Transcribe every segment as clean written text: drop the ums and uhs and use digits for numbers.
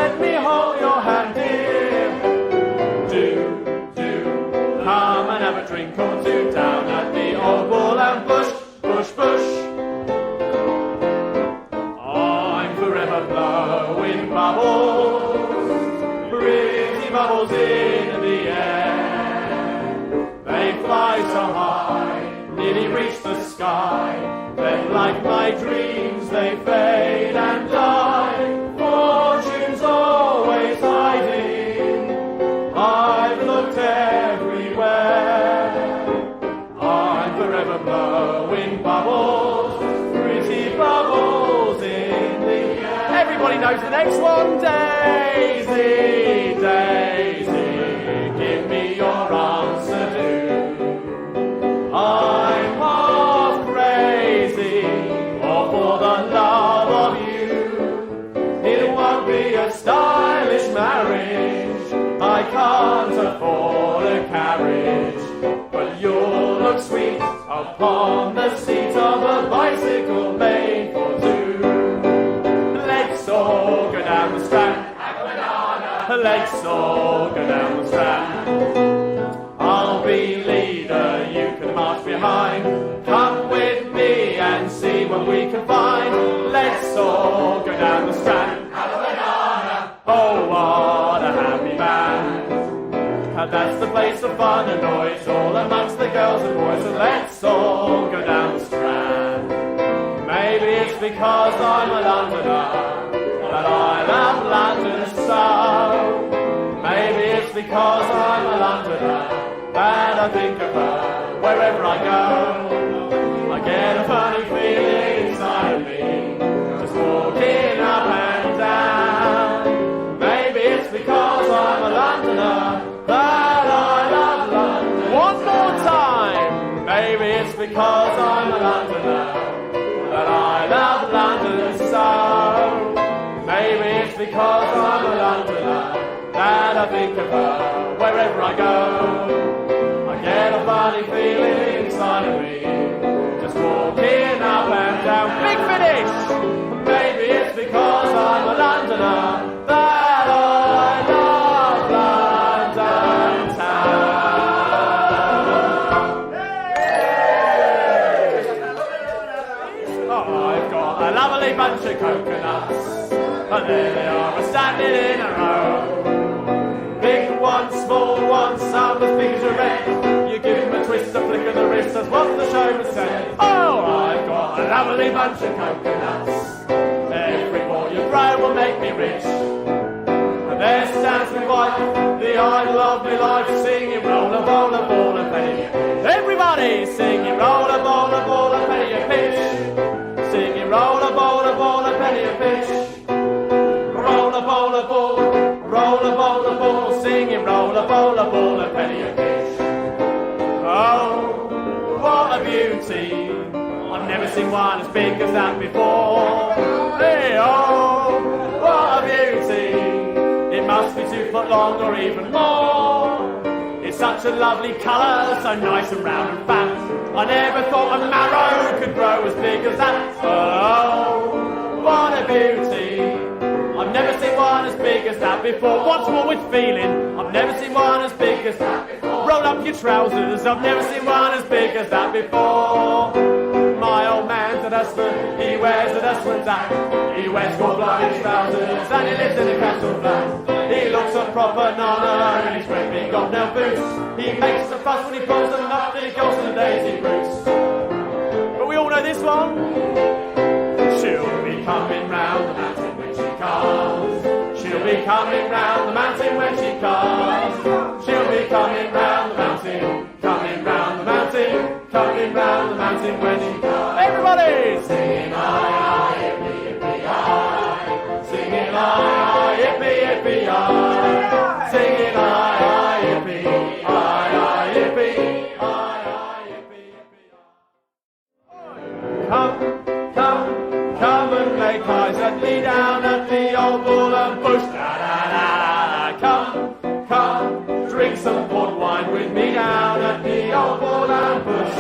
let me hold your hand, dear. Do, come and have a drink or two down at the old Bull and Bush. I'm forever blowing bubbles, pretty bubbles in the air. They fly so high, nearly reach the sky. Then like my dreams they fade and die. Fortune's always hiding, I've looked everywhere. I'm forever blowing bubbles, pretty bubbles in the air. Everybody knows the next one. Daisy, Daisy, give me your answer too. I'm half crazy, all for the love of you. It won't be a stylish marriage, I can't afford a carriage, but you'll look sweet upon the seat of a bicycle made for two. Let's all go down the Strand, have a banana. Let's all go down the Strand. I'll be leader, you can march behind. Come with me and see what we can find. Let's all go down the Strand, have a banana. Oh, what a happy band. That's the place of fun and noise, all amongst the girls and boys. And let's all go down the Strand. Maybe it's because I'm a Londoner that I love London so. Maybe it's because I'm a Londoner that I think of her wherever I go. I get a funny feeling inside of me, just walking up and down. Maybe it's because I'm a Londoner that I love London. One more time. Maybe it's because I'm a Londoner that I love London so. Maybe it's because I'm a Londoner that I think of her wherever I go. I get a funny feeling inside of me, just walking up and down. Big finish. Maybe it's because I'm a Londoner that I love London town. Oh, I've got a lovely bunch of coconuts, and there they are, standing in a row. Big ones, small ones, some as big as your head. You give them a twist, a flick of the wrist, that's what the showman said. Oh, I've got a lovely bunch of coconuts, every ball you throw will make me rich. And there stands my wife, the idol of my life, singing roll a ball, a ball, a penny. Everybody singing roll a ball, a penny a pitch. Singing roll a ball, a penny a pitch. Roll a ball, roll a ball, singing roll a ball, a penny a pitch. Oh, what a beauty, I've never seen one as big as that before. Hey, oh, what a beauty, it must be 2 foot long or even more. It's such a lovely colour, so nice and round and fat. I never thought a marrow could grow as big as that. Oh, what a beauty, I've never seen one as big as that before. Once more with feeling, I've never seen one as big as that before. Roll up your trousers, I've never seen one as big as that before. My old man's a dustman, he wears a dustman's hat. He wears gold-blooded trousers and he lives in a castle flat. He looks a proper nonna in his great big gold-nailed boots. He makes a fuss when he pulls them up, then he goes to the daisy roots. But we all know this one. She'll be coming round the mountain when she comes. She'll be coming round the mountain when she comes. She'll be coming round the mountain, coming round the mountain, coming round the mountain when she comes. Everybody singing aye, aye, yippee, yippee, aye. Singing aye, aye, yippee, yippee, aye. Singing aye, aye, yippee, aye, aye, yippee, aye, aye, yippee, yippee, aye. Come and make eyes at me down at the old Bull and Bush. Da da da da. Come, drink some port wine with me down at the old Bull and Bush.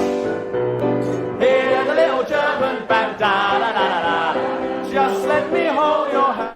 Hear the little German band. Da da da da da. Just let me hold your hand.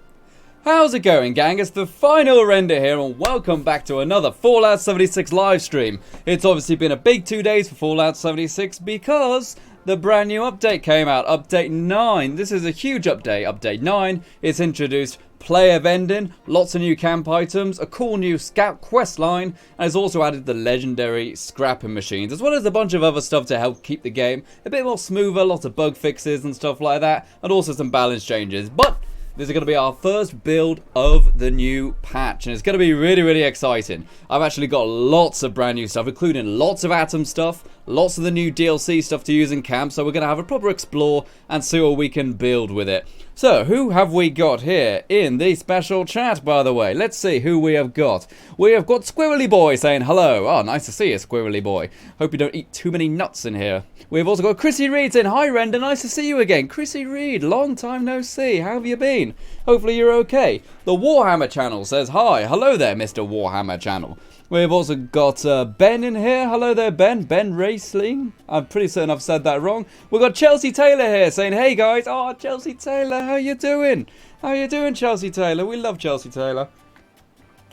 How's it going, gang? It's the final render here, and welcome back to another Fallout 76 live stream. It's obviously been a big 2 days for Fallout 76 because the brand new update came out, Update 9. This is a huge update, Update 9. It's introduced player vending, lots of new camp items, a cool new scout quest line, and it's also added the legendary scrapping machines, as well as a bunch of other stuff to help keep the game a bit more smoother, lots of bug fixes and stuff like that, and also some balance changes. But this is going to be our first build of the new patch, and it's going to be really, really exciting. I've actually got lots of brand new stuff, including lots of Atom stuff, lots of the new DLC stuff to use in camp, so we're going to have a proper explore and see what we can build with it. So, who have we got here in the special chat, by the way? Let's see who we have got. We have got Squirrely Boy saying hello. Oh, nice to see you, Squirrely Boy. Hope you don't eat too many nuts in here. We've also got Chrissy Reed saying, hi, Render, nice to see you again. Chrissy Reed, long time no see. How have you been? Hopefully you're okay. The Warhammer channel says, hi. Hello there, Mr. Warhammer channel. We've also got Ben in here. Hello there, Ben. Ben Racing. I'm pretty certain I've said that wrong. We've got Chelsea Taylor here saying, hey, guys. Oh, Chelsea Taylor, how you doing? How you doing, Chelsea Taylor? We love Chelsea Taylor.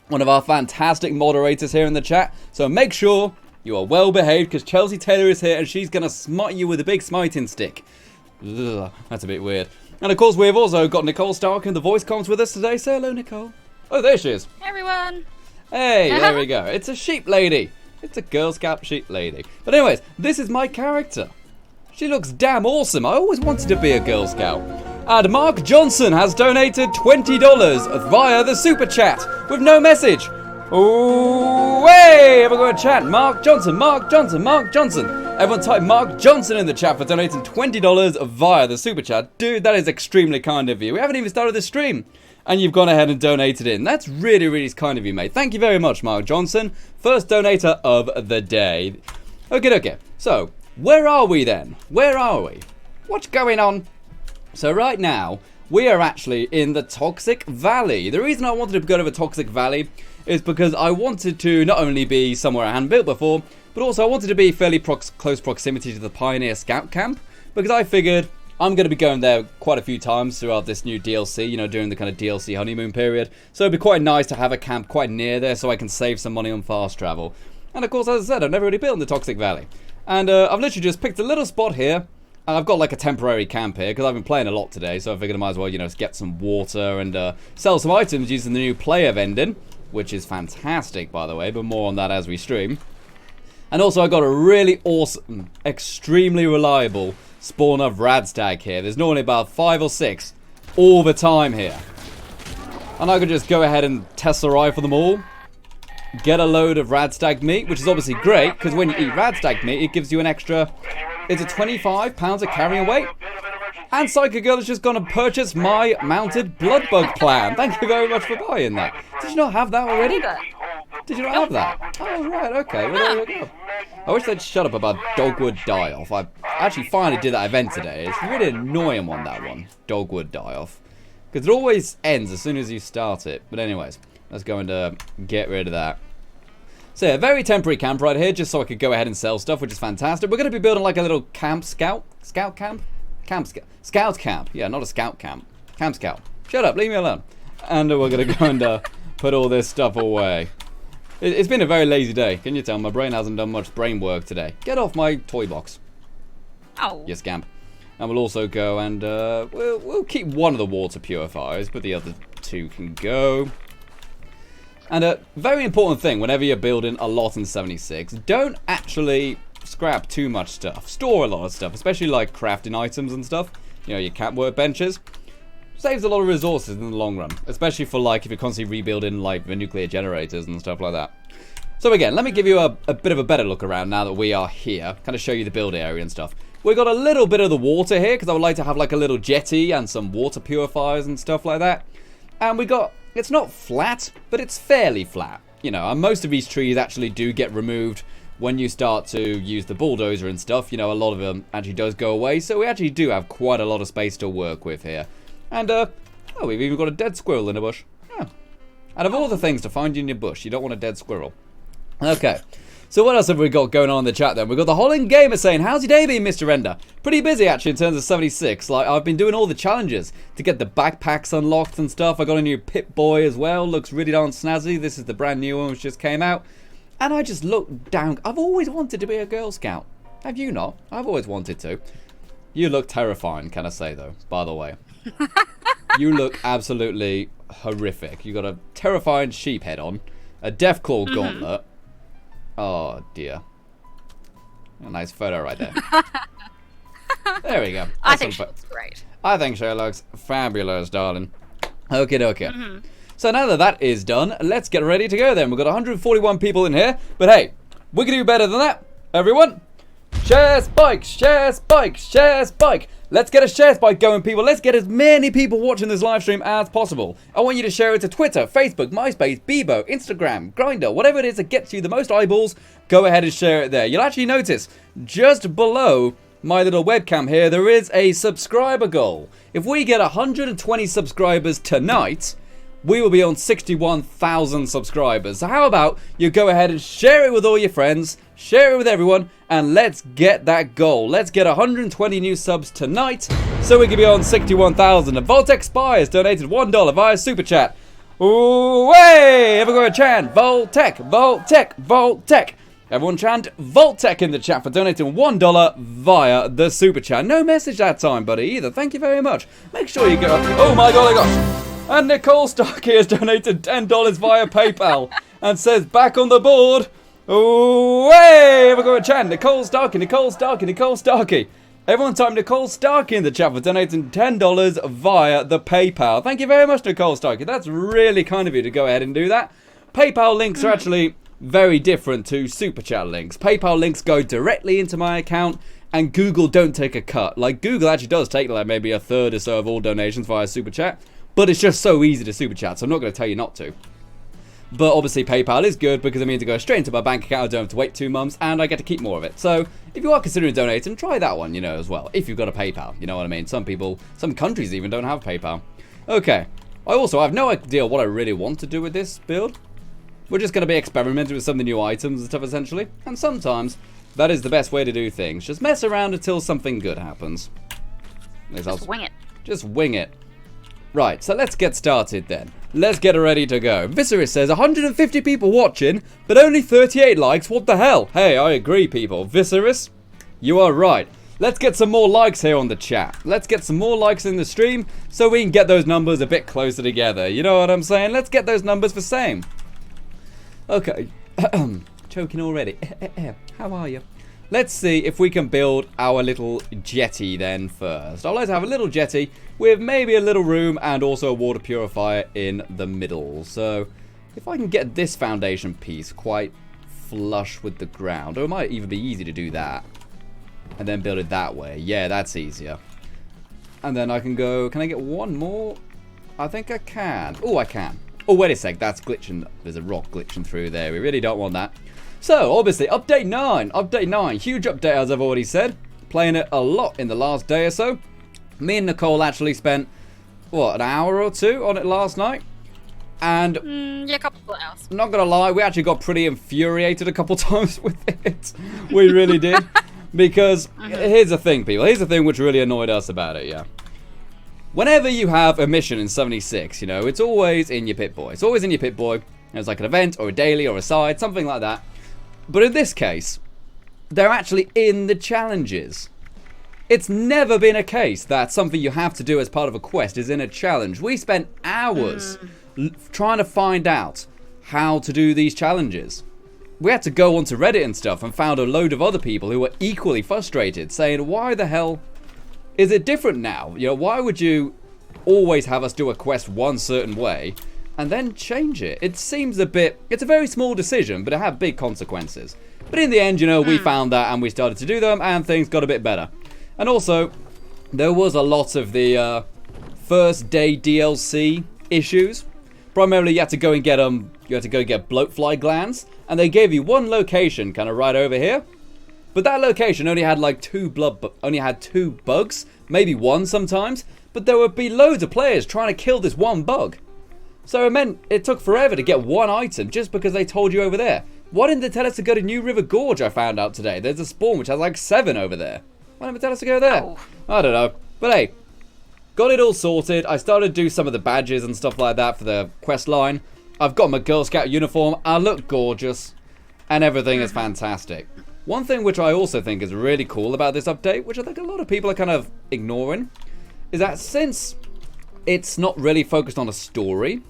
One of our fantastic moderators here in the chat. So make sure you are well behaved because Chelsea Taylor is here and she's going to smite you with a big smiting stick. Ugh, that's a bit weird. And of course, we've also got Nicole Starkey in the voice comms with us today. Say hello, Nicole. Oh, there she is. Hey, everyone. Hey, there we go. It's a sheep lady. It's a Girl Scout sheep lady. But anyways, this is my character. She looks damn awesome. I always wanted to be a Girl Scout. And Mark Johnson has donated $20 via the Super Chat with no message. Oh, hey, everyone chat. Mark Johnson, Mark Johnson, Mark Johnson. Everyone type Mark Johnson in the chat for donating $20 via the Super Chat. Dude, that is extremely kind of you. We haven't even started the stream, and you've gone ahead and donated in. That's really, really kind of you, mate. Thank you very much, Mark Johnson. First donator of the day. Okay. So, where are we then? Where are we? What's going on? So right now, we are actually in the Toxic Valley. The reason I wanted to go to the Toxic Valley is because I wanted to not only be somewhere I hadn't built before, but also I wanted to be fairly close proximity to the Pioneer Scout Camp, because I figured I'm going to be going there quite a few times throughout this new DLC, you know, during the kind of DLC honeymoon period. So it'd be quite nice to have a camp quite near there so I can save some money on fast travel. And of course, as I said, I've never really built in the Toxic Valley. And I've literally just picked a little spot here. I've got like a temporary camp here because I've been playing a lot today, so I figured I might as well, you know, get some water and sell some items using the new player vending, which is fantastic, by the way, but more on that as we stream. And also I got a really awesome, extremely reliable spawn of Radstag here. There's normally about 5 or 6 all the time here. And I could just go ahead and Tesla rifle them all, get a load of Radstag meat, which is obviously great, because when you eat Radstag meat, it gives you an extra, it's a 25 pounds of carrying weight. And Psycho Girl has just gone and purchased my mounted blood bug plan. Thank you very much for buying that. Did you not have that already? Did you not have that? Oh, right, okay. Well, there you go. I wish they'd shut up about Dogwood Die-Off. I actually finally did that event today. It's really annoying on that one, Dogwood Die-Off. Because it always ends as soon as you start it. But anyways, let's go and get rid of that. So yeah, very temporary camp right here, just so I could go ahead and sell stuff, which is fantastic. We're going to be building like a little camp scout camp? Scout camp. Yeah, not a scout camp. Camp scout. Shut up, leave me alone. And we're going to go and put all this stuff away. It's been a very lazy day. Can you tell? My brain hasn't done much brain work today. Get off my toy box. Ow. You scamp. And we'll also go and we'll keep one of the water purifiers, but the other 2 can go. And a very important thing whenever you're building a lot in 76, don't actually scrap too much stuff. Store a lot of stuff, especially like crafting items and stuff. You know, your camp workbenches. Saves a lot of resources in the long run, especially for like if you're constantly rebuilding like the nuclear generators and stuff like that. So again, let me give you a bit of a better look around now that we are here. Kind of show you the build area and stuff. We've got a little bit of the water here because I would like to have like a little jetty and some water purifiers and stuff like that. And we got, it's not flat, but it's fairly flat. You know, and most of these trees actually do get removed when you start to use the bulldozer and stuff. You know, a lot of them actually does go away. So we actually do have quite a lot of space to work with here. And, oh, we've even got a dead squirrel in a bush. Yeah. Out of all the things to find in your bush, you don't want a dead squirrel. Okay. So what else have we got going on in the chat then? We've got the Holland Gamer saying, how's your day been, Mr. Render? Pretty busy actually in terms of 76. Like, I've been doing all the challenges to get the backpacks unlocked and stuff. I got a new Pip-Boy as well. Looks really darn snazzy. This is the brand new one which just came out. And I just look down. I've always wanted to be a Girl Scout. Have you not? I've always wanted to. You look terrifying, can I say though, by the way. You look absolutely horrific. You got a terrifying sheep head on. A Deathclaw gauntlet. Oh dear. A nice photo right there. There we go. I think she looks great. I think she looks fabulous, darling. Okie dokie. So now that that is done, let's get ready to go then. We've got 141 people in here. But hey, we can do better than that. Everyone, share spike, share spike, share spike. Let's get a share spike going, people. Let's get as many people watching this live stream as possible. I want you to share it to Twitter, Facebook, MySpace, Bebo, Instagram, Grindr, whatever it is that gets you the most eyeballs. Go ahead and share it there. You'll actually notice just below my little webcam here, there is a subscriber goal. If we get 120 subscribers tonight, we will be on 61,000 subscribers. So how about you go ahead and share it with all your friends, share it with everyone, and let's get that goal. Let's get 120 new subs tonight so we can be on 61,000. And Voltec Spy has donated $1 via Super Chat. Ooh, hey! Everyone chant Voltec, Voltec, Voltec. Everyone chant Voltec in the chat for donating $1 via the Super Chat. No message that time, buddy, either. Thank you very much. Make sure you go. Oh my god, I got. And Nicole Starkey has donated $10 via PayPal and says, back on the board. Oh, hey! We're going to chat. Nicole Starkey, Nicole Starkey, Nicole Starkey. Everyone type Nicole Starkey in the chat for donating $10 via the PayPal. Thank you very much, Nicole Starkey. That's really kind of you to go ahead and do that. PayPal links are actually very different to Super Chat links. PayPal links go directly into my account, and Google don't take a cut. Like, Google actually does take like maybe a third or so of all donations via Super Chat. But it's just so easy to Super Chat, so I'm not going to tell you not to. But obviously PayPal is good because it means it goes straight into my bank account. I don't have to wait 2 months and I get to keep more of it. So if you are considering donating, try that one, you know, as well. If you've got a PayPal, you know what I mean? Some people, some countries even don't have PayPal. Okay. I also have no idea what I really want to do with this build. We're just going to be experimenting with some of the new items and stuff essentially. And sometimes that is the best way to do things. Just mess around until something good happens. Just wing it. Just wing it. Right, so let's get started then. Let's get ready to go. Viserys says 150 people watching, but only 38 likes. What the hell? Hey, I agree, people. Viserys, you are right. Let's get some more likes here on the chat. Let's get some more likes in the stream so we can get those numbers a bit closer together. You know what I'm saying? Let's get those numbers for same. Okay. Choking already. How are you? Let's see if we can build our little jetty then first. I'd like to have a little jetty with maybe a little room and also a water purifier in the middle. So if I can get this foundation piece quite flush with the ground, or it might even be easy to do that and then build it that way. Yeah, that's easier. And then I can go, can I get one more? I think I can. Oh, I can. Oh, wait a sec, that's glitching. There's a rock glitching through there. We really don't want that. So, obviously, update 9, huge update as I've already said, playing it a lot in the last day or so. Me and Nicole actually spent, what, an hour or two on it last night? And, yeah, a couple of hours. Not gonna lie, we actually got pretty infuriated a couple times with it. We really did. Because, here's the thing, people, here's the thing which really annoyed us about it, yeah. Whenever you have a mission in 76, you know, it's always in your Pip-Boy. It's always in your Pip-Boy. It's like an event, or a daily, or a side, something like that. But in this case, they're actually in the challenges. It's never been a case that something you have to do as part of a quest is in a challenge. We spent hours trying to find out how to do these challenges. We had to go onto Reddit and stuff and found a load of other people who were equally frustrated, saying, why the hell is it different now? You know, why would you always have us do a quest one certain way and then change it? It seems a bit, it's a very small decision, but it had big consequences. But in the end, you know, we found that and we started to do them and things got a bit better. And also, there was a lot of the first day DLC issues. Primarily, you had to go and get bloatfly glands, and they gave you one location, kind of right over here. But that location only had like two bugs, maybe one sometimes. But there would be loads of players trying to kill this one bug. So it meant it took forever to get one item just because they told you over there. Why didn't they tell us to go to New River Gorge, I found out today? There's a spawn which has like 7 over there. Why didn't they tell us to go there? Oh. I don't know. But hey, got it all sorted. I started to do some of the badges and stuff like that for the quest line. I've got my Girl Scout uniform. I look gorgeous. And everything is fantastic. One thing which I also think is really cool about this update, which I think a lot of people are kind of ignoring, is that since it's not really focused on a story,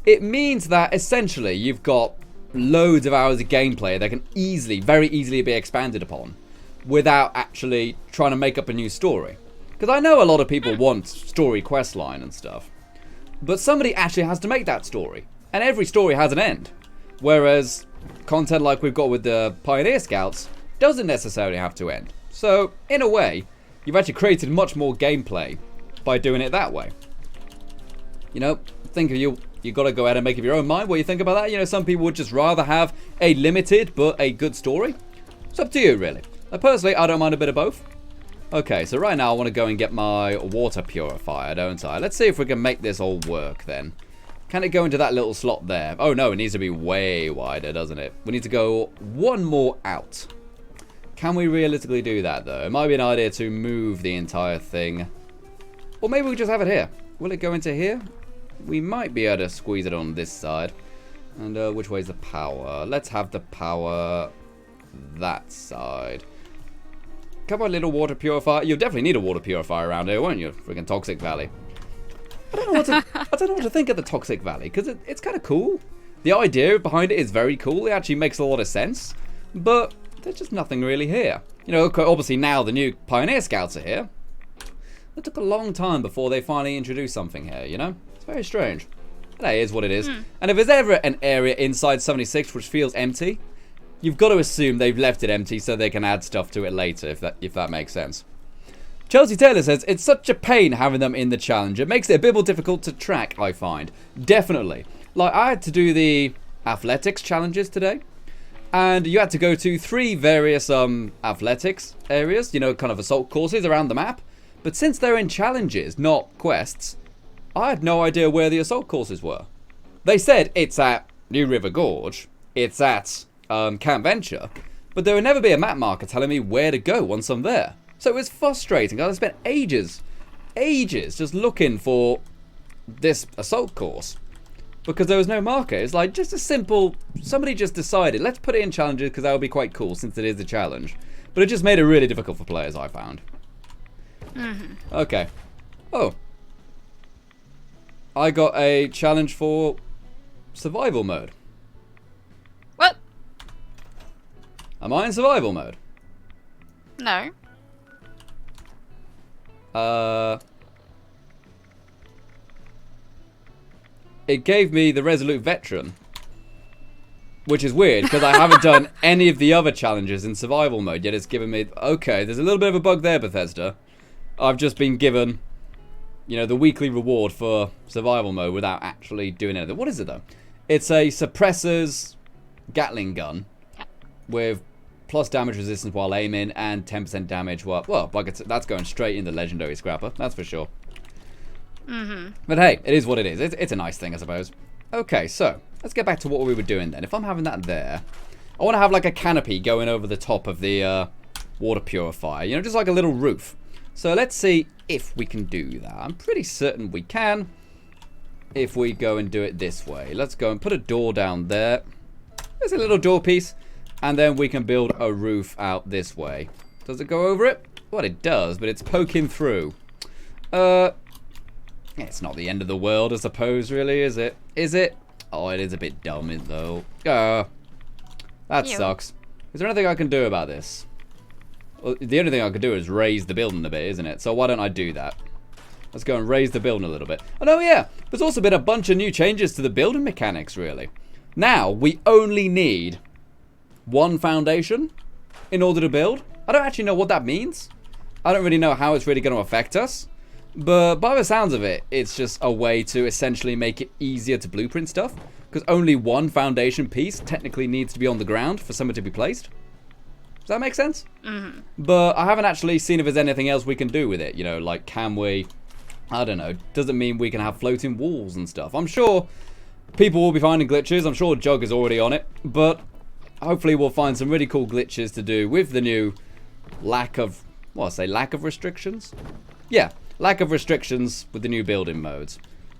it means that essentially you've got loads of hours of gameplay that can easily, very easily be expanded upon without actually trying to make up a new story. Because I know a lot of people want story questline and stuff, but somebody actually has to make that story. And every story has an end. Whereas content like we've got with the Pioneer Scouts doesn't necessarily have to end. So, in a way, you've actually created much more gameplay by doing it that way. You know, think of you got to go ahead and make up your own mind what you think about that. You know, some people would just rather have a limited but a good story. It's up to you, really. Personally, I don't mind a bit of both. Okay, so right now I want to go and get my water purifier, don't I? Let's see if we can make this all work then. Can it go into that little slot there? Oh no, it needs to be way wider, doesn't it? We need to go one more out. Can we realistically do that, though? It might be an idea to move the entire thing. Or maybe we just have it here. Will it go into here? We might be able to squeeze it on this side. And which way is the power? Let's have the power that side. Come on, little water purifier. You'll definitely need a water purifier around here, won't you? Freaking Toxic Valley. I don't know what to think of the Toxic Valley, because it's kind of cool. The idea behind it is very cool. It actually makes a lot of sense. But there's just nothing really here. You know, obviously now the new Pioneer Scouts are here. It took a long time before they finally introduced something here, you know? It's very strange. But hey, it is what it is. And if there's ever an area inside 76 which feels empty, you've got to assume they've left it empty so they can add stuff to it later, if that makes sense. Chelsea Taylor says, it's such a pain having them in the challenge. It makes it a bit more difficult to track, I find. Definitely. Like, I had to do the athletics challenges today. And you had to go to 3 various athletics areas, you know, kind of assault courses around the map. But since they're in challenges, not quests, I had no idea where the assault courses were. They said it's at New River Gorge, it's at Camp Venture, but there would never be a map marker telling me where to go once I'm there. So it was frustrating. I spent ages just looking for this assault course because there was no marker. It's like just a simple, somebody just decided, let's put it in challenges because that would be quite cool since it is a challenge. But it just made it really difficult for players, I found. Okay. Oh. I got a challenge for survival mode. What? Am I in survival mode? No. It gave me the Resolute Veteran, which is weird because I haven't done any of the other challenges in survival mode, yet it's given me... Okay, there's a little bit of a bug there, Bethesda. I've just been given, you know, the weekly reward for survival mode without actually doing anything. What is it, though? It's a suppressor's Gatling gun with plus damage resistance while aiming and 10% damage while... Well, that's going straight in the Legendary Scrapper, that's for sure. But hey, it is what it is. It's a nice thing, I suppose. Okay, so let's get back to what we were doing then. If I'm having that there, I want to have like a canopy going over the top of the water purifier. You know, just like a little roof. So let's see if we can do that. I'm pretty certain we can if we go and do it this way. Let's go and put a door down there. There's a little door piece. And then we can build a roof out this way. Does it go over it? Well, it does, but it's poking through. It's not the end of the world, I suppose, really, is it? Is it? Oh, it is a bit dumb, though. That sucks. Is there anything I can do about this? Well, the only thing I can do is raise the building a bit, isn't it? So why don't I do that? Let's go and raise the building a little bit. And oh yeah, there's also been a bunch of new changes to the building mechanics, really. Now, we only need 1 foundation in order to build. I don't actually know what that means. I don't really know how it's really going to affect us. But by the sounds of it, it's just a way to essentially make it easier to blueprint stuff. Because only 1 foundation piece technically needs to be on the ground for something to be placed. Does that make sense? But I haven't actually seen if there's anything else we can do with it. You know, like can we... I don't know. Doesn't mean we can have floating walls and stuff. I'm sure people will be finding glitches. I'm sure Jug is already on it. But hopefully we'll find some really cool glitches to do with the new lack of restrictions? Yeah, lack of restrictions with the new building modes.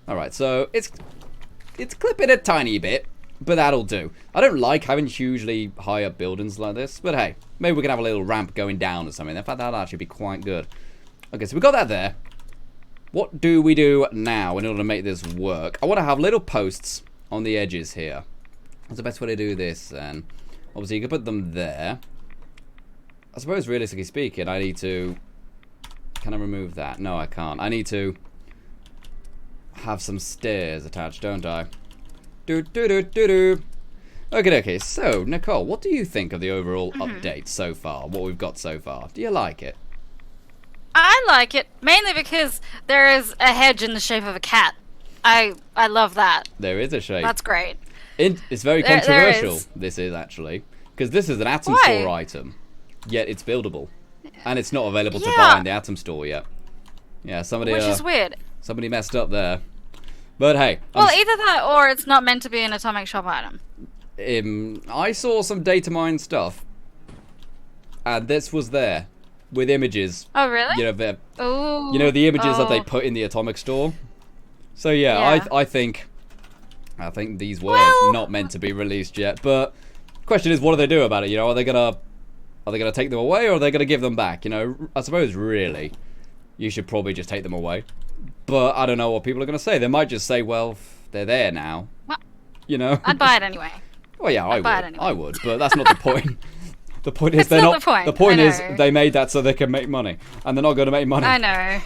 Alright, so it's clipping a tiny bit, but that'll do. I don't like having hugely high up buildings like this, but hey, maybe we can have a little ramp going down or something. In fact, that'll actually be quite good. Okay, so we got that there. What do we do now in order to make this work? I want to have little posts on the edges here. What's the best way to do this then? Obviously, you can put them there. I suppose, realistically speaking, I need to... Can I remove that? No, I can't. I need to have some stairs attached, don't I? Okay, so, Nicole, what do you think of the overall update so far? What we've got so far? Do you like it? I like it, mainly because there is a hedge in the shape of a cat. I love that. There is a shape. That's great. It's very controversial, this is actually. Because this is an Atom Store item, yet it's buildable. And it's not available to buy in the Atom Store yet. Yeah, somebody... Which is weird. Somebody messed up there. But hey... Well, either that or it's not meant to be an Atomic Shop item. I saw some data mine stuff. And this was there. With images. Oh, really? You know, the images that they put in the Atomic Store. So yeah. I think these were not meant to be released yet. But the question is, what do they do about it? You know, are they gonna take them away, or are they gonna give them back? You know, I suppose really, you should probably just take them away. But I don't know what people are gonna say. They might just say, well, they're there now. What? You know. I'd buy it anyway. Well, yeah, I would, but that's not the point. The point is they're not. The point, the point is they made that so they can make money, and they're not going to make money. I know.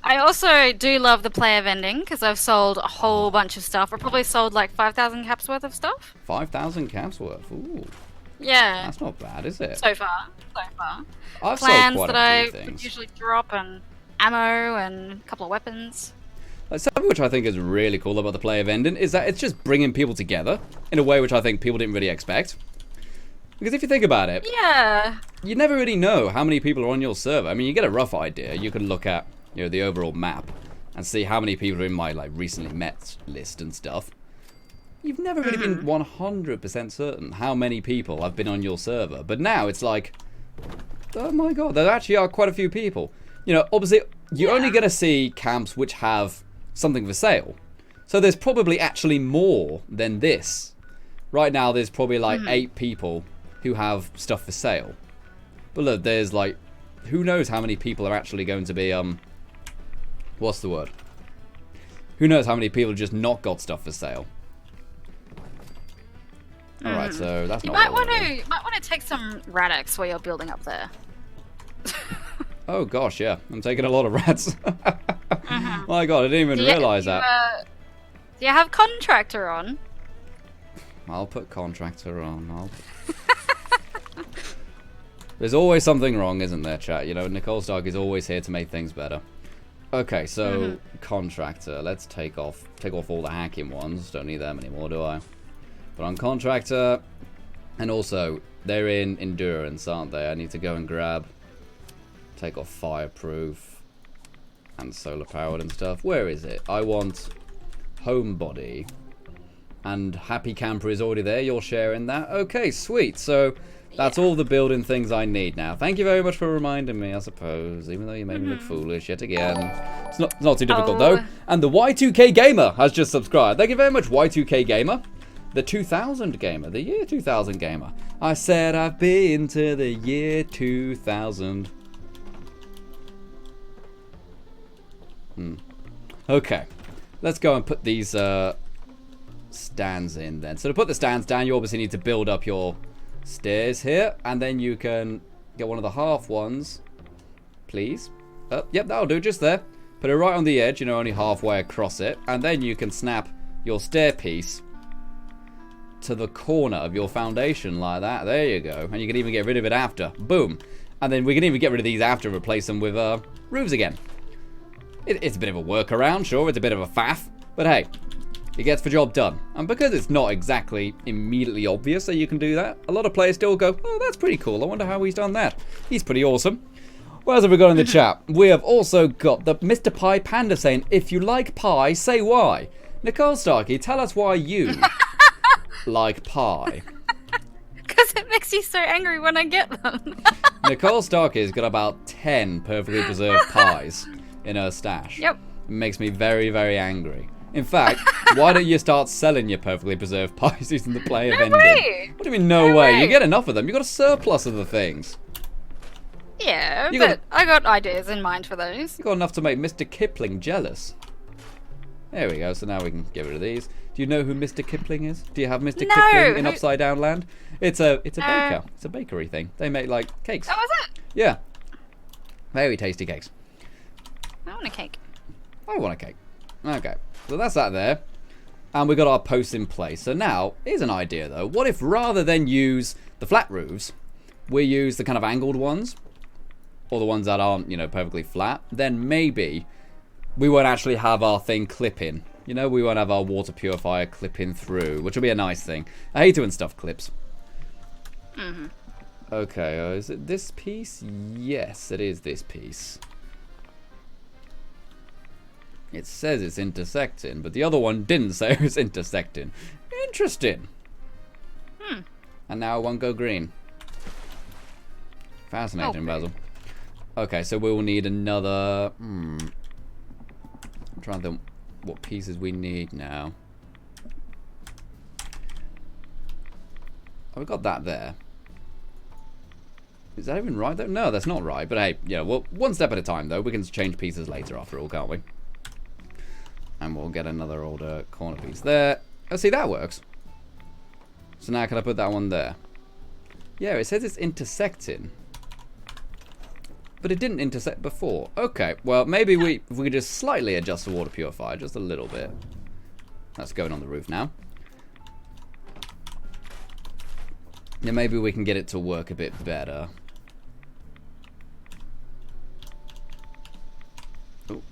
I also do love the player vending because I've sold a whole bunch of stuff. I probably sold like 5,000 caps worth of stuff. 5,000 caps worth. Ooh. Yeah. That's not bad, is it? So far. I've Plans sold quite that a few I things. would usually drop, and ammo and a couple of weapons. Something which I think is really cool about the player vending is that it's just bringing people together in a way which I think people didn't really expect. Because if you think about it, you never really know how many people are on your server. I mean, you get a rough idea. You can look at, you know, the overall map and see how many people are in my like recently met list and stuff. You've never really been 100% certain how many people have been on your server. But now it's like, oh my god, there actually are quite a few people. You know, obviously, you're only going to see camps which have something for sale. So there's probably actually more than this. Right now, there's probably like 8 people who have stuff for sale. But look, there's like, who knows how many people are actually going to be, what's the word? Who knows how many people have just not got stuff for sale? Alright, so that's you not might want to take some Radix while you're building up there. Oh gosh, yeah. I'm taking a lot of rats. My god, I didn't even realise that. Do you have Contractor on? I'll put Contractor on. There's always something wrong, isn't there, chat? You know, Nicole Starkey is always here to make things better. Okay, so Contractor. Let's take off all the hacking ones. Don't need them anymore, do I? But on Contractor, and also they're in Endurance, aren't they? I need to go and take off Fireproof and Solar Powered and stuff. Where is it? I want Homebody. And Happy Camper is already there. You're sharing that. Okay, sweet. So that's all the building things I need now. Thank you very much for reminding me, I suppose. Even though you made me look foolish yet again. It's not too difficult, though. And the Y2K Gamer has just subscribed. Thank you very much, Y2K Gamer. The 2000 Gamer. The year 2000 Gamer. I said I've been to the year 2000. Okay. Let's go and put these... stands in then. So to put the stands down, you obviously need to build up your stairs here, and then you can get one of the half ones, please. Yep, that'll do, just there. Put it right on the edge, you know, only halfway across it, and then you can snap your stair piece to the corner of your foundation like that. There you go. And you can even get rid of it after. Boom. And then we can even get rid of these after and replace them with roofs again. It's a bit of a workaround, sure, it's a bit of a faff, but hey, it gets the job done. And because it's not exactly immediately obvious that you can do that, a lot of players still go, oh, that's pretty cool. I wonder how he's done that. He's pretty awesome. What else have we got in the chat? We have also got the Mr. Pie Panda saying, if you like pie, say why. Nicole Starkey, tell us why you like pie. makes you so angry when I get them. Nicole Starkey's got about 10 perfectly preserved pies in her stash. Yep. It makes me very, very angry. In fact, why don't you start selling your perfectly preserved pies using the player vending? Way. What do you mean, no way? You get enough of them. You got a surplus of the things. Yeah, You but I got ideas in mind for those. You got enough to make Mr. Kipling jealous. There we go. So now we can get rid of these. Do you know who Mr. Kipling is? Do you have Mr. Kipling in Upside Down Land? It's a baker. It's a bakery thing. They make like cakes. Oh, is it? Yeah. Very tasty cakes. I want a cake. I want a cake. Okay. So that's that there. And we got our posts in place. So now, here's an idea though. What if rather than use the flat roofs, we use the kind of angled ones? Or the ones that aren't, you know, perfectly flat? Then maybe we won't actually have our thing clip in. You know, we won't have our water purifier clipping through, which will be a nice thing. I hate doing stuff clips. Mm-hmm. Okay, is it this piece? Yes, it is this piece. It says it's intersecting, but the other one didn't say it was intersecting. Interesting. And now it won't go green. Fascinating, Basil. Okay, so we will need another... I'm trying to think what pieces we need now. Oh, we got that there. Is that even right though? No, that's not right. But hey, yeah, well, one step at a time though. We can change pieces later after all, can't we? And we'll get another older corner piece there. Oh, see, that works. So now can I put that one there? Yeah, it says it's intersecting. But it didn't intersect before. Okay, well, maybe if we could just slightly adjust the water purifier, just a little bit. That's going on the roof now. Yeah, maybe we can get it to work a bit better. Ooh.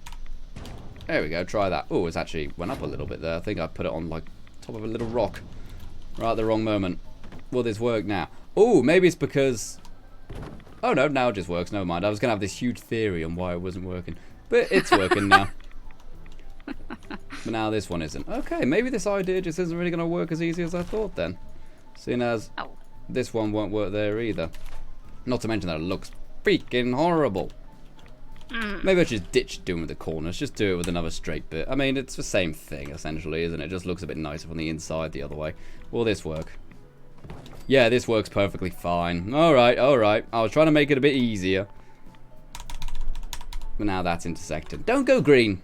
There we go, try that. Oh, it's actually went up a little bit there. I think I put it on, like, top of a little rock. Right at the wrong moment. Will this work now? Oh, maybe it's because... Oh no, now it just works, never mind. I was going to have this huge theory on why it wasn't working. But it's working now. But now this one isn't. Okay, maybe this idea just isn't really going to work as easy as I thought then. Seeing as this one won't work there either. Not to mention that it looks freaking horrible. Maybe I should ditch doing with the corners, just do it with another straight bit. I mean, it's the same thing essentially, isn't it? It just looks a bit nicer from the inside the other way. Will this work? Yeah, this works perfectly fine. Alright, alright. I was trying to make it a bit easier. But now that's intersected. Don't go green.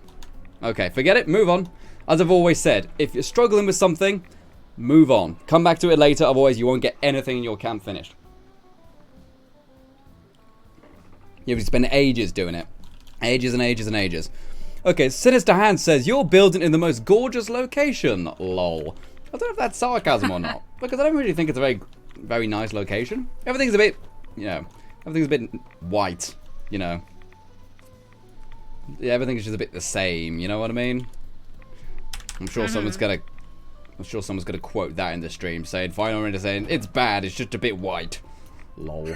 Okay, forget it. Move on. As I've always said, if you're struggling with something, move on. Come back to it later, otherwise you won't get anything in your camp finished. You have to spend ages doing it. Ages and ages and ages. Okay, Sinister Hand says, you're building in the most gorgeous location. Lol. I don't know if that's sarcasm or not. Because I don't really think it's a very, very nice location. Everything's a bit, you know, everything's a bit white, you know. Yeah, everything's just a bit the same, you know what I mean? I'm sure someone's gonna quote that in the stream saying, Final Render saying, it's bad, it's just a bit white. Lol.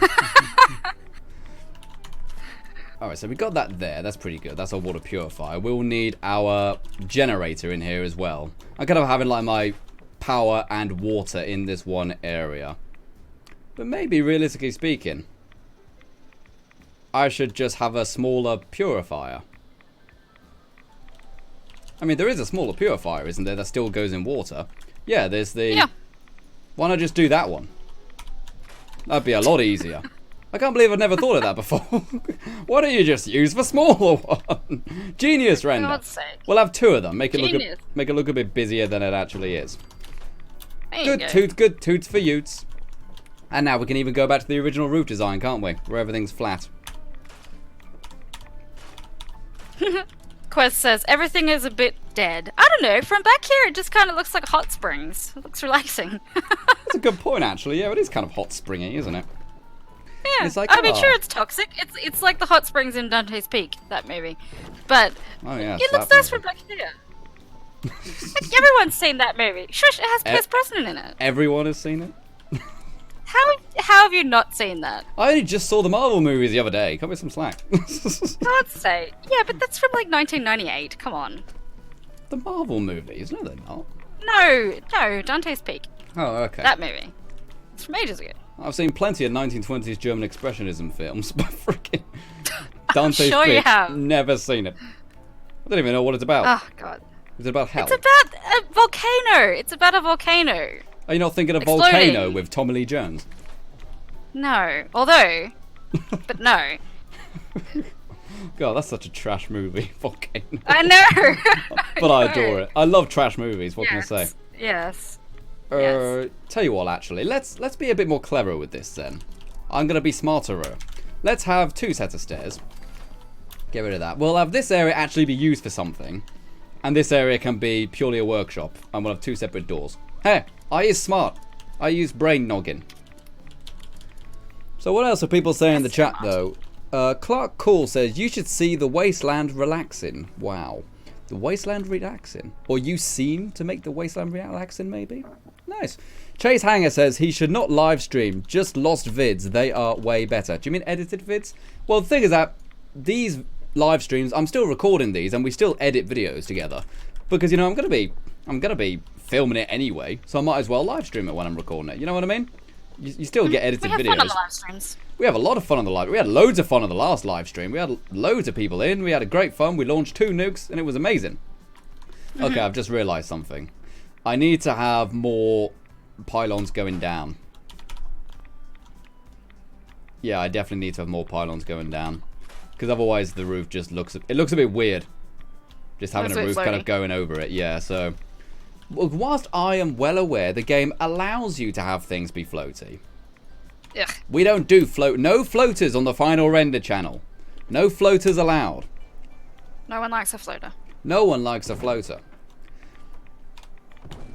Alright, so we got that there. That's pretty good. That's our water purifier. We'll need our generator in here as well. I'm kind of having like my power and water in this one area. But maybe, realistically speaking, I should just have a smaller purifier. I mean, there is a smaller purifier, isn't there, that still goes in water? Yeah, there's the... Yeah. Why not just do that one? That'd be a lot easier. I can't believe I've never thought of that before. Why don't you just use the smaller one? Genius, Render. For God's sake. We'll have two of them. Make it look a bit busier than it actually is. Good toots for utes. And now we can even go back to the original roof design, can't we? Where everything's flat. Quest says, everything is a bit dead. I don't know, from back here it just kind of looks like hot springs. It looks relaxing. That's a good point, actually. Yeah, it is kind of hot springy, isn't it? Yeah, it's like, I mean, sure, it's toxic. It's like the hot springs in Dante's Peak, that movie. But it looks nice from back here. Like, everyone's seen that movie. Shush, it has Pierce Brosnan in it. Everyone has seen it? How have you not seen that? I only just saw the Marvel movies the other day. Cut me some slack. God's sake. Yeah, but that's from like 1998. Come on. The Marvel movies? No, they're not. No, Dante's Peak. Oh, okay. That movie. It's from ages ago. I've seen plenty of 1920s German expressionism films, but freaking Dante's sure you Peak, have. never seen it. I don't even know what it's about. Oh god. Is it about hell? It's about a volcano. It's about a volcano. Are you not thinking of Exploding. Volcano with Tommy Lee Jones? No. Although, but no. God, that's such a trash movie, Volcano. I know. But I adore it. I love trash movies. What can I say? Yes. Tell you what, actually, let's be a bit more clever with this then. I'm gonna be smarter. Let's have 2 sets of stairs. Get rid of that. We'll have this area actually be used for something, and this area can be purely a workshop. And we'll have 2 separate doors. Hey, I is smart. I use brain noggin. So what else are people saying in the chat though? Clark Cool says you should see the wasteland relaxing. Wow. The wasteland relaxing. Or you seem to make the wasteland relaxing, maybe? Nice. Chase Hanger says he should not live stream, just lost vids. They are way better. Do you mean edited vids? Well, the thing is that these live streams, I'm still recording these and we still edit videos together. Because, you know, I'm gonna be filming it anyway, so I might as well live stream it when I'm recording it. You know what I mean? You still get edited videos. We have fun on the live streams. We have a lot of fun on the live. We had loads of fun on the last live stream. We had loads of people in. We had a great fun. We launched 2 nukes and it was amazing. Okay, I've just realised something. I need to have more pylons going down. Yeah, I definitely need to have more pylons going down. Because otherwise the roof just looks... It looks a bit weird. Just having a roof kind of going over it. Yeah, so... Whilst I am well aware the game allows you to have things be floaty. Ugh. We don't do no floaters on the final render channel. No floaters allowed. No one likes a floater. No one likes a floater.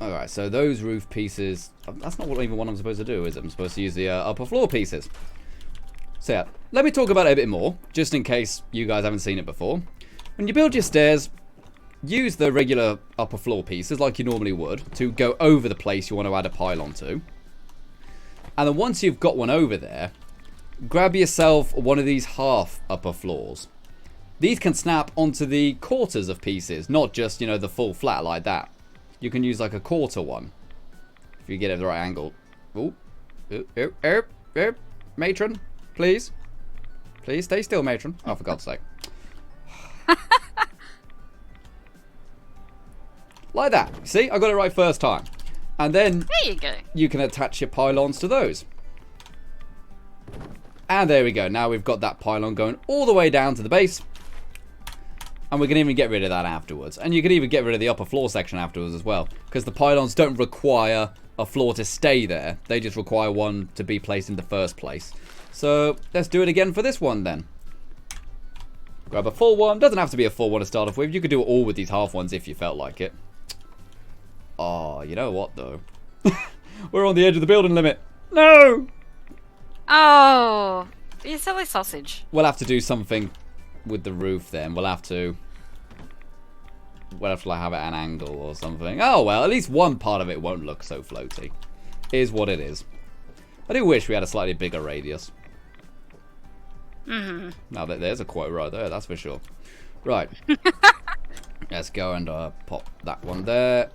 Alright, so those roof pieces... That's not even what I'm supposed to do, is it? I'm supposed to use the upper floor pieces. So yeah, let me talk about it a bit more, just in case you guys haven't seen it before. When you build your stairs, use the regular upper floor pieces like you normally would to go over the place you want to add a pylon to. And then once you've got one over there, grab yourself one of these half upper floors. These can snap onto the quarters of pieces, not just, you know, the full flat like that. You can use like a quarter one, if you get it at the right angle. Ooh. Matron, please. Please stay still, Matron. Oh, for God's sake. Like that. See, I got it right first time. And then there you go. You can attach your pylons to those. And there we go. Now we've got that pylon going all the way down to the base. And we can even get rid of that afterwards. And you can even get rid of the upper floor section afterwards as well. Because the pylons don't require a floor to stay there. They just require one to be placed in the first place. So let's do it again for this one then. Grab a full one. Doesn't have to be a full one to start off with. You could do it all with these half ones if you felt like it. Oh, you know what though? We're on the edge of the building limit. No! Oh, you silly sausage. We'll have to do something with the roof then. We'll have to like, have it at an angle or something. Oh well, at least one part of it won't look so floaty. Is what it is. I do wish we had a slightly bigger radius. Now there's a quote right there, that's for sure. Right. Let's go and pop that one there.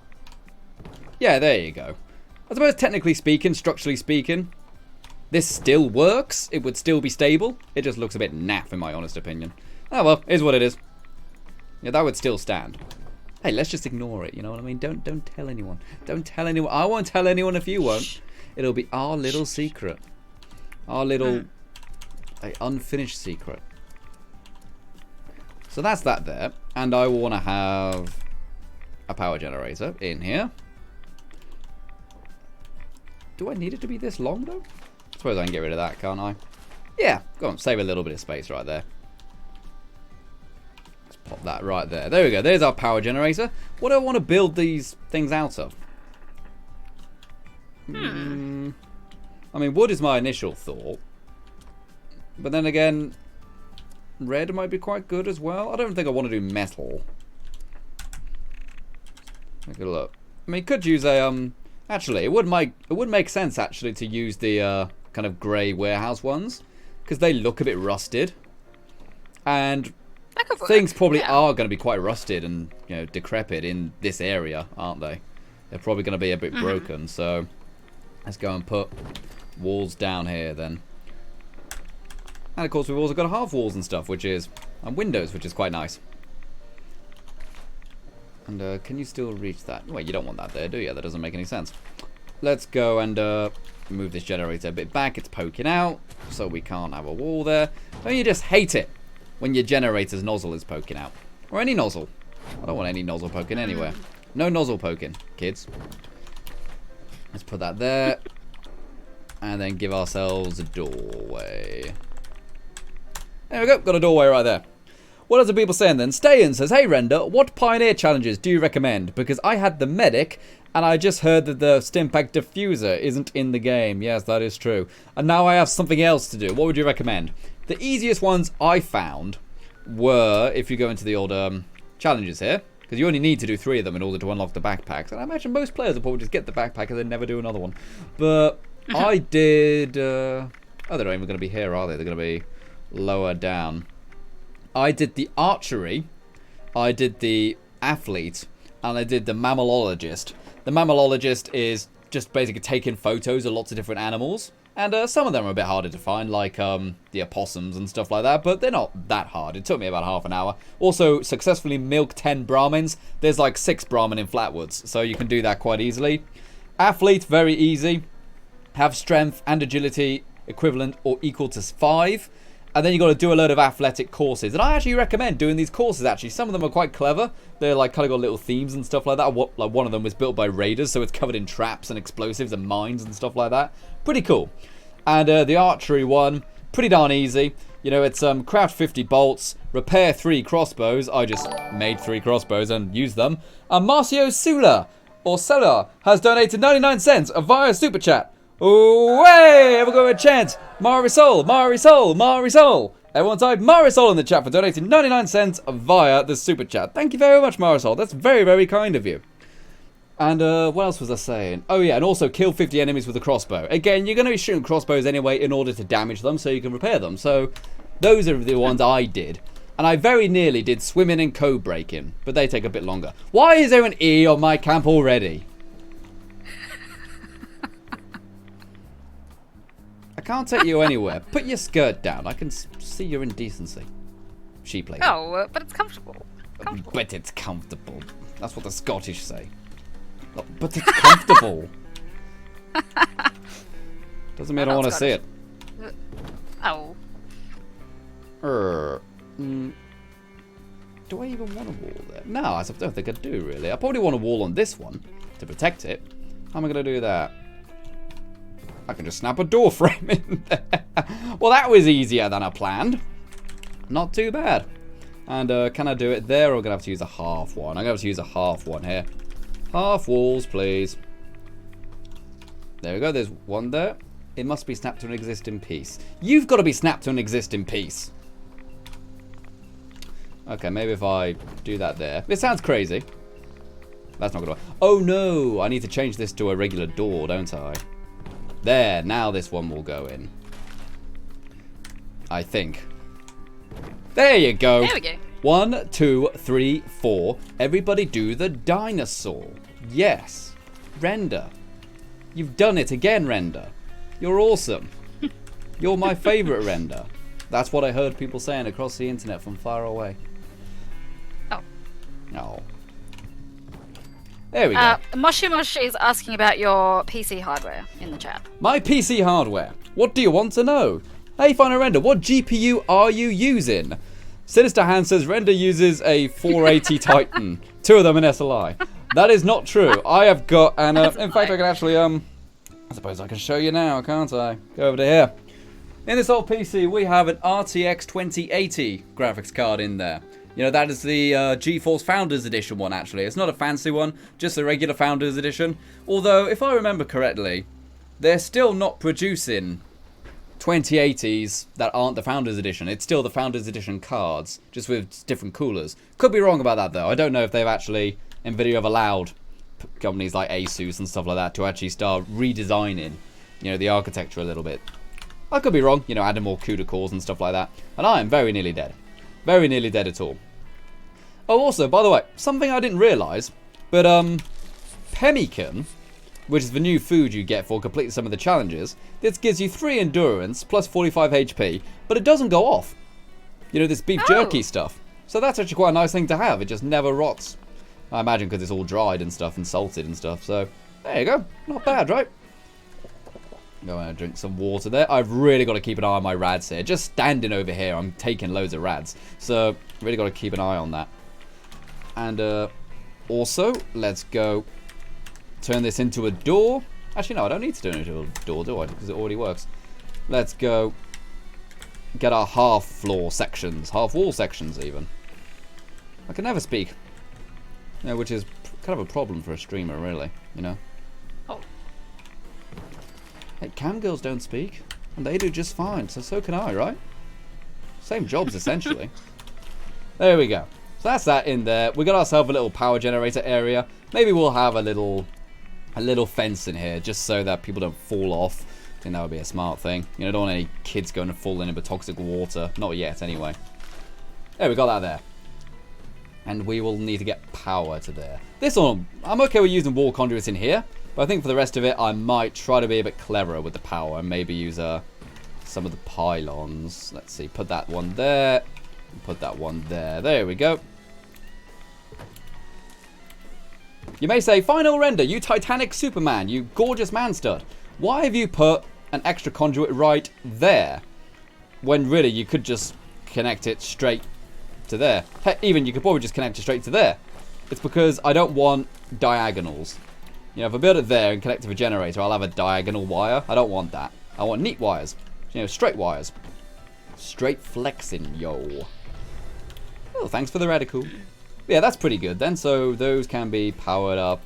Yeah, there you go. I suppose technically speaking, structurally speaking, this still works. It would still be stable. It just looks a bit naff in my honest opinion. Oh well, is what it is. Yeah, that would still stand. Hey, let's just ignore it, you know what I mean? Don't tell anyone. Don't tell anyone. I won't tell anyone if you won't. It'll be our little secret. Our little unfinished secret. So that's that there. And I want to have a power generator in here. Do I need it to be this long, though? I suppose I can get rid of that, can't I? Yeah, go on, save a little bit of space right there. Let's pop that right there. There we go, there's our power generator. What do I want to build these things out of? I mean, wood is my initial thought. But then again, red might be quite good as well. I don't think I want to do metal. Take a look. I mean, could use a actually, it would make sense actually to use the kind of grey warehouse ones because they look a bit rusted, and things probably are going to be quite rusted and, you know, decrepit in this area, aren't they? They're probably going to be a bit broken. So let's go and put walls down here then. And of course we've also got half walls and stuff, which is, and windows, which is quite nice. And can you still reach that? Wait, you don't want that there, do you? That doesn't make any sense. Let's go and move this generator a bit back. It's poking out, so we can't have a wall there. Don't you just hate it when your generator's nozzle is poking out? Or any nozzle. I don't want any nozzle poking anywhere. No nozzle poking, kids. Let's put that there. And then give ourselves a doorway. There we go, got a doorway right there. What are the people saying then? Stayin says, hey Render, what Pioneer challenges do you recommend? Because I had the medic, and I just heard that the Stimpack diffuser isn't in the game. Yes, that is true. And now I have something else to do. What would you recommend? The easiest ones I found were, if you go into the old challenges here, because you only need to do 3 of them in order to unlock the backpacks. And I imagine most players will probably just get the backpack and then never do another one. But I did... oh, they're not even going to be here, are they? They're going to be lower down. I did the archery, I did the athlete, and I did the mammalologist. The mammalologist is just basically taking photos of lots of different animals. And some of them are a bit harder to find, like the opossums and stuff like that, but they're not that hard. It took me about half an hour. Also, successfully milked 10 Brahmins. There's like 6 Brahmin in Flatwoods, so you can do that quite easily. Athlete, very easy. Have strength and agility equivalent or equal to 5. And then you got to do a load of athletic courses. And I actually recommend doing these courses, actually. Some of them are quite clever. They're like kind of got little themes and stuff like that. Like one of them was built by raiders, so it's covered in traps and explosives and mines and stuff like that. Pretty cool. And the archery one, pretty darn easy. You know, it's craft 50 bolts, repair 3 crossbows. I just made 3 crossbows and used them. Marcio Sula, or Sela, has donated 99 cents via Super Chat. Away! Have a go with a chant. Marisol, Marisol, Marisol. Everyone type Marisol in the chat for donating 99 cents via the Super Chat. Thank you very much, Marisol. That's very, very kind of you. And what else was I saying? Oh yeah, and also kill 50 enemies with a crossbow. Again, you're going to be shooting crossbows anyway in order to damage them so you can repair them. So those are the ones I did. And I very nearly did swimming and code breaking, but they take a bit longer. Why is there an E on my camp already? I can't take you anywhere. Put your skirt down. I can see your indecency. Sheep lady. Oh, but it's comfortable. But it's comfortable. That's what the Scottish say. But it's comfortable. Doesn't mean I don't want to see it. Oh. Do I even want a wall there? No, I don't think I do, really. I probably want a wall on this one to protect it. How am I going to do that? I can just snap a door frame in there. Well, that was easier than I planned. Not too bad. And can I do it there, or am I going to have to use a half one? I'm going to have to use a half one here. Half walls, please. There we go. There's one there. It must be snapped to an existing piece. You've got to be snapped to an existing piece. Okay, maybe if I do that there. It sounds crazy. That's not going to work. Oh, no. I need to change this to a regular door, don't I? There. Now this one will go in. I think. There you go. There we go. 1, 2, 3, 4. Everybody do the dinosaur. Yes. Render. You've done it again, Render. You're awesome. You're my favourite, Render. That's what I heard people saying across the internet from far away. Oh. Oh. There we go. Moshi Moshi is asking about your PC hardware in the chat. My PC hardware. What do you want to know? Hey, Final Render, what GPU are you using? Sinister Hand says Render uses a 480 Titan. 2 of them in SLI. That is not true. I have got an... in fact, I can actually... I suppose I can show you now, can't I? Go over to here. In this old PC, we have an RTX 2080 graphics card in there. You know, that is the GeForce Founders Edition one, actually. It's not a fancy one, just the regular Founders Edition. Although, if I remember correctly, they're still not producing 2080s that aren't the Founders Edition. It's still the Founders Edition cards, just with different coolers. Could be wrong about that, though. I don't know if they've actually, NVIDIA have allowed companies like Asus and stuff like that to actually start redesigning, you know, the architecture a little bit. I could be wrong, you know, adding more CUDA cores and stuff like that. And I am very nearly dead. Very nearly dead at all. Oh, also, by the way, something I didn't realise, but Pemmican which is the new food you get for completing some of the challenges. This gives you 3 endurance plus 45 HP, but it doesn't go off. You know, this beef jerky stuff. So that's actually quite a nice thing to have. It just never rots. I imagine because it's all dried and stuff and salted and stuff. So there you go. Not bad, right? Go and drink some water there. I've really got to keep an eye on my rads here. Just standing over here, I'm taking loads of rads. So really got to keep an eye on that. And also, let's go turn this into a door. Actually, no, I don't need to turn it into a door, do I? Because it already works. Let's go get our half floor sections, half wall sections even. I can never speak. You know, which is kind of a problem for a streamer, really, you know. Oh. Hey, cam girls don't speak, and they do just fine, so can I, right? Same jobs, essentially. There we go. So that's that in there. We got ourselves a little power generator area. Maybe we'll have a little fence in here, just so that people don't fall off. I think that would be a smart thing. You know, don't want any kids going to fall in with toxic water. Not yet, anyway. There, we got that there. And we will need to get power to there. This one, I'm okay with using wall conduits in here. But I think for the rest of it, I might try to be a bit cleverer with the power. And maybe use some of the pylons. Let's see, put that one there. Put that one there. There we go. You may say, final render, you Titanic Superman, you gorgeous man stud. Why have you put an extra conduit right there? When really you could just connect it straight to there. Heck, even you could probably just connect it straight to there. It's because I don't want diagonals. You know, if I build it there and connect to the generator, I'll have a diagonal wire. I don't want that. I want neat wires. You know, straight wires. Straight flexing, yo. Oh, thanks for the radical. Yeah, that's pretty good then. So those can be powered up.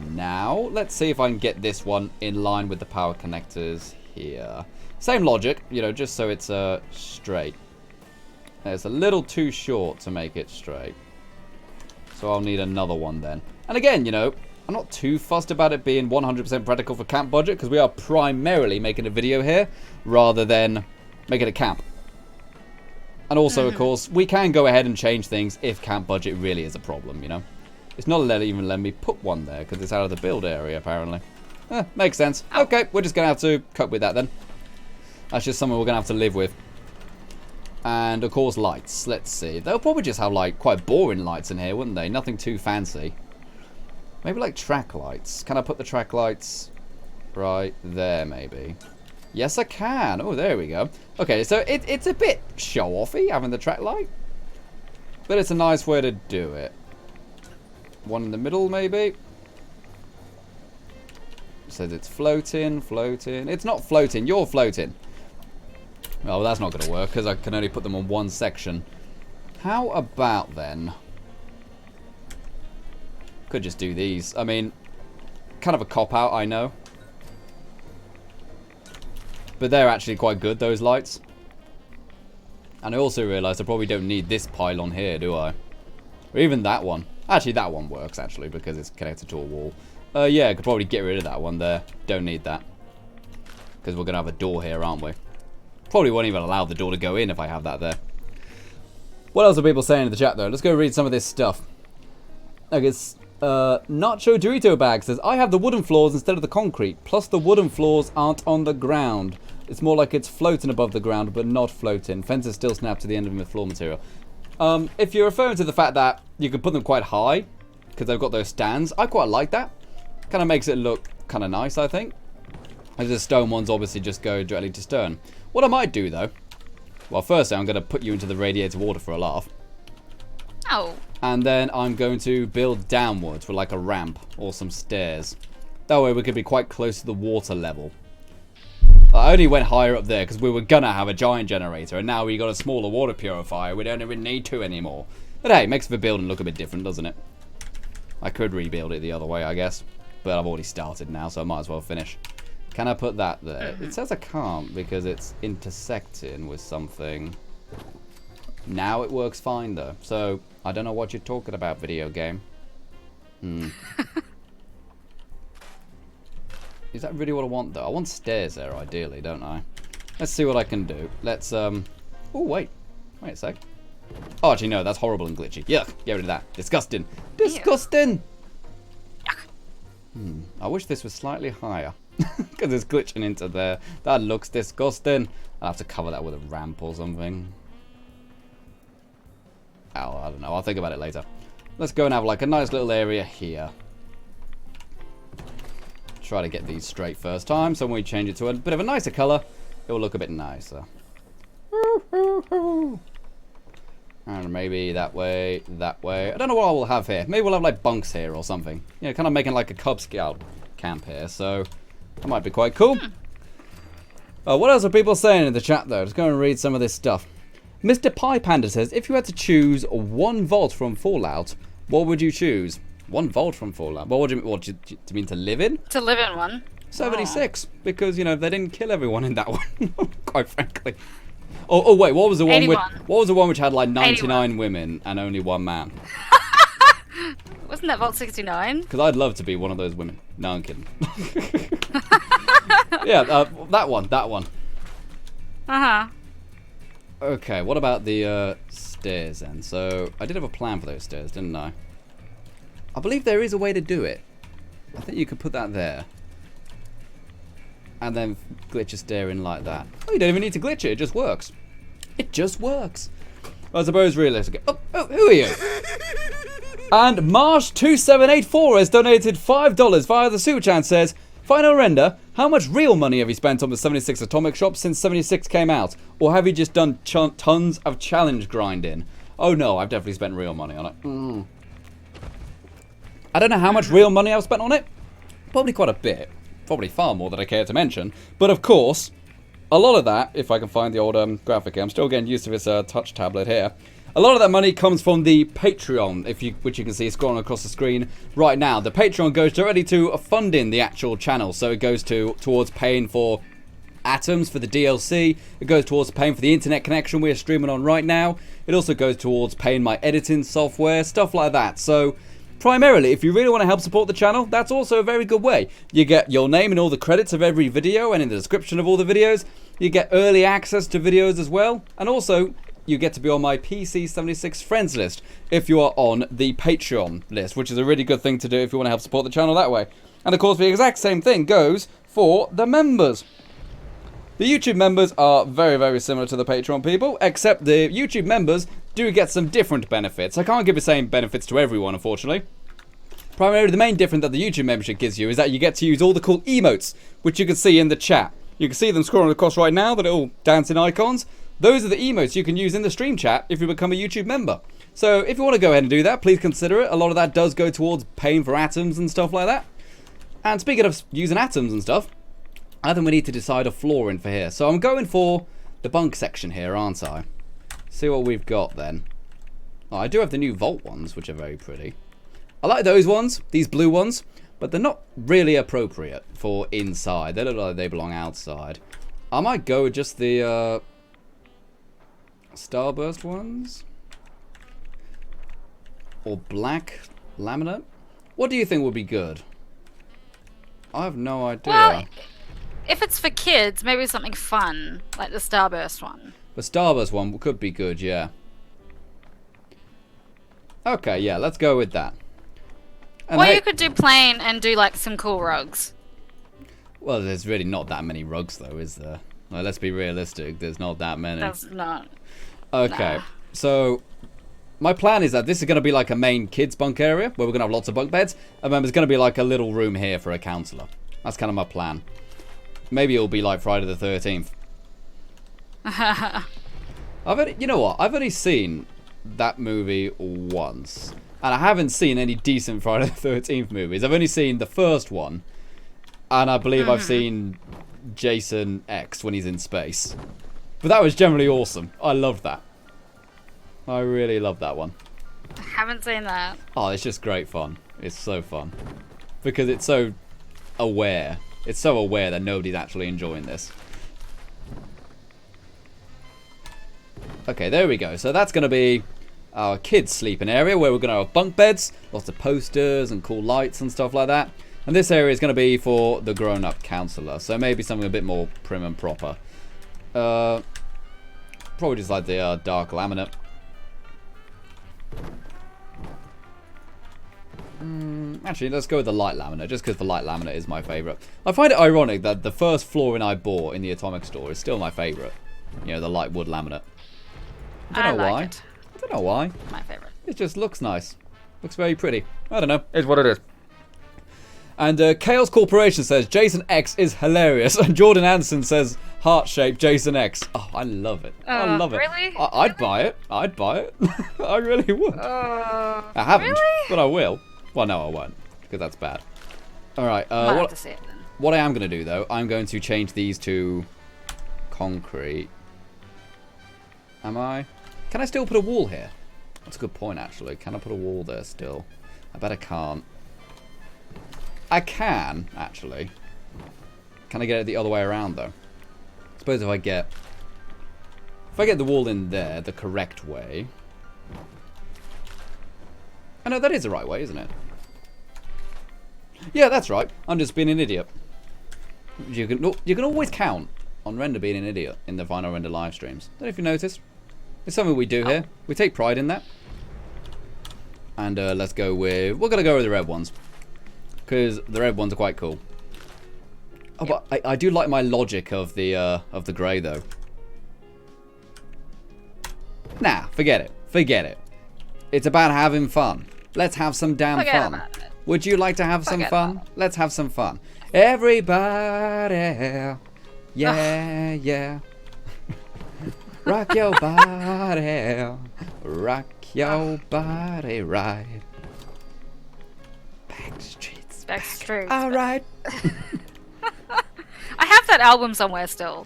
Now, let's see if I can get this one in line with the power connectors here. Same logic, you know, just so it's straight. It's a little too short to make it straight. So I'll need another one then. And again, you know, I'm not too fussed about it being 100% practical for camp budget, because we are primarily making a video here rather than making a camp. And also, of course, we can go ahead and change things if camp budget really is a problem, you know. It's not even letting me put one there because it's out of the build area, apparently. Makes sense. Okay, we're just going to have to cope with that then. That's just something we're going to have to live with. And, of course, lights. Let's see. They'll probably just have, like, quite boring lights in here, wouldn't they? Nothing too fancy. Maybe, like, track lights. Can I put the track lights right there, maybe? Yes, I can. Oh, there we go. Okay, so it's a bit show-offy, having the track light. But it's a nice way to do it. One in the middle, maybe. Says it's floating, floating. It's not floating. You're floating. Oh, well, that's not going to work because I can only put them on one section. How about then? Could just do these. I mean, kind of a cop-out, I know. But they're actually quite good, those lights. And I also realised I probably don't need this pylon here, do I? Or even that one. Actually, that one works, actually, because it's connected to a wall. Yeah, I could probably get rid of that one there. Don't need that. Because we're going to have a door here, aren't we? Probably won't even allow the door to go in if I have that there. What else are people saying in the chat, though? Let's go read some of this stuff. I guess, Nacho Dorito Bag says, I have the wooden floors instead of the concrete. Plus, the wooden floors aren't on the ground. It's more like it's floating above the ground, but not floating. Fences still snap to the end of the floor material. If you're referring to the fact that you can put them quite high, because they've got those stands, I quite like that. Kind of makes it look kind of nice, I think. As the stone ones obviously just go directly to stone. What I might do, though, well, firstly, I'm going to put you into the radiator water for a laugh. Oh. And then I'm going to build downwards with like a ramp or some stairs. That way we could be quite close to the water level. I only went higher up there because we were going to have a giant generator, and now we got a smaller water purifier. We don't even need two anymore. But hey, it makes the building look a bit different, doesn't it? I could rebuild it the other way, I guess. But I've already started now, so I might as well finish. Can I put that there? It says I can't because it's intersecting with something. Now it works fine, though. So, I don't know what you're talking about, video game. Is that really what I want, though? I want stairs there, ideally, don't I? Let's see what I can do. Let's, Oh, wait. Wait a sec. Oh, actually, no. That's horrible and glitchy. Yuck. Get rid of that. Disgusting. Disgusting. I wish this was slightly higher. Because it's glitching into there. That looks disgusting. I'll have to cover that with a ramp or something. Oh, I don't know. I'll think about it later. Let's go and have like a nice little area here. Try to get these straight first time. So when we change it to a bit of a nicer colour, it will look a bit nicer. And maybe that way, that way. I don't know what I will have here. Maybe we'll have like bunks here or something. You know, kind of making like a Cub Scout camp here. So that might be quite cool. What else are people saying in the chat though? Let's go and read some of this stuff. Mr. Pie Panda says, if you had to choose 1 volt from Fallout, what would you choose? 1 volt from Fallout? What do you mean to live in? To live in one. 76, because, you know, they didn't kill everyone in that one, quite frankly. Oh, wait, what was the one 81. what was the one which had like 99 81. women and only 1 man? Wasn't that Vault 69? Because I'd love to be one of those women. No, I'm kidding. Yeah, that one. Uh-huh. Okay, what about the stairs then? So, I did have a plan for those stairs, didn't I? I believe there is a way to do it. I think you could put that there. And then glitch a stair in like that. Oh, you don't even need to glitch it. It just works. It just works. I suppose realistically. Oh, who are you? And Marsh2784 has donated $5 via the Super Chat and says, Final render, how much real money have you spent on the 76 Atomic Shop since 76 came out? Or have you just done tons of challenge grinding? Oh no, I've definitely spent real money on it. I don't know how much real money I've spent on it. Probably quite a bit. Probably far more than I care to mention. But of course, a lot of that, if I can find the old graphic here, I'm still getting used to this touch tablet here. A lot of that money comes from the Patreon, which you can see scrolling across the screen right now. The Patreon goes directly to funding the actual channel, so it goes towards paying for atoms for the DLC. It goes towards paying for the internet connection we're streaming on right now. It also goes towards paying my editing software, stuff like that. So primarily, if you really want to help support the channel, that's also a very good way. You get your name in all the credits of every video and in the description of all the videos. You get early access to videos as well. And also, you get to be on my PC76 friends list if you are on the Patreon list, which is a really good thing to do if you want to help support the channel that way. And of course, the exact same thing goes for the members. The YouTube members are very, very similar to the Patreon people, except the YouTube members do get some different benefits. I can't give the same benefits to everyone, unfortunately. Primarily, the main difference that the YouTube membership gives you is that you get to use all the cool emotes, which you can see in the chat. You can see them scrolling across right now, the little dancing icons. Those are the emotes you can use in the stream chat if you become a YouTube member. So if you want to go ahead and do that, please consider it. A lot of that does go towards paying for atoms and stuff like that. And speaking of using atoms and stuff, I think we need to decide a flooring for here. So I'm going for the bunk section here, aren't I? See what we've got then. Oh, I do have the new Vault ones, which are very pretty. I like those ones, these blue ones, but they're not really appropriate for inside. They look like they belong outside. I might go with just the Starburst ones. Or black laminate. What do you think would be good? I have no idea. Well, if it's for kids, maybe something fun, like the Starburst one. The Starburst one could be good, yeah. Okay, yeah, let's go with that. And Or you could do plain and do like some cool rugs. Well, there's really not that many rugs though, is there? Well, let's be realistic, there's not that many. That's not. Okay, Nah. so my plan is that this is going to be like a main kids bunk area where we're going to have lots of bunk beds, and then there's going to be like a little room here for a counselor. That's kind of my plan. Maybe it'll be like Friday the 13th. You know what? I've only seen that movie once, and I haven't seen any decent Friday the 13th movies. I've only seen the first one, and I believe I've seen Jason X when he's in space. But that was generally awesome. I loved that. I really loved that one. I haven't seen that. Oh, it's just great fun. It's so fun. Because it's so aware. It's so aware that nobody's actually enjoying this. Okay, there we go. So that's going to be our kids' sleeping area where we're going to have bunk beds, lots of posters and cool lights and stuff like that. And this area is going to be for the grown-up counselor. So maybe something a bit more prim and proper. Probably just like the dark laminate. Actually, let's go with the light laminate, just because the light laminate is my favourite. I find it ironic that the first flooring I bought in the Atomic Store is still my favourite. You know, the light wood laminate. I don't know why. I don't know why. My favourite. It just looks nice. Looks very pretty. I don't know. It's what it is. And Chaos Corporation says Jason X is hilarious, and Jordan Anderson says heart-shaped Jason X. Oh, I love it. I love it. Really? I'd buy it. I'd buy it. I really would. I haven't, really? but I will. Well, no, I won't, because that's bad. All right. Might have to see it then. What I am going to do, though, I'm going to change these to concrete. Am I? Can I still put a wall here? That's a good point, actually. Can I put a wall there still? I bet I can't. I can, actually. Can I get it the other way around, though? I suppose if I get the wall in there the correct way. I know that is the right way, isn't it? Yeah, that's right. I'm just being an idiot. You can always count on Render being an idiot in the Vinyl Render live streams. Don't know if you noticed. It's something we do here. We take pride in that. And let's go with... We're going to go with the red ones. Because the red ones are quite cool. Oh, but I do like my logic of the grey, though. Nah, forget it. Forget it. It's about having fun. Let's have some damn fun. Would you like to have some fun? Let's have some fun. Everybody. Yeah, yeah. Rock your body. Rock your body right. Backstreet. All right. I have that album somewhere still.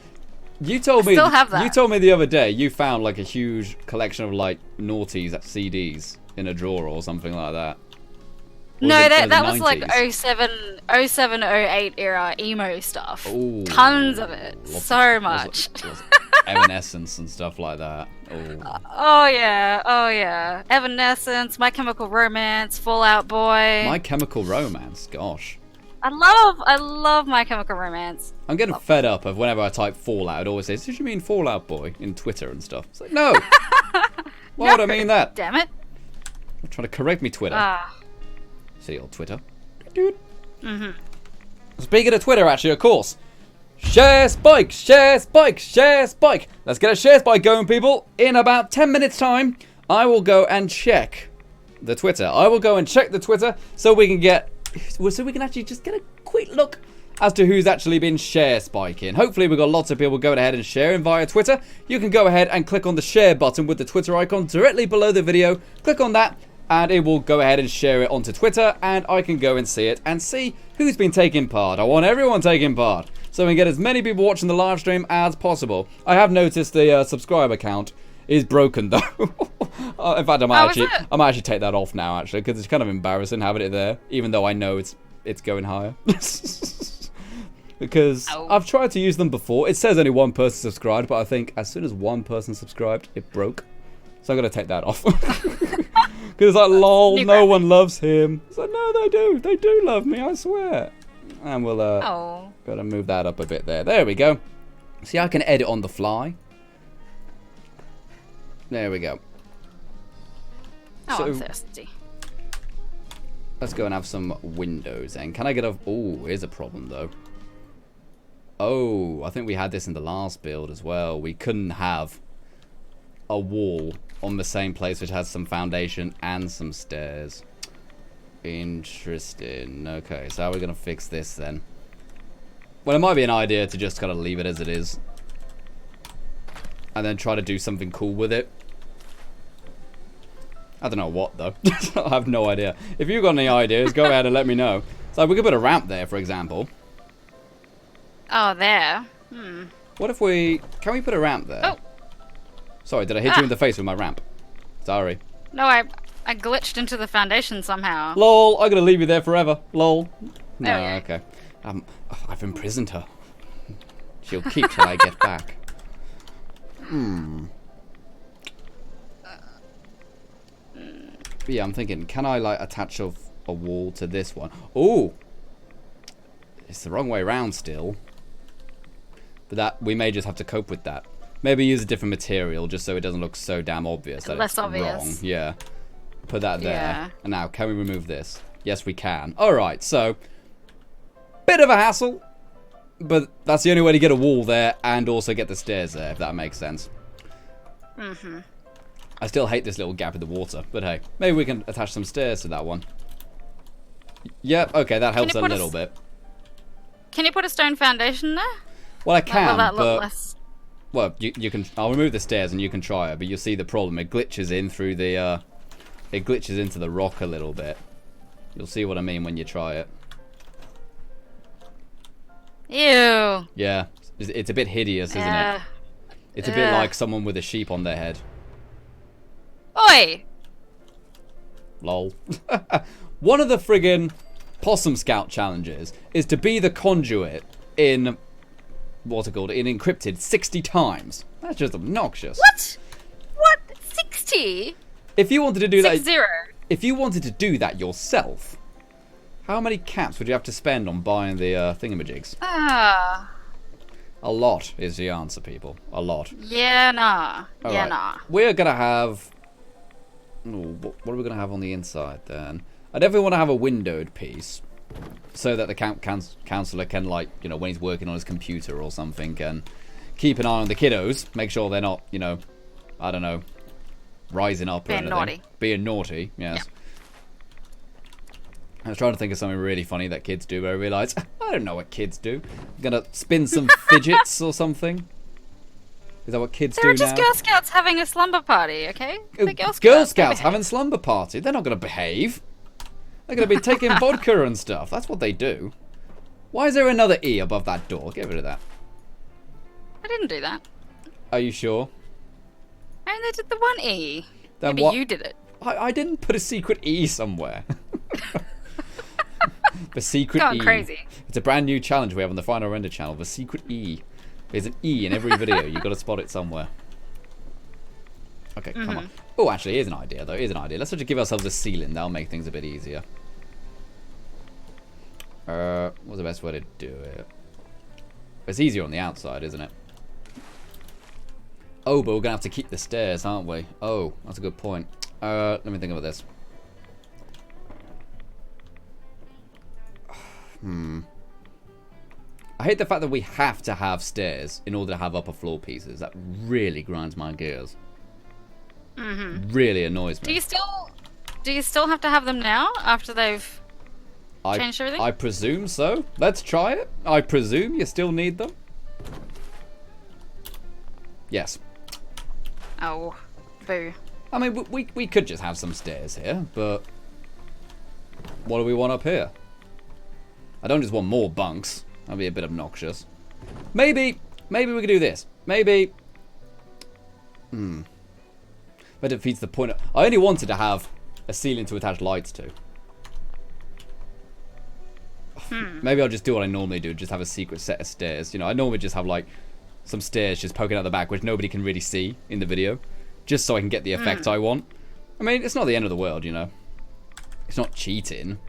You told me. Still have that. You told me the other day you found like a huge collection of like noughties CDs in a drawer or something like that. No, that was like 07, 08 era emo stuff. Ooh, tons of it. So much. Evanescence and stuff like that. Oh yeah. Evanescence, My Chemical Romance, Fall Out Boy. My Chemical Romance, gosh. I love My Chemical Romance. I'm getting fed up of whenever I type Fallout, it always says, "Did you mean Fall Out Boy?" in Twitter and stuff. It's like, no. Why would I mean that? Damn it. I'm trying to correct me, Twitter. See old Twitter. Dude. Speaking of Twitter, actually, of course. Share Spike, share Spike, share Spike. Let's get a share Spike going, people. In about 10 minutes time, I will go and check the Twitter. I will go and check the Twitter so we can actually just get a quick look as to who's actually been share spiking. Hopefully we've got lots of people going ahead and sharing via Twitter. You can go ahead and click on the share button with the Twitter icon directly below the video. Click on that and it will go ahead and share it onto Twitter and I can go and see it and see who's been taking part. I want everyone taking part so we can get as many people watching the live stream as possible. I have noticed the subscriber count is broken though. In fact, I might actually take that off now actually because it's kind of embarrassing having it there, even though I know it's going higher. Because I've tried to use them before. It says only one person subscribed, but I think as soon as one person subscribed, it broke. So I'm gonna take that off. Because it's like, lol, no one loves him. It's like, no, they do. They do love me, I swear. And we'll gotta move that up a bit there. There we go. See, I can edit on the fly. There we go. Oh, so, I'm thirsty. Let's go and have some windows then. Can I get a... Oh, here's a problem though. Oh, I think we had this in the last build as well. We couldn't have a wall on the same place which has some foundation and some stairs. Interesting. Okay, so how are we going to fix this then? Well, it might be an idea to just kind of leave it as it is. And then try to do something cool with it. I don't know what though. I have no idea. If you've got any ideas, go ahead and let me know. So we could put a ramp there, for example. Oh, there. What if we... Can we put a ramp there? Oh. Sorry, did I hit you in the face with my ramp? Sorry. No, I glitched into the foundation somehow. Lol, I'm gonna leave you there forever. Lol. No, Okay. okay. I've imprisoned her. She'll keep till I get back. Yeah, I'm thinking, can I like attach a wall to this one? Oh! It's the wrong way around still. But that we may just have to cope with that. Maybe use a different material just so it doesn't look so damn obvious that Less it's obvious. wrong. Yeah. Put that there. Yeah. And now, can we remove this? Yes, we can. Alright, so... Bit of a hassle. But that's the only way to get a wall there and also get the stairs there, if that makes sense. Mm-hmm. I still hate this little gap in the water, but hey, maybe we can attach some stairs to that one. Yep, okay, that helps a little bit. Can you put a stone foundation there? Well, I can, will that look but... less... Well, you can... I'll remove the stairs and you can try it, but you'll see the problem. It glitches in through the, It glitches into the rock a little bit. You'll see what I mean when you try it. Ew. Yeah, it's a bit hideous, isn't it? It's a bit like someone with a sheep on their head. Oi! Lol. One of the friggin' Possum Scout challenges is to be the conduit in... What's it called? In encrypted 60 times. That's just obnoxious. What? What? 60? If you wanted to do 60. If you wanted to do that yourself, how many caps would you have to spend on buying the thingamajigs? A lot is the answer, people. A lot. Yeah, nah. All yeah, right. nah. We're gonna have... Ooh, what are we gonna have on the inside then? I definitely want to have a windowed piece, so that the counselor can, like, you know, when he's working on his computer or something, can keep an eye on the kiddos, make sure they're not, you know, I don't know, rising up or anything. Naughty. Being naughty, yes. Yeah. I was trying to think of something really funny that kids do, but I realised, I don't know what kids do. I'm gonna spin some fidgets or something. Is that what kids do now? They're just Girl Scouts having a slumber party, okay? Girl Scouts having slumber party. They're not gonna behave. They're gonna be taking vodka and stuff. That's what they do. Why is there another E above that door? Get rid of that. I didn't do that. Are you sure? I only did the one E. Then Maybe you did it. I didn't put a secret E somewhere. The secret Going E. crazy. It's a brand new challenge we have on the Final Render channel. The secret E. There's an E in every video. You've got to spot it somewhere. Okay, come on. Oh, actually, here's an idea, though. Here's an idea. Let's just give ourselves a ceiling. That'll make things a bit easier. What's the best way to do it? It's easier on the outside, isn't it? Oh, but we're going to have to keep the stairs, aren't we? Oh, that's a good point. Let me think about this. I hate the fact that we have to have stairs in order to have upper floor pieces. That really grinds my gears. Really annoys me. Do you still have to have them now after they've changed everything? I presume so. Let's try it. I presume you still need them. Yes. Oh, boo. I mean, we could just have some stairs here, but what do we want up here? I don't just want more bunks. That'd be a bit obnoxious. Maybe we could do this. Maybe. That defeats the point. I only wanted to have a ceiling to attach lights to. Maybe I'll just do what I normally do. Just have a secret set of stairs. You know, I normally just have like some stairs just poking out the back, which nobody can really see in the video, just so I can get the effect I want. I mean, it's not the end of the world, you know. It's not cheating.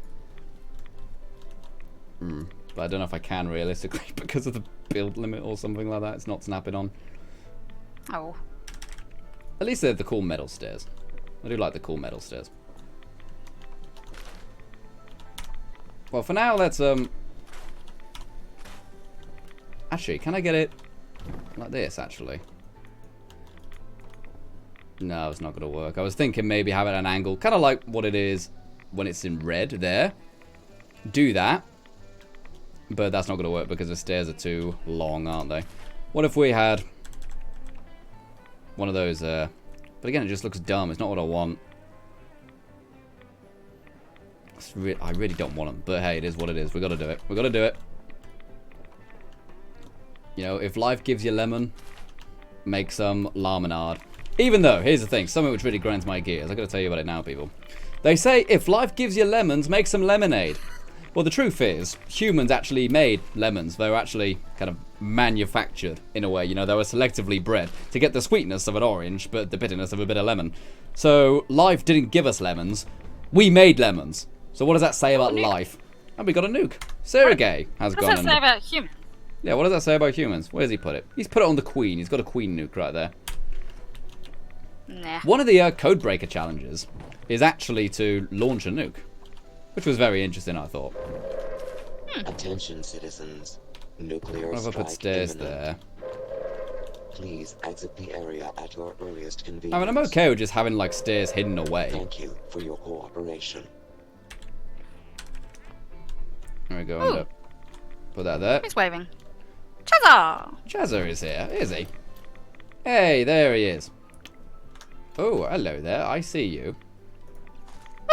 But I don't know if I can realistically because of the build limit or something like that. It's not snapping on. Oh. At least they're the cool metal stairs. I do like the cool metal stairs. Well, for now, let's actually, can I get it like this? Actually, no, it's not going to work. I was thinking maybe have it at an angle, kind of like what it is when it's in red. There, do that. But that's not going to work because the stairs are too long, aren't they? What if we had one of those, but again, it just looks dumb. It's not what I want. I really don't want them, but hey, it is what it is. We've got to do it. We've got to do it. You know, if life gives you lemon, make some lemonade. Even though, here's the thing, something which really grinds my gears. I've got to tell you about it now, people. They say, if life gives you lemons, make some lemonade. Well, the truth is, humans actually made lemons. They were actually kind of manufactured in a way. You know, they were selectively bred to get the sweetness of an orange, but the bitterness of a bit of lemon. So, life didn't give us lemons. We made lemons. So what does that say about life? And we got a nuke. Sergey has gone. What does that say about humans? Yeah, what does that say about humans? Where does he put it? He's put it on the queen. He's got a queen nuke right there. Nah. One of the code breaker challenges is actually to launch a nuke. which was very interesting, I thought. Attention, citizens. Nuclear What if I strike put stairs imminent. there? Please exit the area at your earliest convenience. I mean, I'm okay with just having, like, stairs hidden away. Thank you for your cooperation. There we go. Ooh. Put that there. Who's waving? Chazza! Chazza is here, is he? Hey, there he is. Oh, hello there. I see you.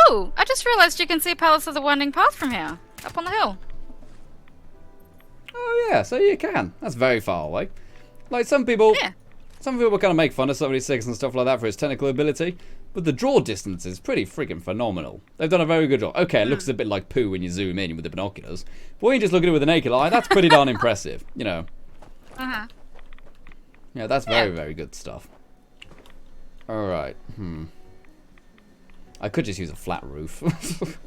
Ooh, I just realised you can see Palace of the Winding Path from here. Up on the hill. Oh, yeah, so you can. That's very far away. Like, some people kind of make fun of 76 and stuff like that for its technical ability, but the draw distance is pretty freaking phenomenal. They've done a very good job. Okay, it looks a bit like poo when you zoom in with the binoculars, but when you just look at it with the naked eye, that's pretty darn impressive, you know. Yeah, that's very, very good stuff. Alright, I could just use a flat roof.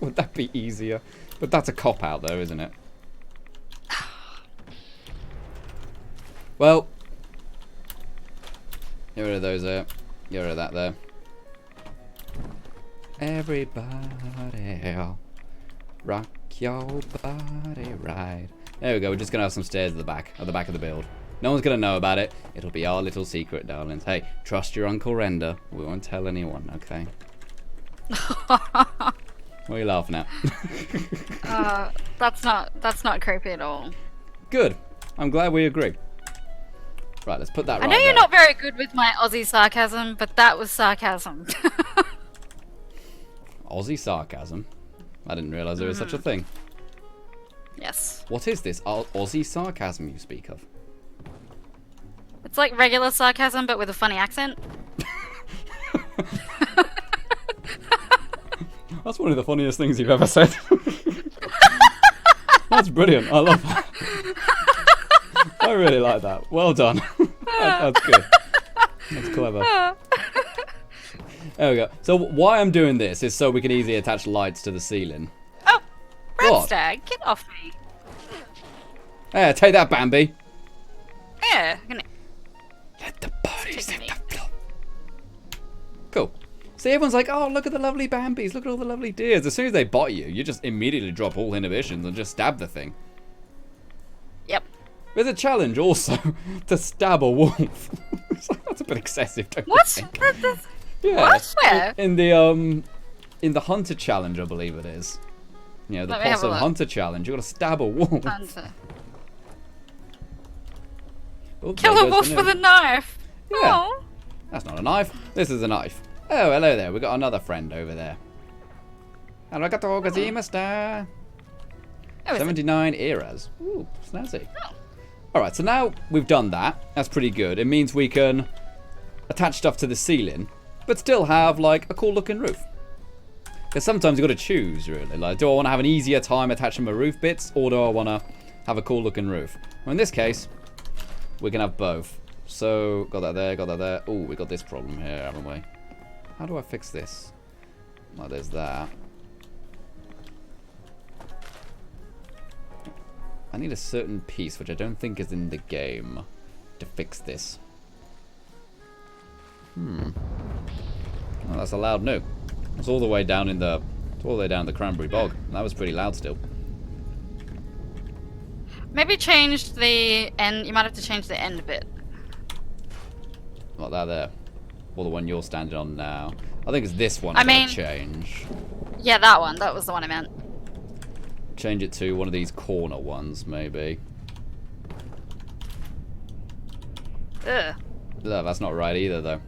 Would that be easier? But that's a cop-out, though, isn't it? Well, get rid of those there. Get rid of that there. Everybody, rock your body right. There we go. We're just gonna have some stairs at the back of the build. No one's gonna know about it. It'll be our little secret, darlings. Hey, trust your Uncle Render. We won't tell anyone, okay? What are you laughing at? That's not creepy at all. Good. I'm glad we agree. Right, let's put that right I know you're there. not very good with my Aussie sarcasm, but that was sarcasm. Aussie sarcasm? I didn't realise there was such a thing. Yes. What is this Aussie sarcasm you speak of? It's like regular sarcasm, but with a funny accent. That's one of the funniest things you've ever said. That's brilliant. I love that. I really like that. Well done. That's good. That's clever. There we go. So why I'm doing this is so we can easily attach lights to the ceiling. Oh, Red What? Stag, get off me. Hey, take that, Bambi. Yeah. Let the bodies Take hit me. the floor. Cool. See, everyone's like, oh, look at the lovely Bambis. Look at all the lovely deers. As soon as they bite you, you just immediately drop all inhibitions and just stab the thing. Yep. There's a challenge also to stab a wolf. That's a bit excessive, don't you What? think? That's- Yeah. What? Where? In the hunter challenge, I believe it is. You know, the Let me have a possum look. hunter challenge. You got to stab a wolf. Hunter. Oh, Kill there a goes wolf the with a note. knife. Yeah. Oh. That's not a knife. This is a knife. Oh, hello there. We got another friend over there. Arigato gozaimashita. Who is it? 79 eras. Ooh, snazzy. Oh. Alright, so now we've done that. That's pretty good. It means we can attach stuff to the ceiling, but still have, like, a cool looking roof. Because sometimes you've got to choose, really. Like, do I want to have an easier time attaching my roof bits, or do I want to have a cool looking roof? Well, in this case, we can have both. So, got that there, got that there. Oh, we got this problem here, haven't we? How do I fix this? Well, there's that. I need a certain piece, which I don't think is in the game, to fix this. Well, that's a loud no. It's all the way down in the, it's all the way down the cranberry bog. And that was pretty loud still. Maybe change the end. You might have to change the end a bit. Like that there. Or the one you're standing on now. I think it's this one I I'm gonna mean- change. Yeah, that one. That was the one I meant. Change it to one of these corner ones, maybe. Ugh. No, that's not right either, though.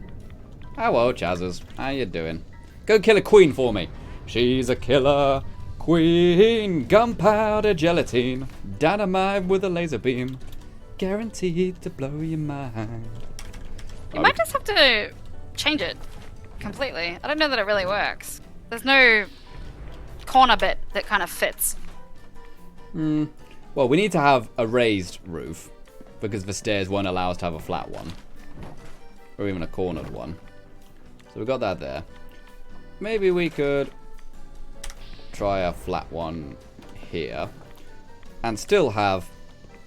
Hello, Chazzers. How you doing? Go kill a queen for me. She's a killer queen. Gunpowder gelatine. Dynamite with a laser beam. Guaranteed to blow your mind. You might just have to change it completely. I don't know that it really works. There's no corner bit that kind of fits. Well, we need to have a raised roof. Because the stairs won't allow us to have a flat one. Or even a cornered one. So we got that there. Maybe we could try a flat one here. And still have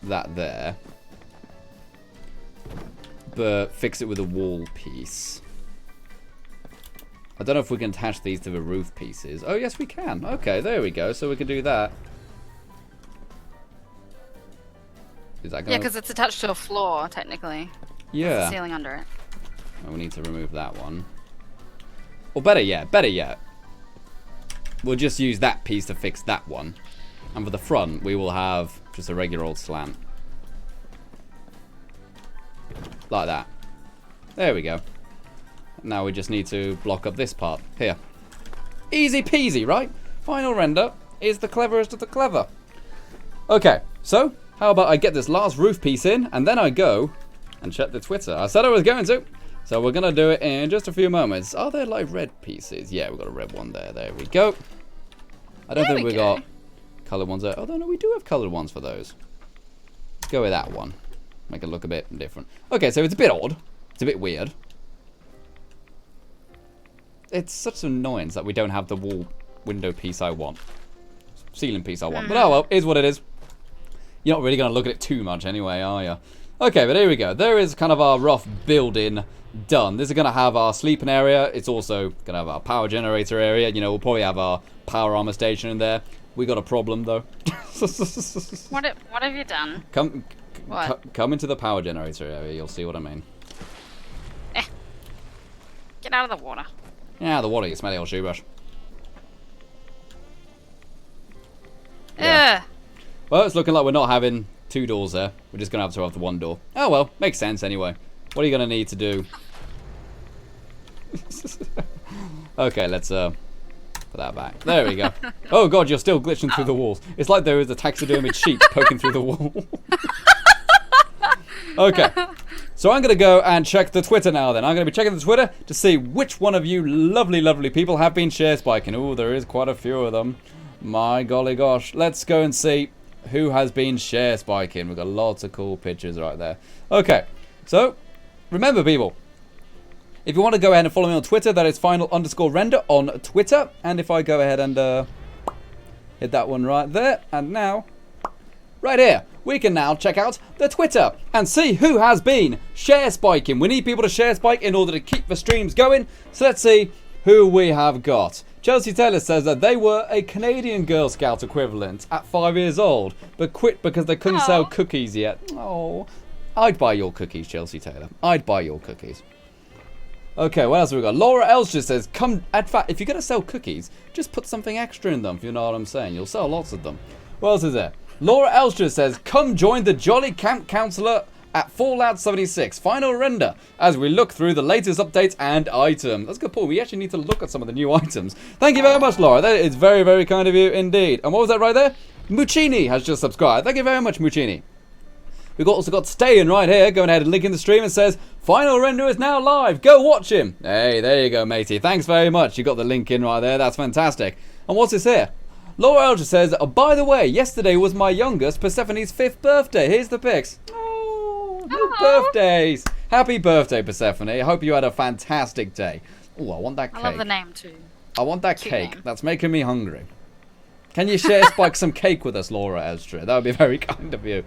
that there. But fix it with a wall piece. I don't know if we can attach these to the roof pieces. Oh, yes, we can. Okay, there we go. So we can do that. Is that gonna... Yeah, because it's attached to a floor, technically. Yeah. There's a ceiling under it. Oh, we need to remove that one. Or better yet. We'll just use that piece to fix that one. And for the front, we will have just a regular old slant. Like that. There we go. Now we just need to block up this part. Here. Easy peasy, right? Final render is the cleverest of the clever. Okay, so how about I get this last roof piece in, and then I go and check the Twitter. I said I was going to. So we're going to do it in just a few moments. Are there like red pieces? Yeah, we've got a red one there. There we go. I don't think we got coloured ones there. Oh, no, we do have coloured ones for those. Let's go with that one. Make it look a bit different. Okay, so it's a bit odd. It's a bit weird. It's such an annoyance that we don't have the wall window piece I want. Ceiling piece I want. But oh well, is what it is. You're not really going to look at it too much anyway, are you? Okay, but here we go. There is kind of our rough building done. This is going to have our sleeping area. It's also going to have our power generator area. You know, we'll probably have our power armor station in there. We got a problem, though. What have you done? Come into the power generator area. You'll see what I mean. Get out of the water. Yeah, the water, you smelly old shoe brush. Yeah. Well, it's looking like we're not having 2 doors there. We're just going to have the 1 door. Oh, well, makes sense anyway. What are you going to need to do? Okay, let's put that back. There we go. Oh, God, you're still glitching through the walls. It's like there is a taxidermied sheep poking through the wall. Okay. So I'm going to go and check the Twitter now then. I'm going to be checking the Twitter to see which one of you lovely, lovely people have been share spiking. Oh, there is quite a few of them. My golly gosh. Let's go and see who has been share spiking. We've got lots of cool pictures right there. Okay. So, remember people, if you want to go ahead and follow me on Twitter, that is final_render on Twitter. And if I go ahead and hit that one right there. And now, right here, we can now check out the Twitter and see who has been share spiking. We need people to share spike in order to keep the streams going. So let's see who we have got. Chelsea Taylor says that they were a Canadian Girl Scout equivalent at 5 years old, but quit because they couldn't sell cookies yet. Oh, I'd buy your cookies, Chelsea Taylor. I'd buy your cookies. Okay, what else have we got? Laura Elster says, in fact, if you're going to sell cookies, just put something extra in them, if you know what I'm saying. You'll sell lots of them. What else is there? Laura Elster says, come join the Jolly Camp Counselor at Fallout 76 final render as we look through the latest updates and items. That's a good point. We actually need to look at some of the new items. Thank you very much, Laura. That is very, very kind of you indeed. And what was that right there? Muccini has just subscribed. Thank you very much, Muccini. We've also got Stayin right here, going ahead and linking the stream and says, final render is now live. Go watch him. Hey, there you go, matey. Thanks very much. You got the link in right there. That's fantastic. And what's this here? Laura Elger says, by the way, yesterday was my youngest, Persephone's 5th birthday. Here's the pics. Oh, your birthdays. Happy birthday, Persephone. I hope you had a fantastic day. Oh, I want that cake. I love the name too. I want that Cute cake. name. That's making me hungry. Can you share spike some cake with us, Laura Elster? That would be very kind of you.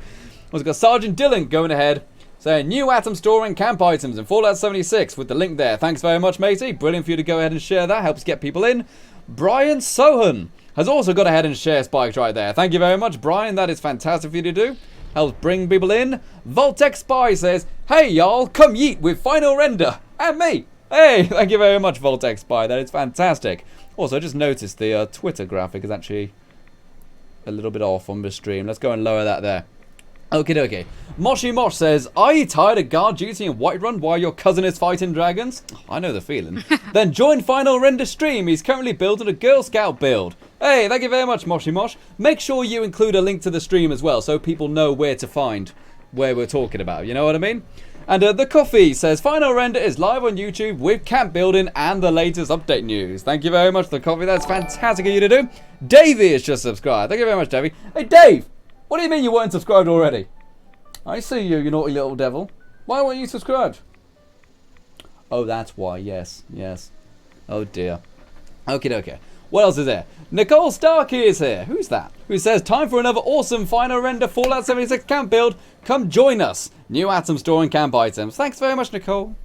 We've got Sergeant Dylan going ahead, saying new atom store and camp items in Fallout 76 with the link there. Thanks very much, matey. Brilliant for you to go ahead and share that. Helps get people in. Brian Sohan has also gone ahead and share spiked right there. Thank you very much, Brian. That is fantastic for you to do. Helps bring people in. Voltec Spy says, hey, y'all, come yeet with final render. And me. Hey, thank you very much, Voltec Spy. That is fantastic. Also, I just noticed the Twitter graphic is actually a little bit off on the stream. Let's go and lower that there. Okie dokie. Moshi Mosh says, are you tired of guard duty in Whiterun while your cousin is fighting dragons? Oh, I know the feeling. Then join Final Render stream. He's currently building a Girl Scout build. Hey, thank you very much, Moshi Mosh. Make sure you include a link to the stream as well so people know where to find where we're talking about. You know what I mean? And The Coffee says, Final Render is live on YouTube with camp building and the latest update news. Thank you very much, The Coffee. That's fantastic of you to do. Davey has just subscribed. Thank you very much, Davey. Hey, Dave. What do you mean you weren't subscribed already? I see you, you naughty little devil. Why weren't you subscribed? Oh, that's why. Yes, yes. Oh, dear. Okay, okay. What else is there? Nicole Starkey is here. Who's that? Who says, time for another awesome final render Fallout 76 camp build. Come join us. New atom store and camp items. Thanks very much, Nicole.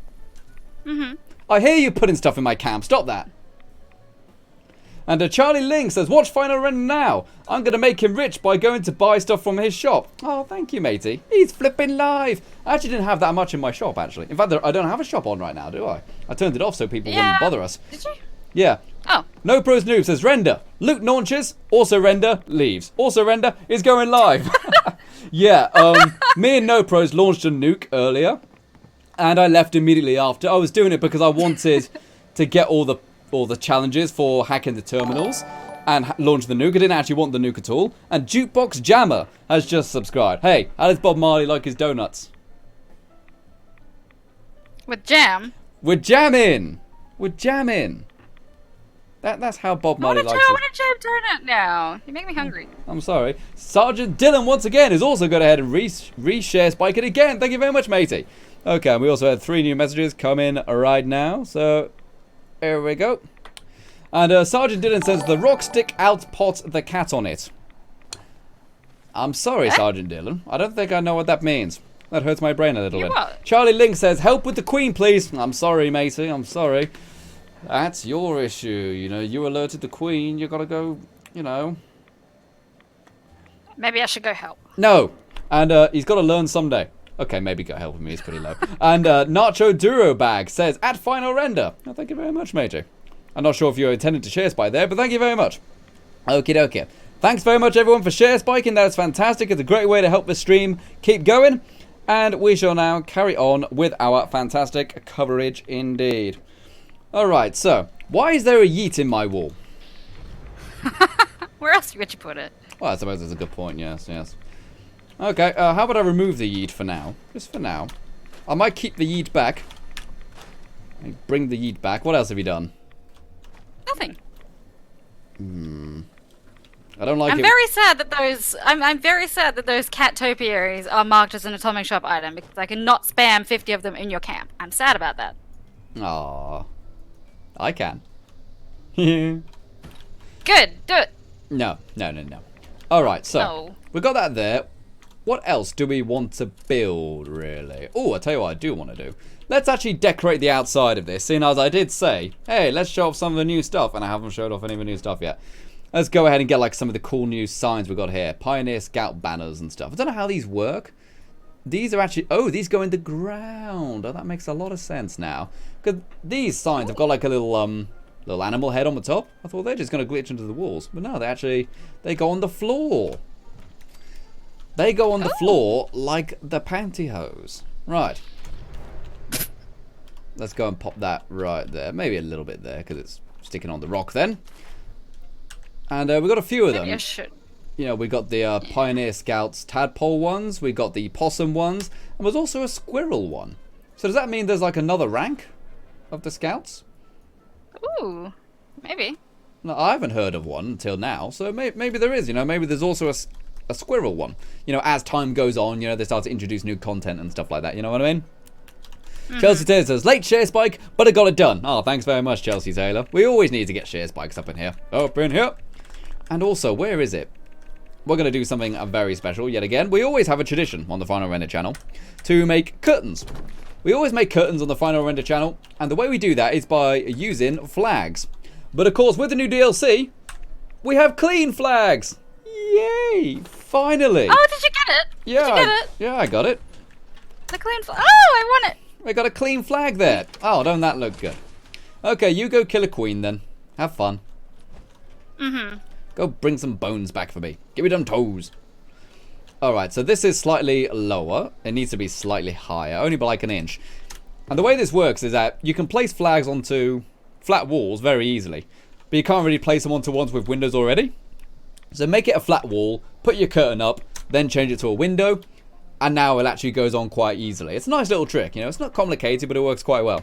I hear you putting stuff in my camp. Stop that. And Charlie Ling says, watch Final Render now. I'm going to make him rich by going to buy stuff from his shop. Oh, thank you, matey. He's flipping live. I actually didn't have that much in my shop, actually. In fact, I don't have a shop on right now, do I? I turned it off so people wouldn't bother us. Did you? Yeah. Oh. NoProsNoobs says, render. Luke launches. Also render. Leaves. Also render is going live. Yeah. Me and NoPros launched a nuke earlier. And I left immediately after. I was doing it because I wanted to get all the challenges for hacking the terminals and launch the nuke. I didn't actually want the nuke at all. And Jukebox Jammer has just subscribed. Hey, how does Bob Marley like his donuts? With jam? We're jamming. We're jamming. That's how Bob Marley likes it. I want a jam donut now. You make me hungry. I'm sorry. Sergeant Dylan once again has also gone ahead and reshare Spike it again. Thank you very much, matey. Okay, and we also had 3 new messages come in right now. So, here we go. And Sergeant Dylan says, the rock stick outpot the cat on it. I'm sorry, Sergeant Dylan. I don't think I know what that means. That hurts my brain a little bit. What? Charlie Link says, help with the queen, please. I'm sorry, matey. I'm sorry. That's your issue. You know, you alerted the queen. You gotta go, you know. Maybe I should go help. No. And he's got to learn someday. Okay, maybe go help him. He's pretty low. And Nacho Duro Bag says, at final render. Oh, thank you very much, matey. I'm not sure if you're intended to share spike there, but thank you very much. Okie dokie. Thanks very much, everyone, for share spiking. That's fantastic. It's a great way to help the stream keep going. And we shall now carry on with our fantastic coverage indeed. Alright, so, why is there a yeet in my wall? Where else would you put it? Well, I suppose that's a good point, yes, yes. Okay, how about I remove the yeet for now? Just for now. I might keep the yeet back. Bring the yeet back. What else have you done? Nothing. I don't like it. I'm very sad that those cat topiaries are marked as an atomic shop item because I cannot spam 50 of them in your camp. I'm sad about that. Aww. I can. Good, do it. No. Alright, so No. we got that there. What else do we want to build, really? Oh, I'll tell you what I do want to do. Let's actually decorate the outside of this, seeing as I did say, hey, let's show off some of the new stuff, and I haven't showed off any of the new stuff yet. Let's go ahead and get like some of the cool new signs we've got here. Pioneer Scout banners and stuff. I don't know how these work. These are actually, oh, these go in the ground. Oh, that makes a lot of sense now. Because these signs have got like a little animal head on the top. I thought they're just going to glitch into the walls. But no, they go on the floor. They go on the floor like the pantyhose. Right. Let's go and pop that right there. Maybe a little bit there because it's sticking on the rock then. And we've got a few of them. Maybe I should. You know, we got the Pioneer Scouts tadpole ones, we got the possum ones, and there's also a squirrel one. So does that mean there's like another rank of the Scouts? Ooh, maybe. No, I haven't heard of one until now, so maybe there is, you know, maybe there's also a squirrel one. You know, as time goes on, you know, they start to introduce new content and stuff like that, you know what I mean? Chelsea Taylor says, late share spike, but I got it done. Oh, thanks very much, Chelsea Taylor. We always need to get share spikes up in here. Up in here. And also, where is it? We're going to do something very special yet again. We always have a tradition on the Final Render channel to make curtains. We always make curtains on the Final Render channel, and the way we do that is by using flags. But of course, with the new DLC, we have clean flags. Yay! Finally. Oh, did you get it? Yeah, did you get it? Yeah, I got it. The clean flag. Oh, I want it. We got a clean flag there. Oh, don't that look good? Okay, you go kill a queen then. Have fun. Go bring some bones back for me. Give me them toes. Alright, so this is slightly lower. It needs to be slightly higher, only by like an inch. And the way this works is that you can place flags onto flat walls very easily. But you can't really place them onto ones with windows already. So make it a flat wall, put your curtain up, then change it to a window. And now it actually goes on quite easily. It's a nice little trick, you know. It's not complicated, but it works quite well.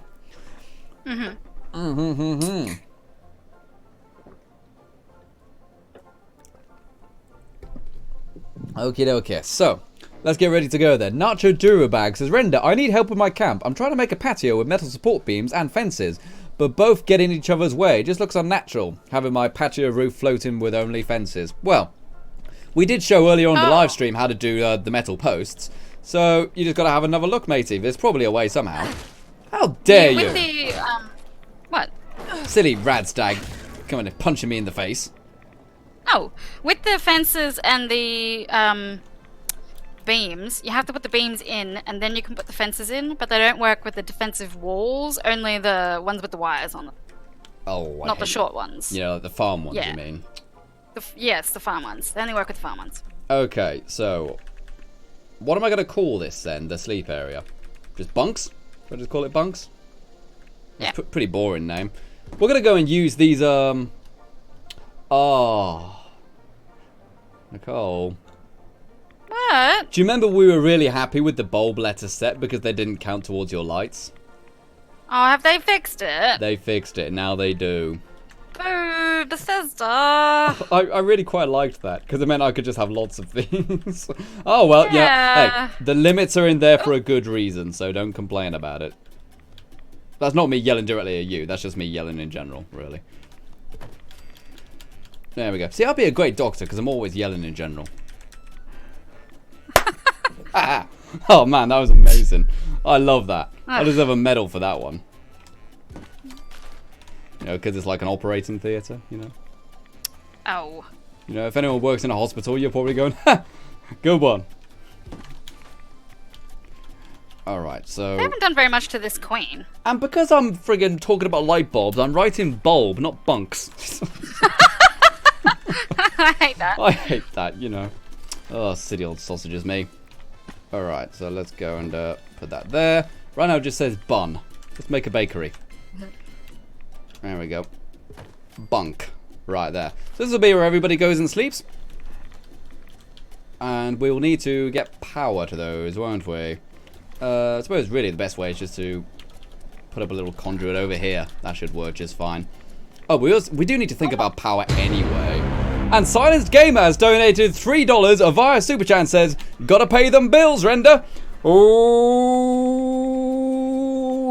Okie dokie. So, let's get ready to go then. Nacho Durabag says, Render, I need help with my camp. I'm trying to make a patio with metal support beams and fences, but both get in each other's way. It just looks unnatural, having my patio roof floating with only fences. Well, we did show earlier on the live stream how to do the metal posts, so you just got to have another look, matey. There's probably a way somehow. How dare you? With the, what? Silly radstag. coming and punching me in the face. Oh, with the fences and the beams, you have to put the beams in, and then you can put the fences in, but they don't work with the defensive walls, only the ones with the wires on them. Oh, not the short ones. Yeah, like the farm ones, Yeah. you mean? Yes, the farm ones. They only work with the farm ones. Okay, so what am I going to call this then, the sleep area? Just bunks? Should I just call it bunks? Yeah. Pretty boring name. We're going to go and use these, Nicole. What? Do you remember we were really happy with the bulb letter set because they didn't count towards your lights? Oh, have they fixed it? They fixed it, now they do. Boo, Bethesda. I really quite liked that because it meant I could just have lots of things. Oh, well, yeah. Hey, the limits are in there for a good reason, so don't complain about it. That's not me yelling directly at you. That's just me yelling in general, really. There we go. See, I'll be a great doctor because I'm always yelling in general. Oh, man, that was amazing. I love that. I deserve a medal for that one. You know, because it's like an operating theatre, you know. Oh. You know, if anyone works in a hospital, you're probably going, ha! Good one. Alright, so... They haven't done very much to this queen. And because I'm friggin' talking about light bulbs, I'm writing bulb, not bunks. I hate that. I hate that, you know. Oh, silly old sausages, me. Alright, so let's go and put that there. Right now it just says bun. Let's make a bakery. There we go. Bunk. Right there. So this will be where everybody goes and sleeps. And we will need to get power to those, won't we? I suppose really the best way is just to put up a little conduit over here. That should work just fine. Oh, we do need to think about power anyway. And Silenced Gamer has donated $3 via Super Chat and says, gotta pay them bills, Render. Oh,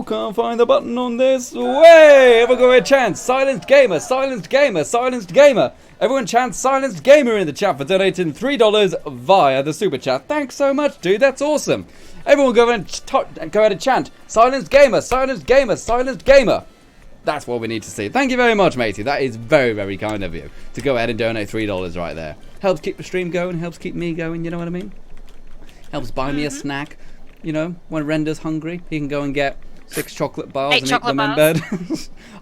can't find the button on this. Way! Everyone go a chant. Silenced Gamer, Silenced Gamer, Silenced Gamer. Everyone chant Silenced Gamer in the chat for donating $3 via the Super Chat. Thanks so much, dude. That's awesome. Everyone go ahead and chant Silenced Gamer, Silenced Gamer, Silenced Gamer. That's what we need to see. Thank you very much, matey. That is very, very kind of you to go ahead and donate $3 right there. Helps keep the stream going, helps keep me going, you know what I mean? Helps buy me a snack. You know, when Render's hungry, he can go and get 6 chocolate bars and eat them in bed.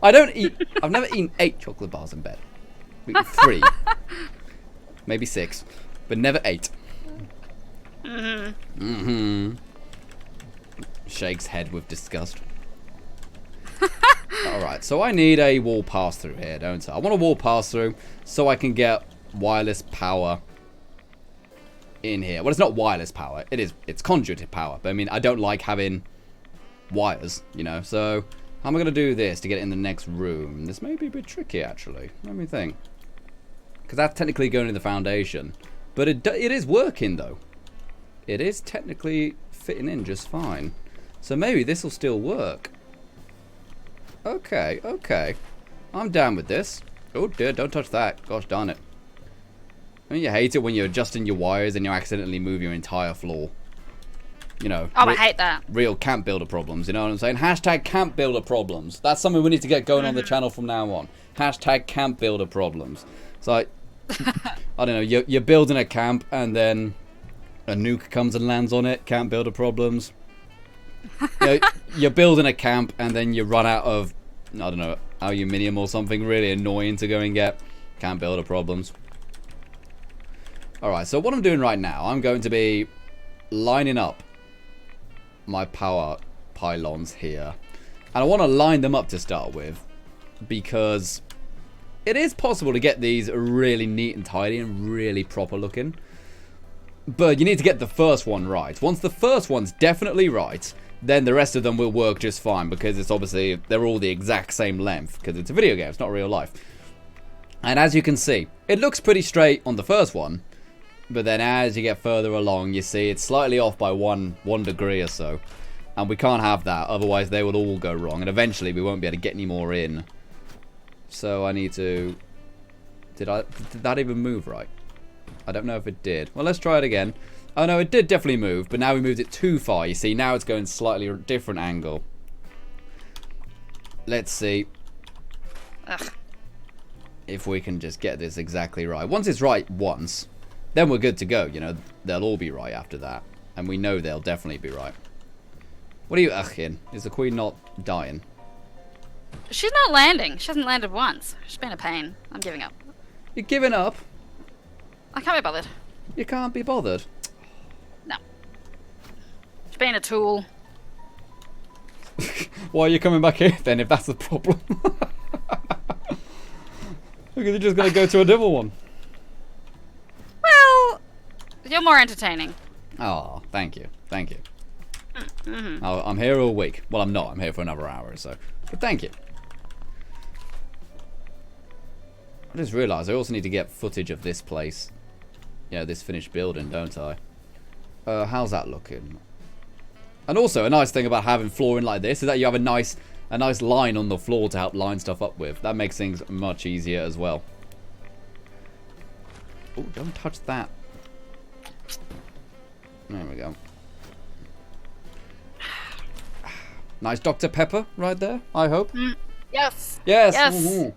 I've never eaten 8 chocolate bars in bed. Maybe 3. Maybe 6. But never 8. Shakes head with disgust. Alright, so I need a wall pass through here, don't I? I want a wall pass through so I can get wireless power in here. Well, it's not wireless power. It's conduit power. But I mean, I don't like having wires, you know. So, how am I going to do this to get it in the next room? This may be a bit tricky, actually. Let me think. Because that's technically going in the foundation. But it is working, though. It is technically fitting in just fine. So maybe this will still work. Okay, okay. I'm down with this. Oh dear, don't touch that. Gosh darn it. I mean, you hate it when you're adjusting your wires and you accidentally move your entire floor. You know. Oh, I hate that. Real camp builder problems, you know what I'm saying? Hashtag camp builder problems. That's something we need to get going on the channel from now on. Hashtag camp builder problems. It's like, I don't know, you're building a camp and then a nuke comes and lands on it. Camp builder problems. You know, you're building a camp and then you run out of, I don't know, aluminium or something really annoying to go and get. Camp builder problems. Alright, so what I'm doing right now, I'm going to be lining up my power pylons here. And I want to line them up to start with, because it is possible to get these really neat and tidy and really proper looking. But you need to get the first one right. Once the first one's definitely right, then the rest of them will work just fine, because it's obviously, they're all the exact same length, because it's a video game, it's not real life. And as you can see, it looks pretty straight on the first one, but then as you get further along, you see it's slightly off by one degree or so. And we can't have that, otherwise they will all go wrong, and eventually we won't be able to get any more in. So I need to... Did that even move right? I don't know if it did. Well, let's try it again. Oh no, it did definitely move, but now we moved it too far. You see, now it's going slightly different angle. Let's see. Ugh. if we can just get this exactly right. Once it's right once, then we're good to go. You know, they'll all be right after that. And we know they'll definitely be right. What are you in? Is the queen not dying? She's not landing. She hasn't landed once. She's been a pain. I'm giving up. You're giving up? I can't be bothered. You can't be bothered? No. She's been a tool. Why are you coming back here then, if that's the problem? Because you're just going to go to a different one. Well, you're more entertaining. Oh, thank you. Thank you. I'm here all week. Well, I'm not. I'm here for another hour or so. But thank you. I just realised I also need to get footage of this place. Yeah, this finished building, don't I? How's that looking? And also, a nice thing about having flooring like this is that you have a nice line on the floor to help line stuff up with. That makes things much easier as well. Oh, don't touch that. There we go. Nice Dr. Pepper right there, I hope. Yes. Yes. Yes.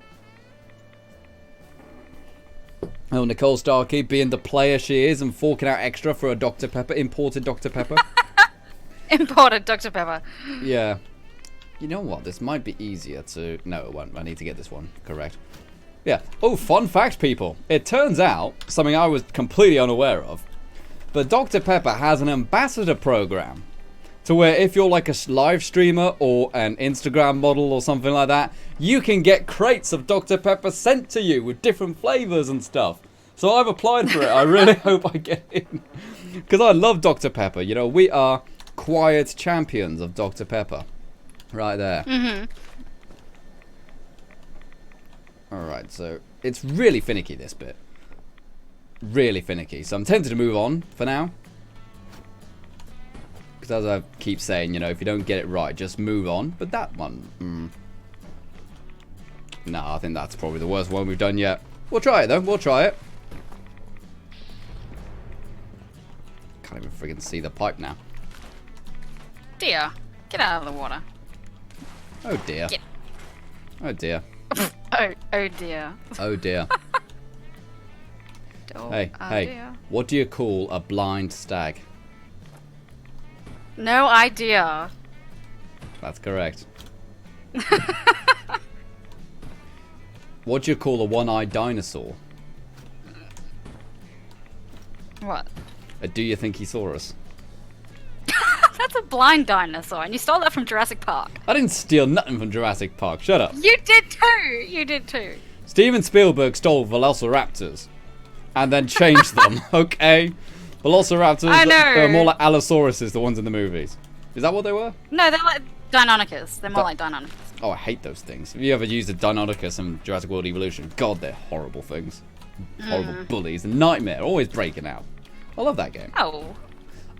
Oh, Nicole Starkey being the player she is and forking out extra for a Dr. Pepper, imported Dr. Pepper. Imported Dr. Pepper. Yeah. You know what? This might be easier to... No, it won't. I need to get this one correct. Yeah. Oh, fun fact, people. It turns out, something I was completely unaware of, but Dr. Pepper has an ambassador program. To where if you're like a live streamer or an Instagram model or something like that, you can get crates of Dr. Pepper sent to you with different flavors and stuff. So I've applied for it. I really hope I get in. Because I love Dr. Pepper. You know, we are quiet champions of Dr. Pepper. Right there. Alright, so it's really finicky, this bit. Really finicky. So I'm tempted to move on for now. Because as I keep saying, you know, if you don't get it right, just move on. But that one, no, I think that's probably the worst one we've done yet. We'll try it, though. We'll try it. Can't even friggin' see the pipe now. Dear, get out of the water. Oh, dear. Get. Oh, dear. Oh dear. Oh, dear. Hey, Dear. what do you call a blind stag? No idea. That's correct. What do you call a one-eyed dinosaur? What? A do you think he saw us? That's a blind dinosaur, and you stole that from Jurassic Park. I didn't steal nothing from Jurassic Park. Shut up. You did too. You did too. Steven Spielberg stole velociraptors and then changed them, okay? Velociraptors I know. are more like Allosauruses, the ones in the movies. Is that what they were? No, they're like Deinonychus. They're more like Deinonychus. Oh, I hate those things. Have you ever used a Deinonychus in Jurassic World Evolution? God, they're horrible things. Horrible bullies. A nightmare. Always breaking out. I love that game. Oh.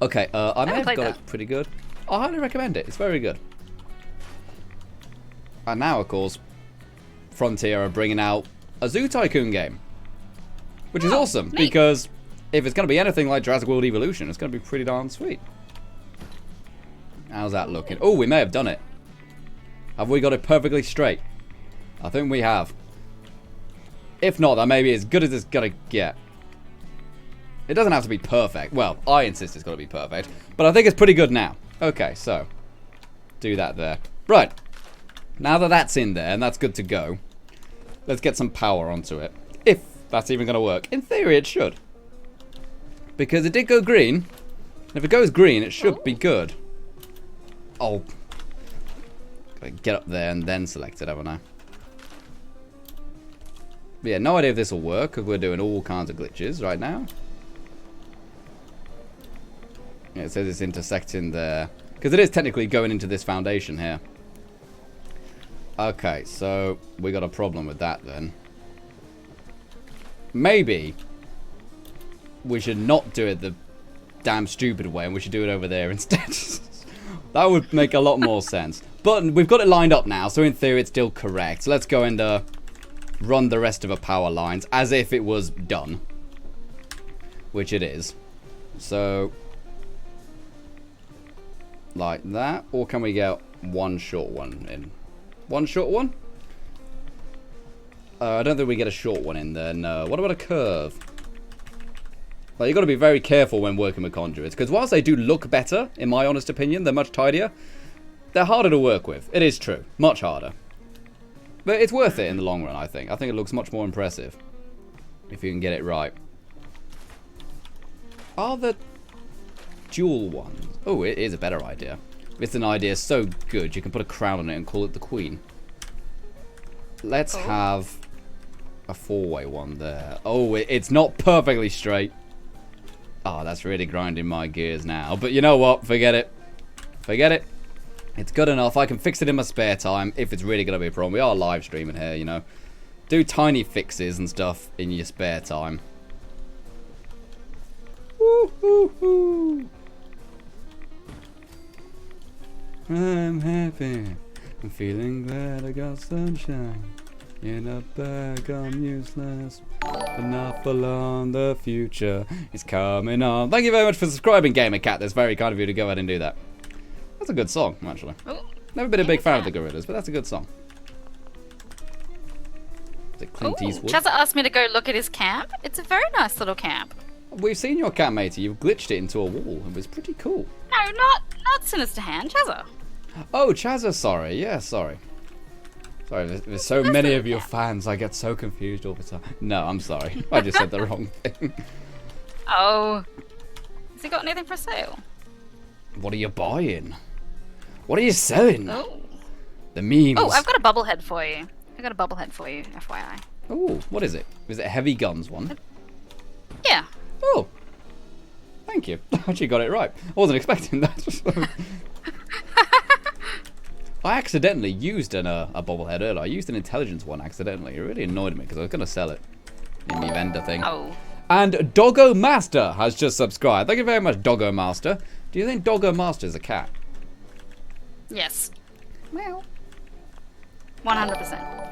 Okay, I may have got played it pretty good. I highly recommend it. It's very good. And now, of course, Frontier are bringing out a Zoo Tycoon game. Which is awesome, neat. because if it's going to be anything like Jurassic World Evolution, it's going to be pretty darn sweet. How's that looking? Oh, we may have done it. Have we got it perfectly straight? I think we have. If not, that may be as good as it's going to get. It doesn't have to be perfect. Well, I insist it's got to be perfect. But I think it's pretty good now. Okay, so. Do that there. Right. Now that that's in there and that's good to go, let's get some power onto it. If that's even going to work. In theory, it should. Because it did go green. And if it goes green, it should be good. Oh. Gotta get up there and then select it, haven't I? But yeah, no idea if this will work, because we're doing all kinds of glitches right now. Yeah, it says it's intersecting there. Because it is technically going into this foundation here. Okay, so we got a problem with that then. Maybe we should not do it the damn stupid way and we should do it over there instead. That would make a lot more sense. But we've got it lined up now, so in theory it's still correct. So let's go and run the rest of the power lines as if it was done. Which it is. So, like that. Or can we get one short one in? One short one? I don't think we get a short one in there, no. What about a curve? Like, you've got to be very careful when working with conduits, because whilst they do look better, in my honest opinion, they're much tidier, they're harder to work with. It is true. Much harder. But it's worth it in the long run, I think. I think it looks much more impressive if you can get it right. Are the dual ones? Oh, it is a better idea. It's an idea so good, you can put a crown on it and call it the Queen. Let's have a 4-way one there. Oh, it's not perfectly straight. Oh, that's really grinding my gears now. But you know what? Forget it. Forget it. It's good enough. I can fix it in my spare time if it's really going to be a problem. We are live streaming here, you know. Do tiny fixes and stuff in your spare time. Woo, woo, woo. I'm happy. I'm feeling glad I got sunshine. In a bag I'm useless, but not for long. The future is coming on. Thank you very much for subscribing, Gamer Cat. That's very kind of you to go ahead and do that. That's a good song, actually. Ooh. Never been a big fan of the Gorillas, but that's a good song. Is it Clint Eastwood? Chazza asked me to go look at his camp. It's a very nice little camp. We've seen your camp, matey. You've glitched it into a wall. It was pretty cool. No, not Sinister Hand, Chazza. Oh, Chazza, sorry. Yeah, sorry. Sorry, there's so many of your fans. I get so confused all the time. No, I'm sorry. I just said the wrong thing. Oh. Has he got anything for sale? What are you buying? What are you selling? Oh. The memes. Oh, I've got a bubblehead for you. I've got a bubblehead for you, FYI. Oh, what is it? Is it a heavy guns one? Yeah. Oh. Thank you. I actually got it right. I wasn't expecting that. I accidentally used a bobblehead earlier. I used an intelligence one accidentally. It really annoyed me because I was going to sell it in the vendor thing. Oh. And Doggo Master has just subscribed. Thank you very much, Doggo Master. Do you think Doggo Master is a cat? Yes. Well. 100%.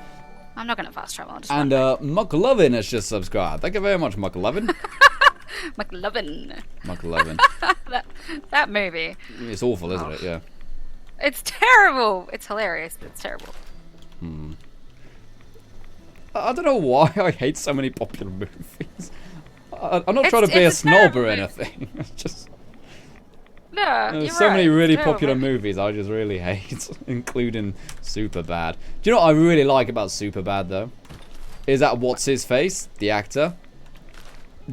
I'm not going to fast travel. I'll just And McLovin has just subscribed. Thank you very much, McLovin. McLovin. McLovin. that movie. It's awful, isn't it? Yeah. It's terrible. It's hilarious, but it's terrible. I don't know why I hate so many popular movies. I'm not trying to be a snob or anything. It's just No, there's you're so right. many really It's terrible. popular movies I just really hate, including Superbad. Do you know what I really like about Superbad though? Is that what's his face, the actor,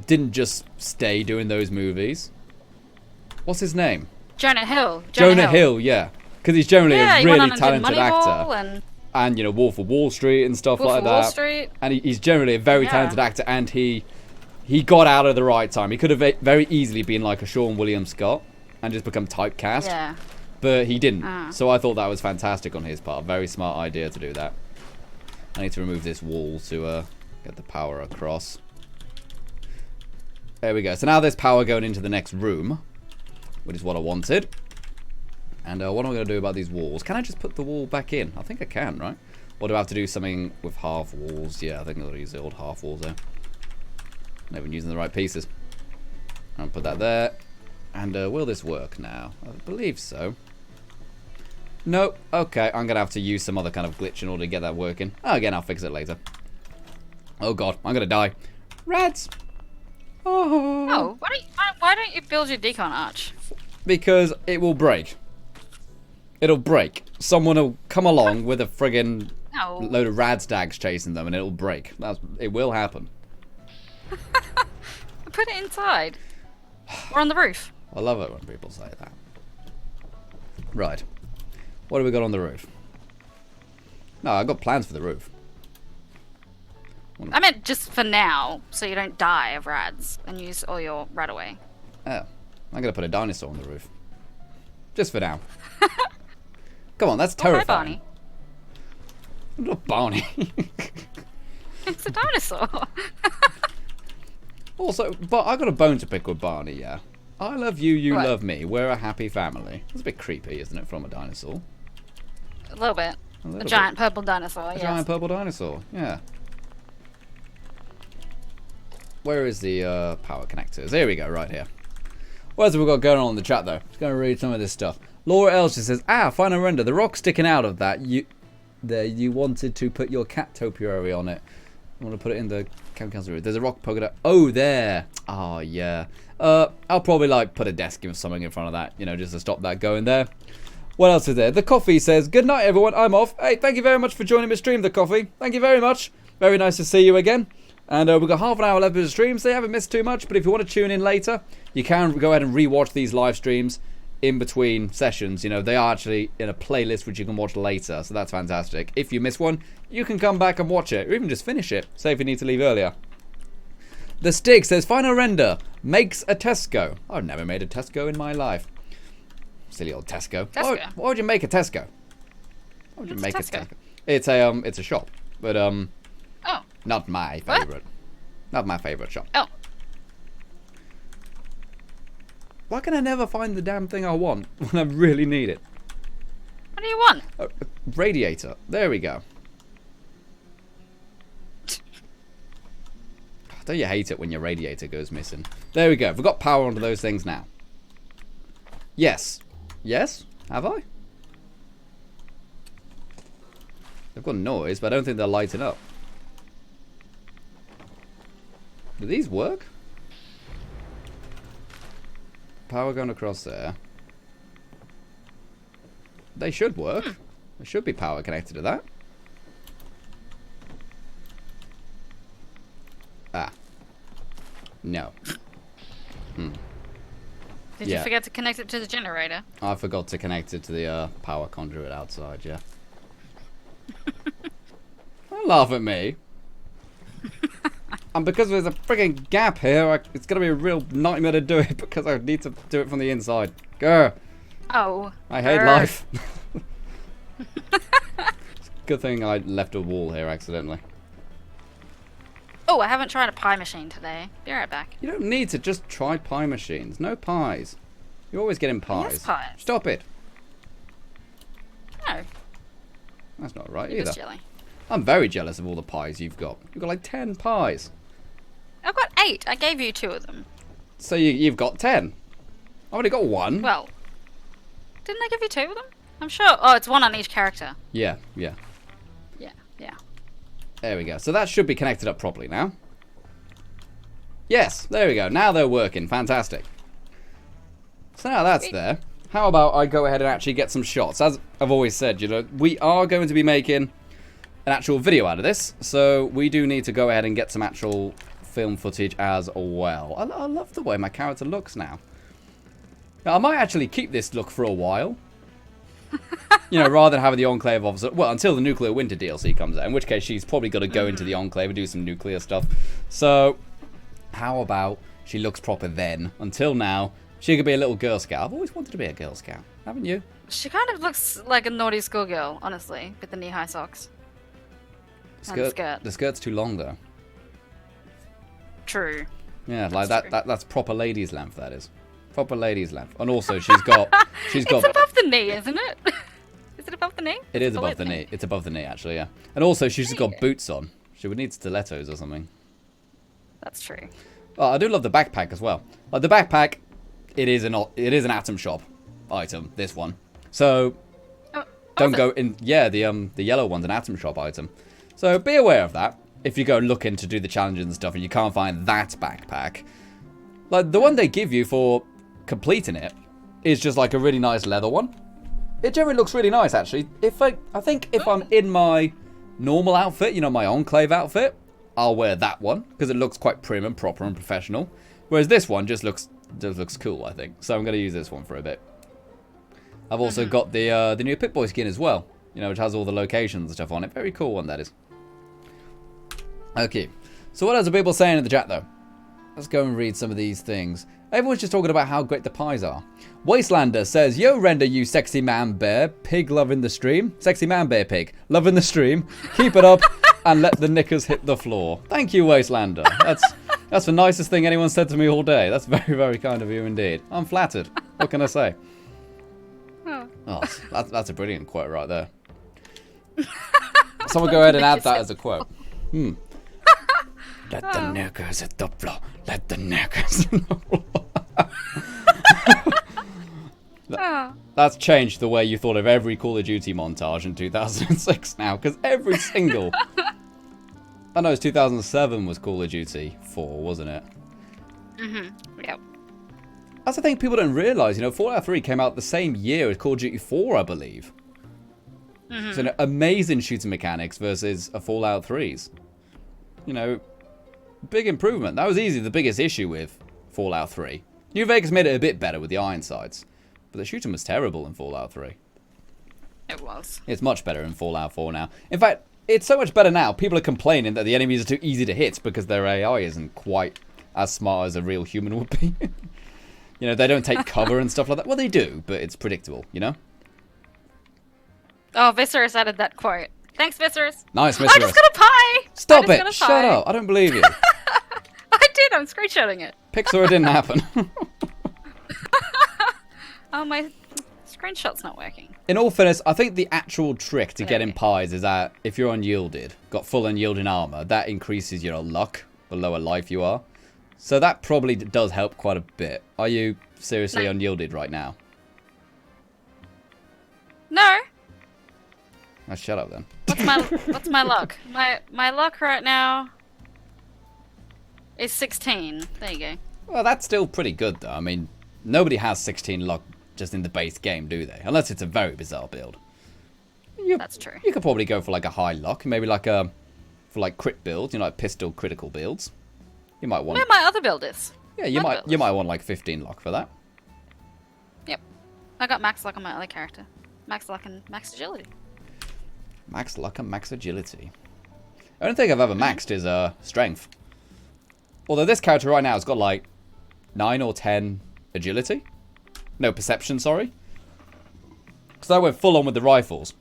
didn't just stay doing those movies. What's his name? Jonah Hill. Jonah Hill, yeah. Because he's generally Yeah, a he went really on and did talented actor. Moneyball And, you know, Wolf of Wall Street and stuff Wolf like of that. Wall Street. And he's generally a very Yeah. talented actor, and he got out at the right time. He could have very easily been like a Sean William Scott and just become typecast. Yeah. But he didn't. So I thought that was fantastic on his part. Very smart idea to do that. I need to remove this wall to get the power across. There we go. So now there's power going into the next room, which is what I wanted. And what am I going to do about these walls? Can I just put the wall back in? I think I can, right? Or do I have to do something with half walls? Yeah, I think I'll use the old half walls there. Not even using the right pieces. I'll put that there. And will this work now? I believe so. Nope. Okay, I'm going to have to use some other kind of glitch in order to get that working. Oh, again, I'll fix it later. Oh god, I'm going to die. Rats! Oh, why don't you build your decon arch? Because it will break. It'll break. Someone will come along with a friggin' No. load of radstags chasing them and it'll break. It will happen. Put it inside. Or on the roof. I love it when people say that. Right. What do we got on the roof? No, I've got plans for the roof. I meant just for now, so you don't die of rads and use all your rad away. Oh. I'm going to put a dinosaur on the roof. Just for now. Come on, that's terrifying. Hi, Barney. Not Barney. It's a dinosaur. Also, but I got a bone to pick with Barney, yeah. I love you, you What? love me. We're a happy family. It's a bit creepy, isn't it, from a dinosaur? A little bit. A little A bit. giant purple dinosaur, A yes. giant purple dinosaur, yeah. Where is the power connectors? Here we go, right here. What else have we got going on in the chat, though? Just going to read some of this stuff. Laura Elsa says, final render. The rock sticking out of that. You wanted to put your cat topiary on it. I want to put it in the camp council room. There's a rock poker. Oh, there. Oh, yeah. I'll probably like put a desk or something in front of that, you know, just to stop that going there. What else is there? The coffee says, good night, everyone. I'm off. Hey, thank you very much for joining me stream, the coffee. Thank you very much. Very nice to see you again. And we've got half an hour left of the stream, so you haven't missed too much. But if you want to tune in later, you can go ahead and rewatch these live streams in between sessions. You know, they are actually in a playlist which you can watch later, so that's fantastic. If you miss one, you can come back and watch it, or even just finish it. Say if you need to leave earlier. The Stick says, final render makes a Tesco. I've never made a Tesco in my life. Silly old Tesco. Why would you make a Tesco? Why would you make a Tesco? It's a shop, but Oh. not my favorite. Not my favorite shop. Oh. Why can I never find the damn thing I want when I really need it? What do you want? A radiator. There we go. Don't you hate it when your radiator goes missing? There we go. We've got power onto those things now. Yes. Yes? Have I? They've got noise, but I don't think they're lighting up. Do these work? Power going across there. They should work. There should be power connected to that. Ah. No. Did you forget to connect it to the generator? I forgot to connect it to the power conduit outside, yeah. Don't laugh at me. And because there's a frigging gap here, it's going to be a real nightmare to do it because I need to do it from the inside. Grr. Oh. I hate life. It's a good thing I left a wall here accidentally. Oh, I haven't tried a pie machine today. Be right back. You don't need to just try pie machines. No pies. You're always getting pies. Yes, pies. Stop it. No. That's not right You're either. just jelly. I'm very jealous of all the pies you've got. You've got like 10 pies. I've got 8. I gave you 2 of them. So you've got 10. I've only got 1. Well, didn't I give you 2 of them? I'm sure. Oh, it's 1 on each character. Yeah, yeah. Yeah, yeah. There we go. So that should be connected up properly now. Yes, there we go. Now they're working. Fantastic. So now that's there. How about I go ahead and actually get some shots? As I've always said, you know, we are going to be making an actual video out of this. So we do need to go ahead and get some actual film footage as well. I love the way my character looks now. Now, I might actually keep this look for a while. You know, rather than having the Enclave officer. Well, until the Nuclear Winter DLC comes out. In which case, she's probably got to go into the Enclave and do some nuclear stuff. So, how about she looks proper then? Until now, she could be a little Girl Scout. I've always wanted to be a Girl Scout. Haven't you? She kind of looks like a naughty schoolgirl, honestly, with the knee-high socks. And the skirt. The skirt's too long, though. True. Yeah, like That's true. that's proper ladies' length, that is. Proper ladies' length. And also, she's got... It's above the knee, isn't it? Is it above the knee? It is above the knee. It's above the knee, actually, yeah. And also, she's just got boots on. She would need stilettos or something. That's true. Oh, I do love the backpack as well. Like, the backpack, it is an Atom Shop item, this one. So, don't go in... Yeah, the yellow one's an Atom Shop item. So, be aware of that. If you go looking to do the challenges and stuff and you can't find that backpack. Like, the one they give you for completing it is just like a really nice leather one. It generally looks really nice, actually. I think if I'm in my normal outfit, you know, my Enclave outfit, I'll wear that one because it looks quite prim and proper and professional. Whereas this one just looks cool, I think. So I'm going to use this one for a bit. I've also got the new Pip-Boy skin as well, you know, which has all the locations and stuff on it. Very cool one, that is. Okay, so what else are people saying in the chat, though? Let's go and read some of these things. Everyone's just talking about how great the pies are. Wastelander says, yo, Render, you sexy man bear, pig loving the stream. Sexy man bear pig, loving the stream. Keep it up and let the knickers hit the floor. Thank you, Wastelander. That's the nicest thing anyone said to me all day. That's very, very kind of you indeed. I'm flattered. What can I say? Oh, that's a brilliant quote right there. Someone go ahead and add that as a quote. Let the knickers hit the floor. Let the knickers hit the floor. That's changed the way you thought of every Call of Duty montage in 2006 now, because every single I know it's 2007 was Call of Duty 4, wasn't it? Yep. That's the thing people don't realise, you know, Fallout 3 came out the same year as Call of Duty 4, I believe. So an amazing shooting mechanics versus a Fallout 3's. You know, big improvement. That was easily the biggest issue with Fallout 3. New Vegas made it a bit better with the iron sights, but the shooting was terrible in Fallout 3. It was. It's much better in Fallout 4 now. In fact, it's so much better now. People are complaining that the enemies are too easy to hit because their AI isn't quite as smart as a real human would be. You know, they don't take cover and stuff like that. Well, they do, but it's predictable, you know? Oh, Viserys added that quote. Thanks, Viserys. Nice, Mr. I just got a pie! Stop it! Shut up! I don't believe you. I did, I'm screenshotting it. Pixar, it didn't happen. Oh, my screenshot's not working. In all fairness, I think the actual trick to getting pies is that if you're unyielded, got full unyielding armor, that increases your luck the lower life you are. So that probably does help quite a bit. Are you seriously unyielded right now? No. Oh, shut up then. What's my luck? My luck right now is 16. There you go. Well, that's still pretty good though. I mean, nobody has 16 luck just in the base game, do they? Unless it's a very bizarre build. That's true. You could probably go for like a high luck, maybe like for like crit builds, you know, like pistol critical builds. You might want. Where my other build is. Yeah, you might want like 15 luck for that. Yep. I got max luck on my other character. Max luck and max agility. Max luck and max agility. I don't think I've ever maxed is strength. Although this character right now has got like 9 or 10 agility. No, perception, sorry. Because I went full on with the rifles.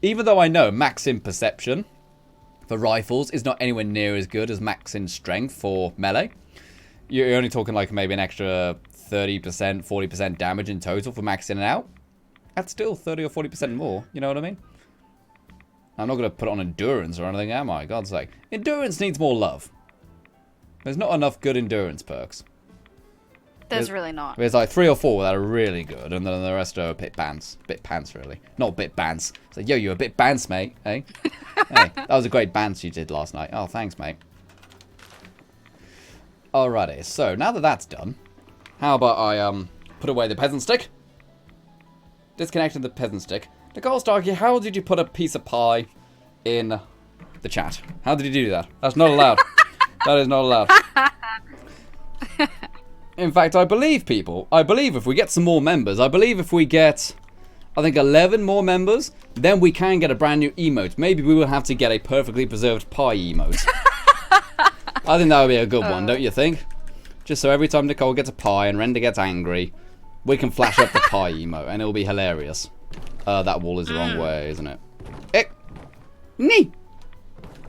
Even though I know max in perception for rifles is not anywhere near as good as max in strength for melee. You're only talking like maybe an extra 30%, 40% damage in total for maxing it out. That's still 30 or 40% more, you know what I mean? I'm not going to put it on endurance or anything, am I? God's sake. Endurance needs more love. There's not enough good endurance perks. There's really not. There's like 3 or 4 that are really good, and then the rest are a bit pants. Bit pants, really. Not bit bants. It's like, yo, you're a bit bants, mate. Hey? Hey, that was a great bants you did last night. Oh, thanks, mate. Alrighty, so now that that's done, how about I put away the peasant stick? Disconnected the peasant stick. Nicole Starkey, how did you put a piece of pie in the chat? How did you do that? That's not allowed. That is not allowed. In fact, I believe if we get some more members, I believe if we get, I think 11 more members, then we can get a brand new emote. Maybe we will have to get a perfectly preserved pie emote. I think that would be a good one, don't you think? Just so every time Nicole gets a pie and Renda gets angry, we can flash up the pie emote and it'll be hilarious. That wall is the wrong way, isn't it? Nee!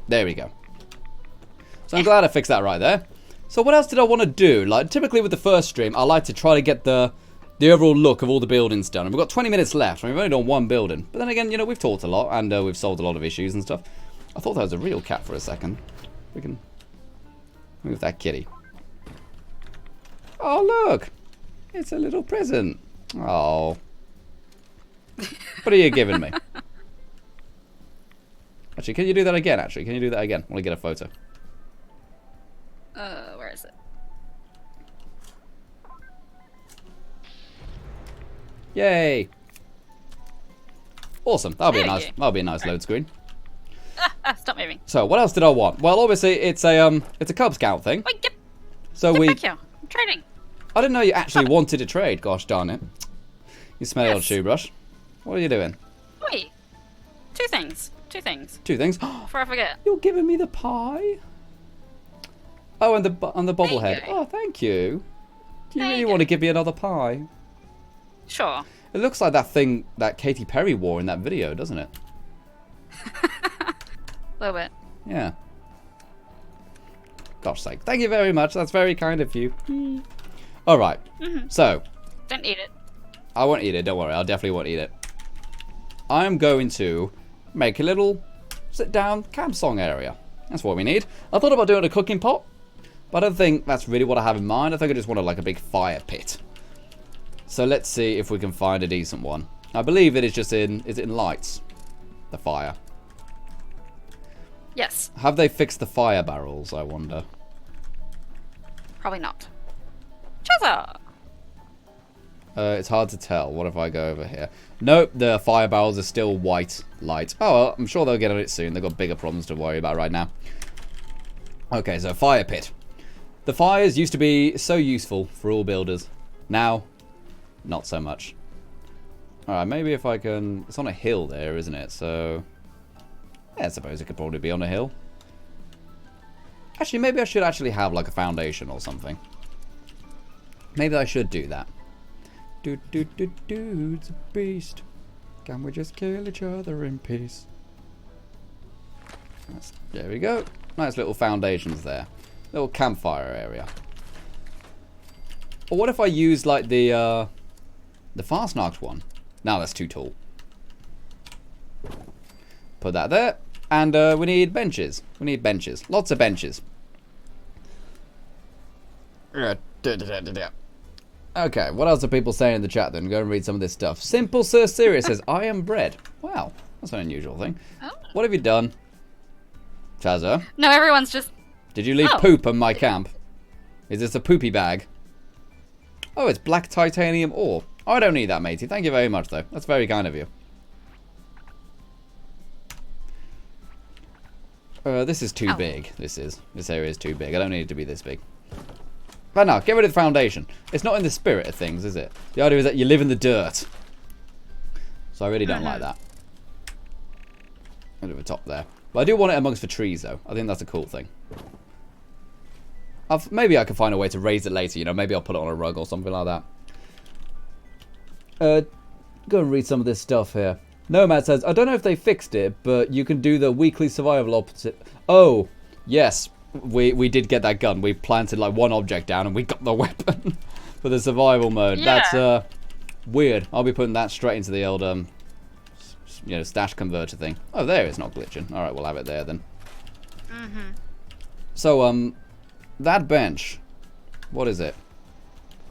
There we go. So I'm glad I fixed that right there. So what else did I want to do? Like, typically with the first stream, I like to try to get the overall look of all the buildings done. And we've got 20 minutes left, and we've only done one building. But then again, you know, we've talked a lot, and we've solved a lot of issues and stuff. I thought that was a real cat for a second. We can move that kitty. Oh, look! It's a little present. Oh. What are you giving me? Actually, can you do that again, actually? Can you do that again? I want to get a photo. Where is it? Yay! Awesome. That'll be a nice. That'll be a nice load screen. Stop moving. So what else did I want? Well, obviously it's a Cub Scout thing. Wait, get back here. I'm trading. I didn't know you actually wanted to trade. Gosh darn it! You smelly old shoe brush. What are you doing? Wait. Two things. Two things. Two things. Before I forget. You're giving me the pie. Oh, and the bobblehead. Oh, thank you. Do you really want to give me another pie? Sure. It looks like that thing that Katy Perry wore in that video, doesn't it? A little bit. Yeah. Gosh sake. Thank you very much. That's very kind of you. Alright. So. Don't eat it. I won't eat it. Don't worry. I definitely won't eat it. I am going to make a little sit-down camp song area. That's what we need. I thought about doing a cooking pot, but I don't think that's really what I have in mind. I think I just wanted like a big fire pit. So let's see if we can find a decent one. I believe it is just in, is it in lights? The fire. Yes. Have they fixed the fire barrels, I wonder? Probably not. Chazza! It's hard to tell. What if I go over here? Nope, the fire barrels are still white light. Oh, well, I'm sure they'll get on it soon. They've got bigger problems to worry about right now. Okay, so fire pit. The fires used to be so useful for all builders. Now, not so much. Alright, maybe if I can... It's on a hill there, isn't it? So... Yeah, I suppose it could probably be on a hill. Actually, maybe I should actually have like a foundation or something. Maybe I should do that. It's a beast. Can we just kill each other in peace? There we go. Nice little foundations there. Little campfire area. Or what if I use like the fast-knocked one? No, that's too tall. Put that there. And we need benches. We need benches. Lots of benches. Okay, what else are people saying in the chat then? Go and read some of this stuff. Simple Sir Serious says, I am bread. Wow, that's an unusual thing. Oh. What have you done? Chazza? No, everyone's just... Did you leave poop on my camp? Is this a poopy bag? Oh, it's black titanium ore. Oh, I don't need that, matey. Thank you very much, though. That's very kind of you. This is too big. This area is too big. I don't need it to be this big. But no, get rid of the foundation. It's not in the spirit of things, is it? The idea is that you live in the dirt. So I really don't like that. Over the top there. But I do want it amongst the trees, though. I think that's a cool thing. Maybe I can find a way to raise it later, you know. Maybe I'll put it on a rug or something like that. Go and read some of this stuff here. Nomad says, I don't know if they fixed it, but you can do the weekly survival opposite. Oh, yes. We did get that gun. We planted like one object down and we got the weapon for the survival mode. Yeah. That's weird. I'll be putting that straight into the old you know, stash converter thing. Oh, there, it's not glitching. All right, we'll have it there then. So that bench, what is it?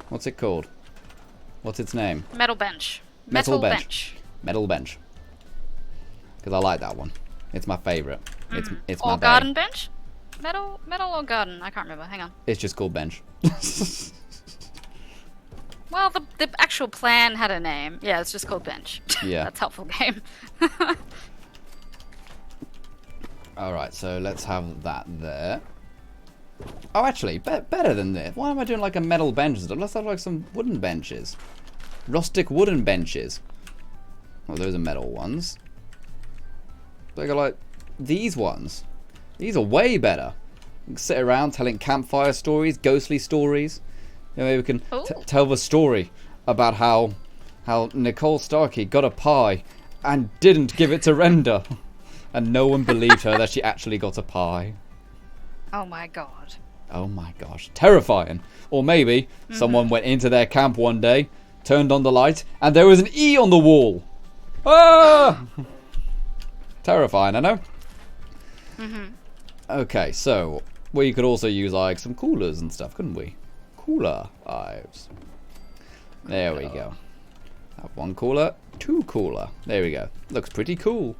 What's it called? What's its name? Metal bench. Metal bench. Metal bench. Because I like that one. It's my favorite. It's my garden bench. Metal or garden? I can't remember. Hang on. It's just called bench. Well, the actual plan had a name. Yeah, it's just called bench. Yeah. That's helpful game. Alright, so let's have that there. Oh, actually, better than this. Why am I doing like a metal bench? Let's have like some wooden benches. Rustic wooden benches. Oh, those are metal ones. They got like these ones. These are way better. We can sit around telling campfire stories, ghostly stories. You know, maybe we can tell the story about how Nicole Starkey got a pie and didn't give it to render. And no one believed her that she actually got a pie. Oh my god. Oh my gosh. Terrifying. Or maybe someone went into their camp one day, turned on the light, and there was an E on the wall. Ah! Terrifying, I know. Okay, so we could also use like some coolers and stuff, couldn't we? Cooler hives. There we go. Have one cooler, two cooler. There we go. Looks pretty cool.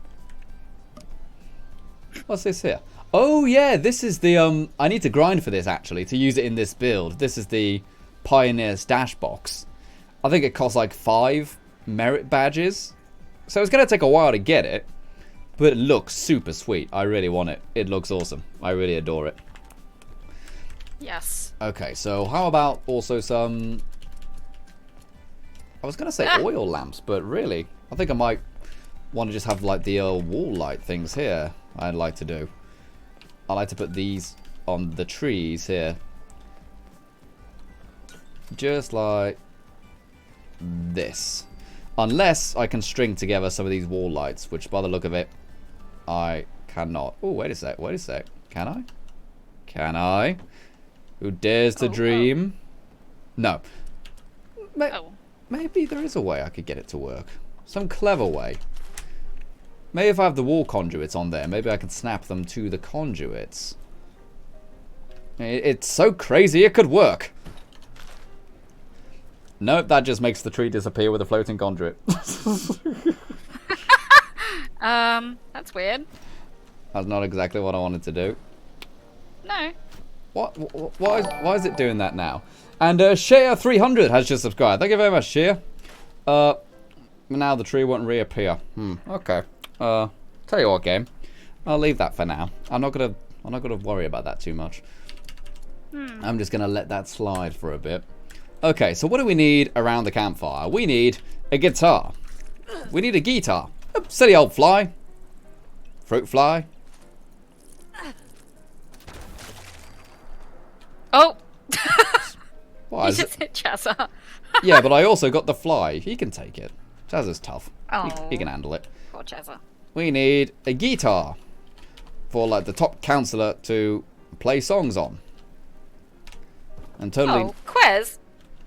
What's this here? Oh yeah, this is the I need to grind for this actually to use it in this build. This is the Pioneer stash box. I think it costs like 5 merit badges. So it's gonna take a while to get it. But it looks super sweet. I really want it. It looks awesome. I really adore it. Yes. Okay, so how about also some... I was going to say oil lamps, but really, I think I might want to just have like the wall light things here. I'd like to do. I like to put these on the trees here. Just like this. Unless I can string together some of these wall lights, which by the look of it, I cannot. Oh, wait a sec, wait a sec. Can I? Can I? Who dares to dream? No. Maybe there is a way I could get it to work. Some clever way. Maybe if I have the wall conduits on there, maybe I can snap them to the conduits. It's so crazy it could work. Nope, that just makes the tree disappear with a floating conduit. That's weird. That's not exactly what I wanted to do. No. What? Why is it doing that now? And Shea300 has just subscribed. Thank you very much, Shea. Now the tree won't reappear. Okay. Tell you what, game. I'll leave that for now. I'm not gonna worry about that too much. I'm just gonna let that slide for a bit. Okay, so what do we need around the campfire? We need a guitar. We need a guitar. Oh, silly old fly. Fruit fly. Oh! Why You is just hit Chazza. Yeah, but I also got the fly. He can take it. Chazza's tough. Oh. He can handle it. Poor Chazza. We need a guitar for like the top counselor to play songs on. And totally. Oh, Quez.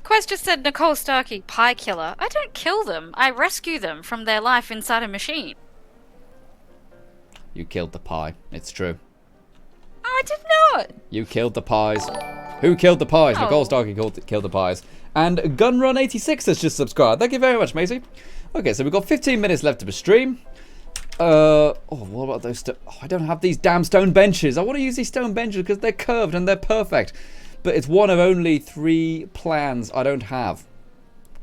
Quez just said Nicole Starkey, pie killer. I don't kill them. I rescue them from their life inside a machine. You killed the pie. It's true. Oh, I did not. You killed the pies. Who killed the pies? Oh. Nicole Starkey killed the pies. And Gunrun86 has just subscribed. Thank you very much, Macy. Okay, so we've got 15 minutes left of the stream. Oh, what about those? I don't have these damn stone benches. I want to use these stone benches because they're curved and they're perfect. But it's one of only 3 plans I don't have.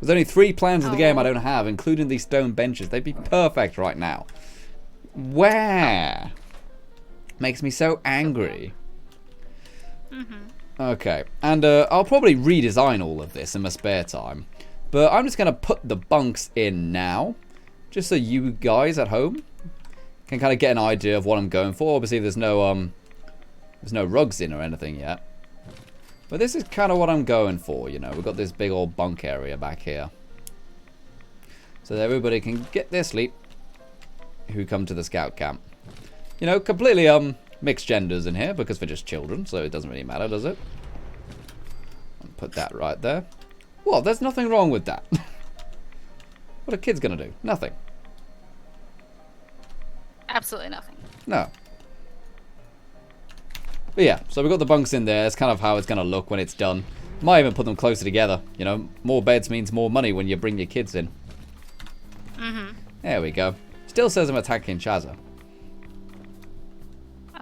There's only 3 plans of the game I don't have, including these stone benches. They'd be perfect right now. Where? Makes me so angry. Okay, and I'll probably redesign all of this in my spare time. But I'm just going to put the bunks in now. Just so you guys at home can kind of get an idea of what I'm going for. Obviously, there's no rugs in or anything yet. But this is kind of what I'm going for, you know. We've got this big old bunk area back here. So that everybody can get their sleep who come to the scout camp. You know, completely mixed genders in here because we're just children, so it doesn't really matter, does it? I'll put that right there. Well, there's nothing wrong with that. What are kids going to do? Nothing. Absolutely nothing. No. But yeah, so we've got the bunks in there. It's kind of how it's going to look when it's done. Might even put them closer together. You know, more beds means more money when you bring your kids in. There we go. Still says I'm attacking Chazza.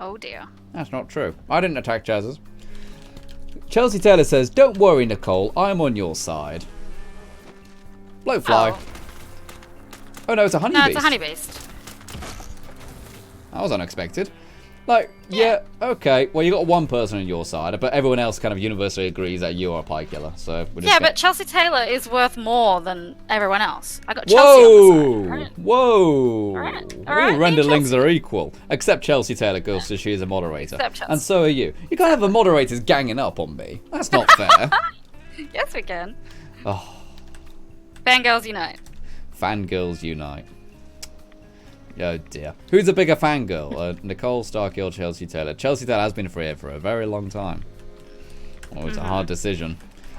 Oh dear. That's not true. I didn't attack Chazza's. Chelsea Taylor says, don't worry, Nicole. I'm on your side. Blowfly. Oh no, it's a honey beast. No, it's a honey beast. That was unexpected. Like, yeah, okay. Well, you got one person on your side, but everyone else kind of universally agrees that you are a pie killer. So we're just But Chelsea Taylor is worth more than everyone else. I got Chelsea on the side. Right. Whoa! Alright, All alright, renderlings Chelsea. are equal, except Chelsea Taylor, because she is a moderator, Except Chelsea. and so are you. You can't have the moderators ganging up on me. That's not fair. Yes, we can. Oh, Fangirls unite. fangirls unite. Oh dear. Who's a bigger fangirl? Nicole Starkey or Chelsea Taylor? Chelsea Taylor has been here for a very long time. Oh, it's a hard decision.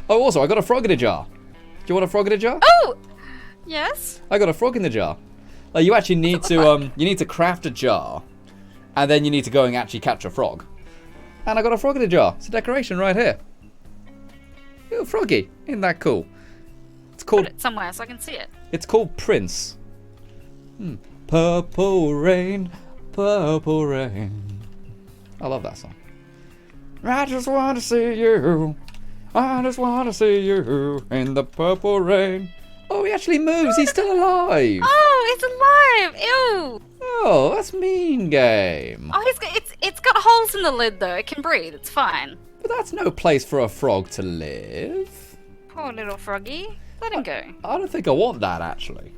Oh, also, I got a frog in a jar. Do you want a frog in a jar? Oh! Yes? I got a frog in the jar. Like, you actually need to, you need to craft a jar, and then you need to go and actually catch a frog. And I got a frog in a jar. It's a decoration right here. Little froggy. Isn't that cool? It's called, Put it somewhere so I can see it. it's called Prince. Purple rain, purple rain. I love that song. I just want to see you. I just want to see you in the purple rain. Oh, he actually moves. He's still alive. Oh, it's alive! Ew! Oh, that's mean game. Oh, it's got holes in the lid though. It can breathe. It's fine. But that's no place for a frog to live. Poor little froggy. Let him go. I don't think I want that, actually.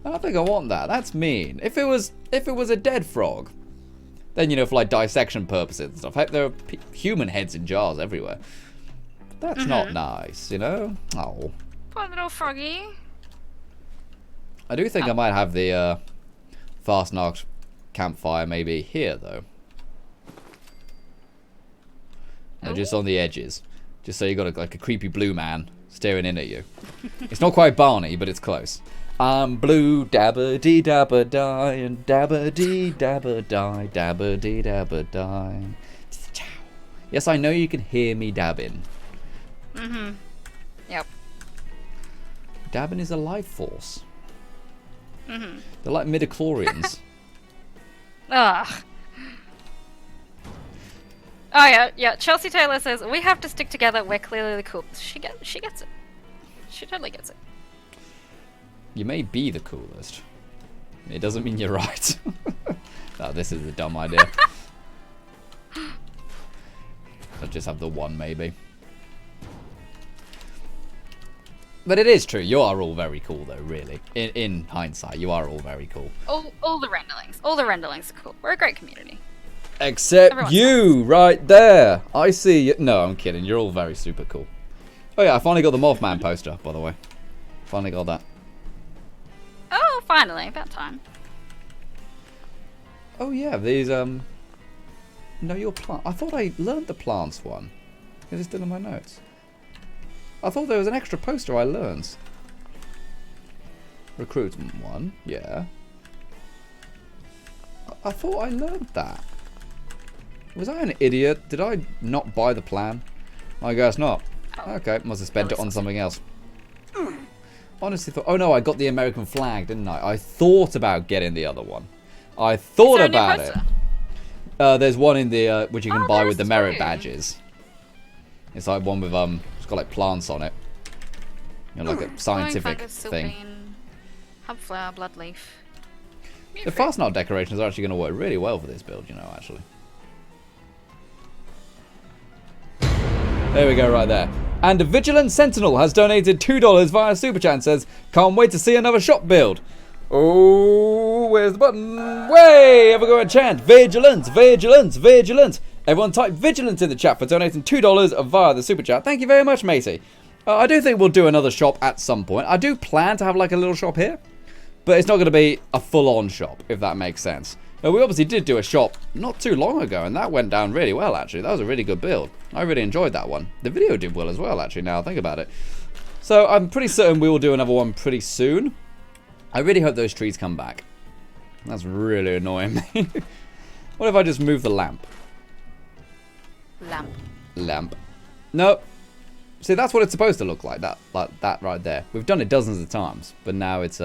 I don't think I want that. That's mean. If it was a dead frog, then, you know, for like dissection purposes and stuff, there are human heads in jars everywhere. That's not nice, you know? Oh. Poor little froggy. I do think I might have the fast knocked campfire maybe here, though. No, just on the edges. Just so you got like a creepy blue man staring in at you. It's not quite Barney, but it's close. I'm blue, dabba dee dabba die, and dabba dee dabba die, dabba dee dabba die. Yes, I know you can hear me dabbing. Yep. Dabbing is a life force. They're like midichlorians. Ugh. Oh yeah. Chelsea Taylor says we have to stick together. We're clearly the coolest. She gets it. She totally gets it. You may be the coolest. It doesn't mean you're right. Oh, this is a dumb idea. I'll just have the one, maybe. But it is true. You are all very cool, though, really. In hindsight, you are all very cool. All the renderlings. All the renderlings are cool. We're a great community. Except Everyone's you, right there. I see you. No, I'm kidding. You're all very super cool. Oh, yeah, I finally got the Mothman poster, by the way. Finally got that. Oh, finally. About time. Oh, yeah, these, No, your plant. I thought I learned the plants one. Is it still in my notes? I thought there was an extra poster I learned. Recruitment one, yeah. I thought I learned that. Was I an idiot? Did I not buy the plan? I guess not. Okay, must have spent it on something else. Honestly thought... Oh no, I got the American flag, didn't I? I thought about getting the other one. I thought about it. There's one in the... which you can buy with the merit badges. It's like one with... It's got like plants on it. You know, like a scientific thing. Hubflower, bloodleaf. The fastnut decorations are actually going to work really well for this build, you know, actually. There we go, right there. And a Vigilant Sentinel has donated $2 via Super Chat and says, can't wait to see another shop build. Oh, where's the button? Way! Have a go and chant. Vigilance, vigilance, vigilance. Everyone type vigilance in the chat for donating $2 via the Super Chat. Thank you very much, matey. I do think we'll do another shop at some point. I do plan to have like a little shop here. But it's not going to be a full-on shop, if that makes sense. Now, we obviously did do a shop not too long ago, and that went down really well, actually. That was a really good build. I really enjoyed that one. The video did well as well, actually, now I think about it. So, I'm pretty certain we will do another one pretty soon. I really hope those trees come back. That's really annoying me. What if I just move the lamp? Lamp. No. See, that's what it's supposed to look like that right there. We've done it dozens of times, but now it's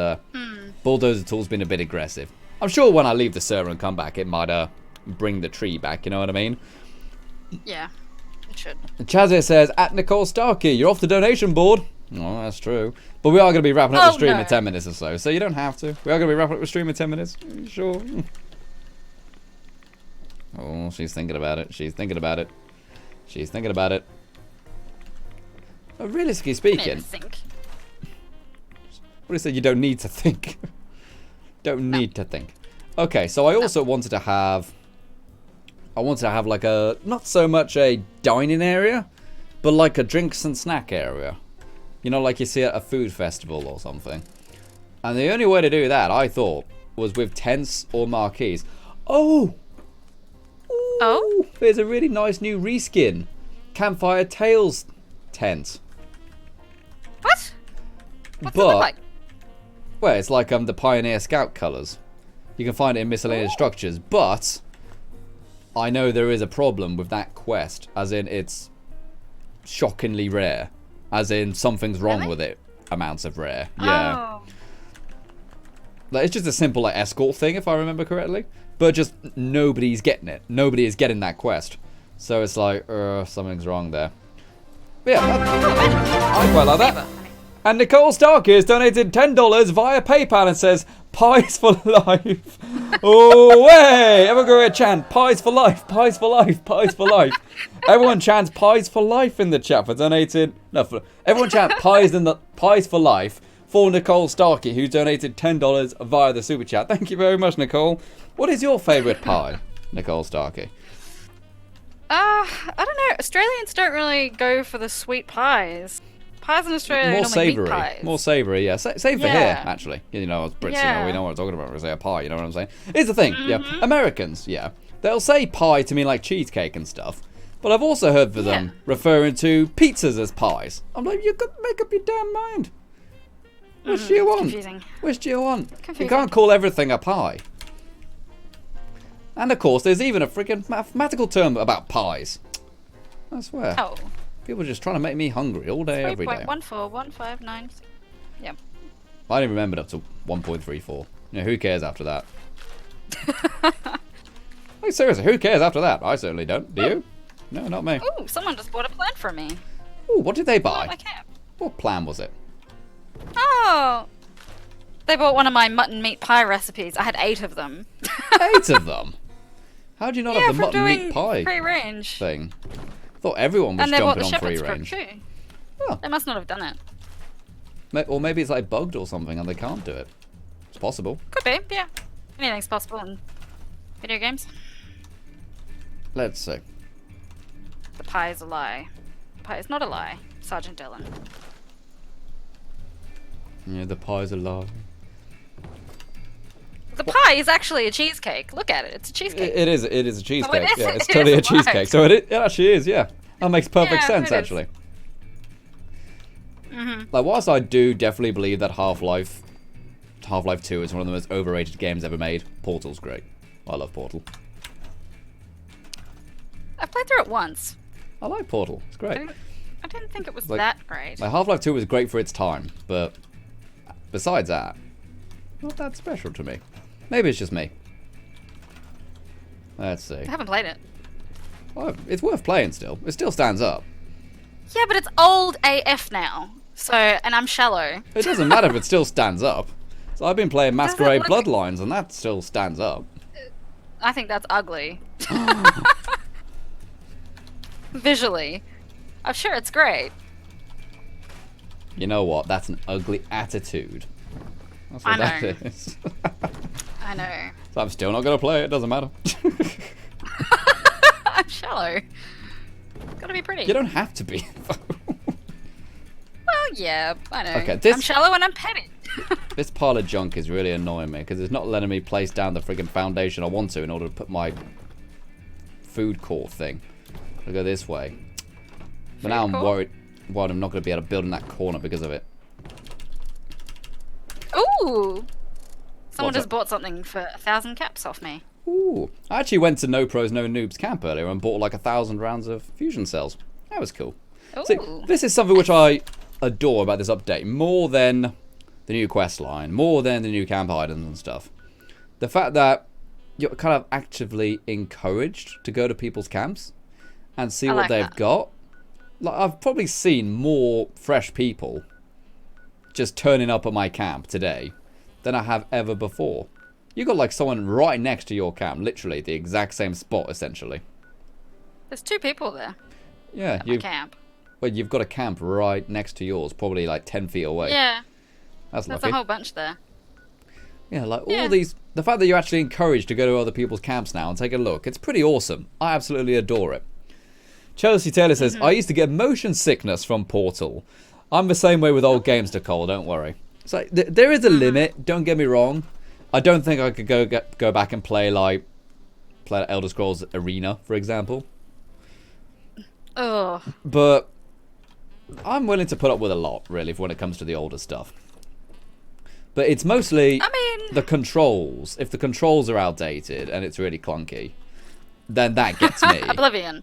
bulldozer tool's been a bit aggressive. I'm sure when I leave the server and come back, it might bring the tree back. You know what I mean? Yeah, it should. Chazia says, at Nicole Starkey, you're off the donation board. Oh, that's true. But we are going to be wrapping up the stream in 10 minutes or so you don't have to. We are going to be wrapping up the stream in 10 minutes. Sure. Oh, she's thinking about it. She's thinking about it. She's thinking about it. Realistically speaking, what do you say? You don't need to think. Don't need to think. Okay, so I also wanted to have. I wanted to have like a not so much a dining area, but like a drinks and snack area. You know, like you see at a food festival or something. And the only way to do that, I thought, was with tents or marquees. Oh. Oh. There's a really nice new reskin, Campfire Tales tent. What? What's it look like? Well, it's like the Pioneer Scout colours. You can find it in miscellaneous structures, but I know there is a problem with that quest, as in it's shockingly rare. As in something's wrong with it. Amounts of rare. Yeah. Oh. Like, it's just a simple like escort thing, if I remember correctly. But just nobody's getting it. Nobody is getting that quest. So it's like, something's wrong there. But yeah, I quite like that. And Nicole Starkey has donated $10 via PayPal and says, pies for life. Oh, way! Everyone go ahead, chant, pies for life, pies for life, pies for life. Everyone chants pies for life in the chat for donated. No, everyone chant pies for life for Nicole Starkey, who donated $10 via the super chat. Thank you very much, Nicole. What is your favourite pie, Nicole Starkey? I don't know. Australians don't really go for the sweet pies. Pies in Australia more are savoury. Pies. More savoury, yeah. Same for here, actually. You know, as Brits, you know, we know what I'm talking about when we say a pie, you know what I'm saying? Here's the thing, yeah. Americans, yeah. They'll say pie to mean like cheesecake and stuff. But I've also heard for them referring to pizzas as pies. I'm like, you could make up your damn mind. Which do you want? Confusing. Which do you want? Confusing. You can't call everything a pie. And of course, there's even a freaking mathematical term about pies. I swear. Oh. People are just trying to make me hungry all day, every day. 3.14159. Yep. I only remembered up to 1.34. You know, who cares after that? Hey, seriously, who cares after that? I certainly don't. Do you? No, not me. Ooh, someone just bought a plant from me. Ooh, what did they Oh, my buy? camp. What plan was it? Oh. They bought one of my mutton meat pie recipes. I had 8 of them. 8 of them? How do you not Yeah, have the from mutton doing meat pie free range. thing? I thought everyone was And they bought jumping the on free shepherd's crook range. too. Oh. They must not have done it. Or maybe it's like bugged or something and they can't do it. It's possible. Could be, yeah. Anything's possible in video games. Let's see. The pie is a lie. The pie is not a lie, Sergeant Dillon. Yeah, the pie's a lie. The pie is actually a cheesecake. Look at it. It's a cheesecake. It is a cheesecake. is, Yeah, it's it totally is a cheesecake. right. So it actually is, yeah. That makes perfect Yeah, sense, it is. actually. Like, whilst I do definitely believe that Half-Life 2 is one of the most overrated games ever made, Portal's great. I love Portal. I've played through it once. I like Portal. It's great. I didn't think it was Like- that great. Like, Half-Life 2 was great for its time, but besides that, not that special to me. Maybe it's just me. Let's see. I haven't played it. Well, it's worth playing still. It still stands up. Yeah, but it's old AF now. So, and I'm shallow. It doesn't matter if it still stands up. So I've been playing Does it Masquerade look- Bloodlines, and that still stands up. I think that's ugly. Visually. I'm sure it's great. You know what? That's an ugly attitude. That's what I that know. is. I know. So I'm still not going to play it. It doesn't matter. I'm shallow. Gotta be pretty. You don't have to be. Well, yeah, I know. Okay, this- I'm shallow and I'm petty. This pile of junk is really annoying me because it's not letting me place down the friggin' foundation I want to in order to put my food court thing. I'll go this way. But now I'm court? worried I'm not going to be able to build in that corner because of it. Ooh! Someone What's just up? bought something for 1,000 caps off me. Ooh. I actually went to NoProsNoNoobs camp earlier and bought like 1,000 rounds of fusion cells. That was cool. Ooh. See, this is something which I adore about this update more than the new quest line, more than the new camp items and stuff. The fact that you're kind of actively encouraged to go to people's camps and see I what like they've that. got. Like, I've probably seen more fresh people just turning up at my camp today than I have ever before. You got like someone right next to your camp, literally the exact same spot essentially. There's 2 people there Yeah, at my camp. well, you've got a camp right next to yours, probably like 10 feet away. Yeah, That's there's lucky. a whole bunch there. Yeah, like Yeah. all these, the fact that you're actually encouraged to go to other people's camps now and take a look, it's pretty awesome. I absolutely adore it. Chelsea Taylor says, I used to get motion sickness from Portal. I'm the same way with old games, Nicole, don't worry. So there is a limit, don't get me wrong. I don't think I could go back and play Elder Scrolls Arena, for example. Ugh. But I'm willing to put up with a lot, really, when it comes to the older stuff. But it's mostly I mean, the controls. If the controls are outdated and it's really clunky, then that gets me. Oblivion.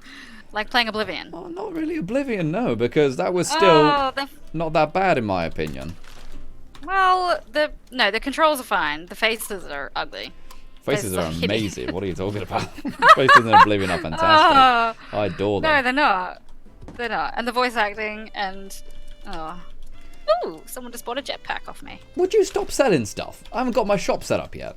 Like playing Oblivion. Oh, not really Oblivion, no, because that was still Oh, not that bad in my opinion. well, the controls are fine. The faces are ugly. Faces They're are so hideous. amazing. What are you talking about? Faces in Oblivion are fantastic. Oh, I adore no, them. they're not. They're not. And the voice acting and oh. Ooh, someone just bought a jetpack off me. Would you stop selling stuff? I haven't got my shop set up yet.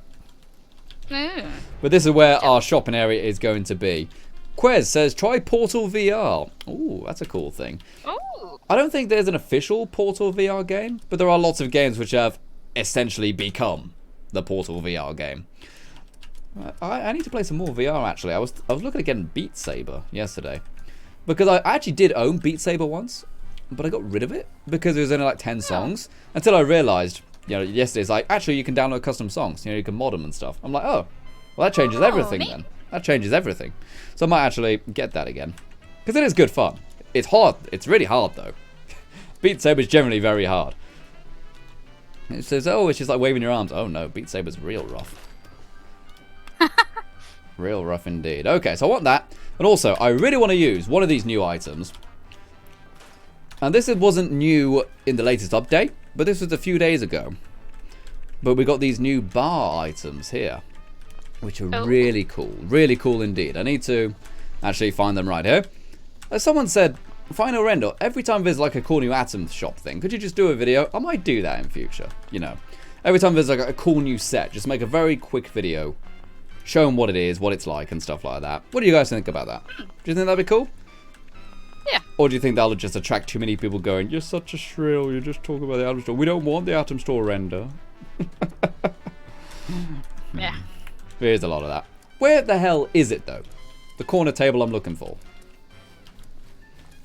Ooh. But this is where our shopping area is going to be. Quez says, try Portal VR. Ooh, that's a cool thing. Ooh. I don't think there's an official Portal VR game, but there are lots of games which have essentially become the Portal VR game. I need to play some more VR, actually. I was looking at getting Beat Saber yesterday. Because I actually did own Beat Saber once, but I got rid of it because it was only like 10 songs. Until I realised, yesterday, it's like, actually, you can download custom songs. You can mod them and stuff. I'm like, oh, well, that changes everything neat. then. That changes everything. So I might actually get that again. Because it is good fun. It's hard. It's really hard, though. Beat Saber is generally very hard. It says, oh, it's just like waving your arms. Oh, no, Beat Saber's real rough. Real rough indeed. Okay, so I want that. And also, I really want to use one of these new items. And this wasn't new in the latest update, but this was a few days ago. But we got these new bar items here. which are really cool. Really cool indeed. I need to actually find them right here. As someone said, Final Render, every time there's like a cool new atom shop thing, could you just do a video? I might do that in future, you know. Every time there's like a cool new set, just make a very quick video, show them what it is, what it's like, and stuff like that. What do you guys think about that? Do you think that'd be cool? Yeah. Or do you think that'll just attract too many people going, you're such a shrill, you just talk about the Atom Store. We don't want the Atom Store render. Yeah. There's a lot of that. Where the hell is it, though? The corner table I'm looking for.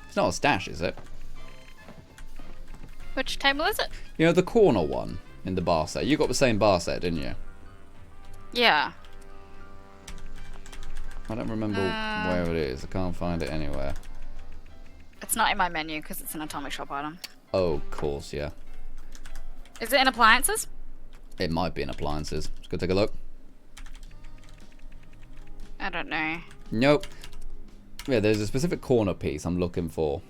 It's not a stash, is it? Which table is it? You know, the corner one in the bar set. You got the same bar set, didn't you? Yeah. I don't remember where it is. I can't find it anywhere. It's not in my menu because it's an atomic shop item. Oh, of course, yeah. Is it in appliances? It might be in appliances. Let's go take a look. I don't know. Nope. Yeah, there's a specific corner piece I'm looking for.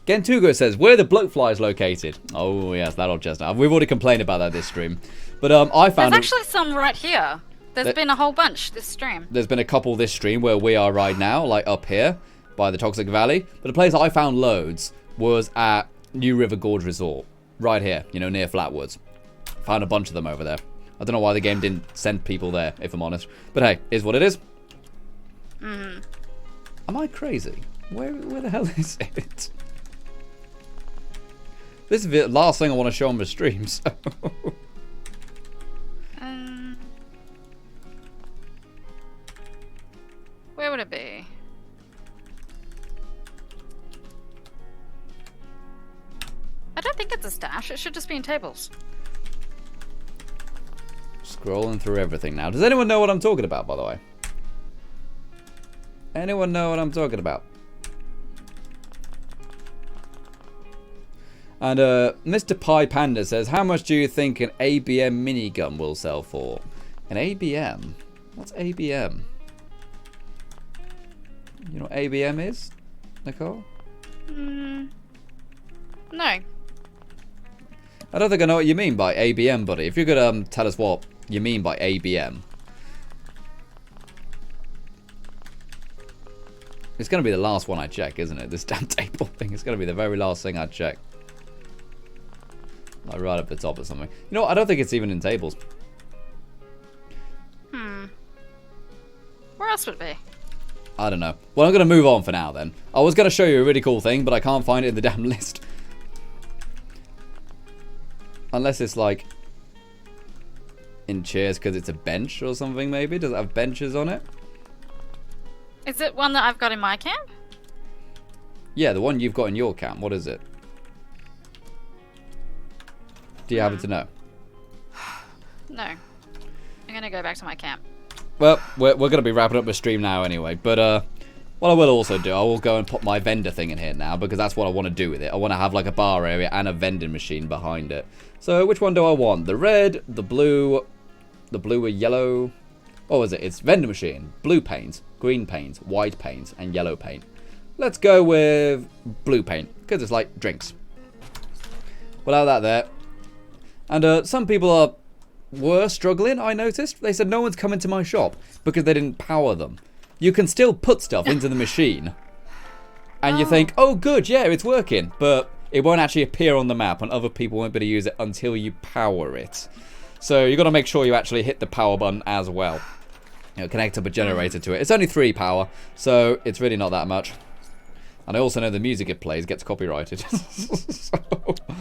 Gentugo says, where are the bloatflies located? Oh, yes, that'll just... We've already complained about that this stream. But I found... There's actually some right here. There's been a whole bunch this stream. There's been a couple this stream where we are right now, like up here by the Toxic Valley. But the place I found loads was at New River Gorge Resort. Right here, you know, near Flatwoods. Found a bunch of them over there. I don't know why the game didn't send people there, if I'm honest. But hey, is what it is. Mm. Am I crazy? Where the hell is it? This is the last thing I want to show on the stream, so... Where would it be? I don't think it's a stash. It should just be in tables. Scrolling through everything now. Does anyone know what I'm talking about, by the way? Anyone know what I'm talking about? And Mr. Pie Panda says, how much do you think an ABM minigun will sell for? An ABM? What's ABM? You know what ABM is, Nicole? No. I don't think I know what you mean by ABM, buddy. If you could tell us what you mean by ABM. It's going to be the last one I check, isn't it? This damn table thing. It's going to be the very last thing I check. Like right up the top or something. You know what? I don't think it's even in tables. Where else would it be? I don't know. Well, I'm going to move on for now then. I was going to show you a really cool thing, but I can't find it in the damn list. Unless it's like in chairs because it's a bench or something maybe. Does it have benches on it? Is it one that I've got in my camp? Yeah, the one you've got in your camp. What is it? Do you happen to know? No. I'm going to go back to my camp. Well, we're going to be wrapping up the stream now anyway. But what I will also do, I will go and put my vendor thing in here now because that's what I want to do with it. I want to have like a bar area and a vending machine behind it. So which one do I want? The red, the blue or yellow? What was it? It's vending machine, blue paint, green paint, white paint, and yellow paint. Let's go with blue paint because it's like drinks. We'll have that there. And some people were struggling, I noticed. They said no one's come into my shop because they didn't power them. You can still put stuff into the machine. And you think, oh good, yeah, it's working. But it won't actually appear on the map and other people won't be able to use it until you power it. So you've got to make sure you actually hit the power button as well. You know, connect up a generator to it. It's only 3 power, so it's really not that much. And I also know the music it plays gets copyrighted. So,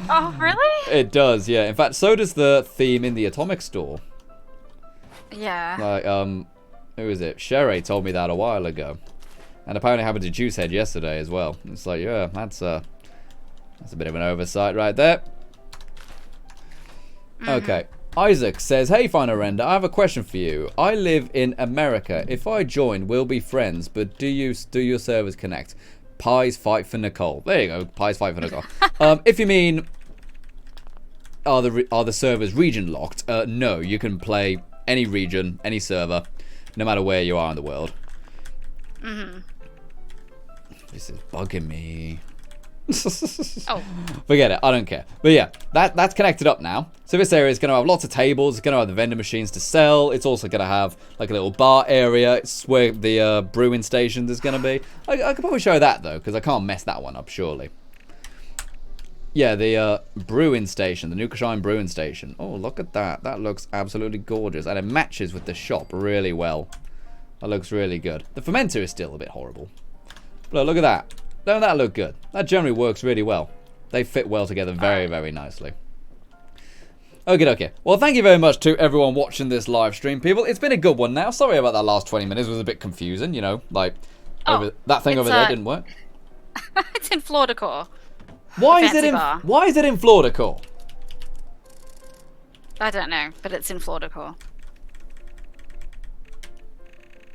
Oh, really? it does, yeah. In fact, so does the theme in the Atomic Store. Yeah. Like, who is it? Sherry told me that a while ago. And apparently happened to Juicehead yesterday as well. It's like, yeah, that's a bit of an oversight right there. Okay. Isaac says, hey, Final Render, I have a question for you. I live in America. If I join, we'll be friends, but do your servers connect? Pies fight for Nicole. There you go. Pies fight for Nicole. If you mean, are the servers region locked? No, you can play any region, any server, no matter where you are in the world. This is bugging me. Oh. Forget it, I don't care. But yeah, that's connected up now. So this area is going to have lots of tables, it's going to have the vending machines to sell, it's also going to have like a little bar area, it's where the brewing station is going to be. I could probably show that though, because I can't mess that one up, surely. Yeah, the brewing station, the Nuka brewing station. Oh, look at that. That looks absolutely gorgeous. And it matches with the shop really well. That looks really good. The fermenter is still a bit horrible. But look at that. Don't that look good? That generally works really well. They fit well together very, very nicely. Okay. Well, thank you very much to everyone watching this live stream, people. It's been a good one now. Sorry about that last 20 minutes. It was a bit confusing, you know. Like, that thing over there didn't work. It's in floor decor. Why is it in floor decor? I don't know, but it's in floor decor.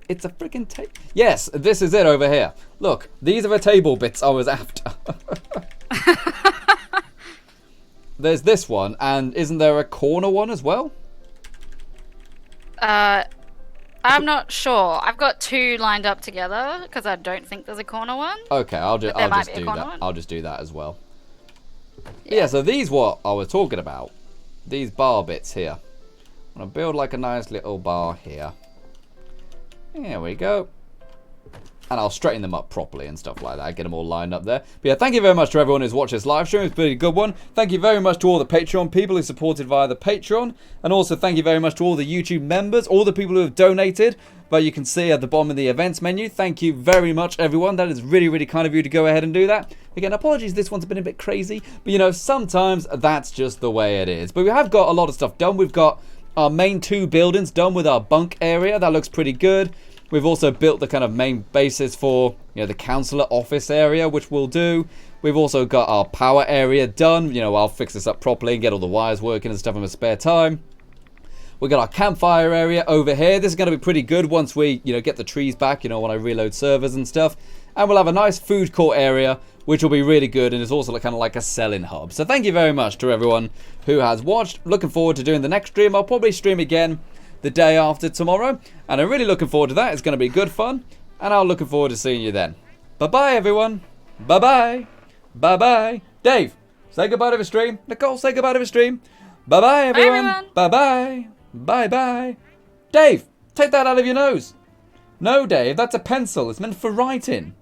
It's a freaking table. Yes, this is it over here. Look, these are the table bits I was after. There's this one, and isn't there a corner one as well? I'm not sure. I've got two lined up together because I don't think there's a corner one. Okay, I'll just do that. I'll just do that as well. Yeah, so these what I was talking about. These bar bits here. I'm gonna build like a nice little bar here. There we go. And I'll straighten them up properly and stuff like that. Get them all lined up there. But yeah, thank you very much to everyone who's watched this live stream. It's been a good one. Thank you very much to all the Patreon people who supported via the Patreon. And also thank you very much to all the YouTube members, all the people who have donated. But you can see at the bottom of the events menu. Thank you very much, everyone. That is really, really kind of you to go ahead and do that. Again, apologies, this one's been a bit crazy. But, you know, sometimes that's just the way it is. But we have got a lot of stuff done. We've got our main 2 buildings done with our bunk area. That looks pretty good. We've also built the kind of main basis for, you know, the councillor office area, which we'll do. We've also got our power area done. You know, I'll fix this up properly and get all the wires working and stuff in my spare time. We've got our campfire area over here. This is going to be pretty good once we, you know, get the trees back, you know, when I reload servers and stuff. And we'll have a nice food court area, which will be really good. And it's also kind of like a selling hub. So thank you very much to everyone who has watched. Looking forward to doing the next stream. I'll probably stream again the day after tomorrow. And I'm really looking forward to that. It's going to be good fun. And I'm looking forward to seeing you then. Bye-bye, everyone. Bye-bye. Bye-bye. Dave, say goodbye to the stream. Nicole, say goodbye to the stream. Bye-bye, everyone. Bye-bye. Bye-bye. Dave, take that out of your nose. No, Dave, that's a pencil. It's meant for writing.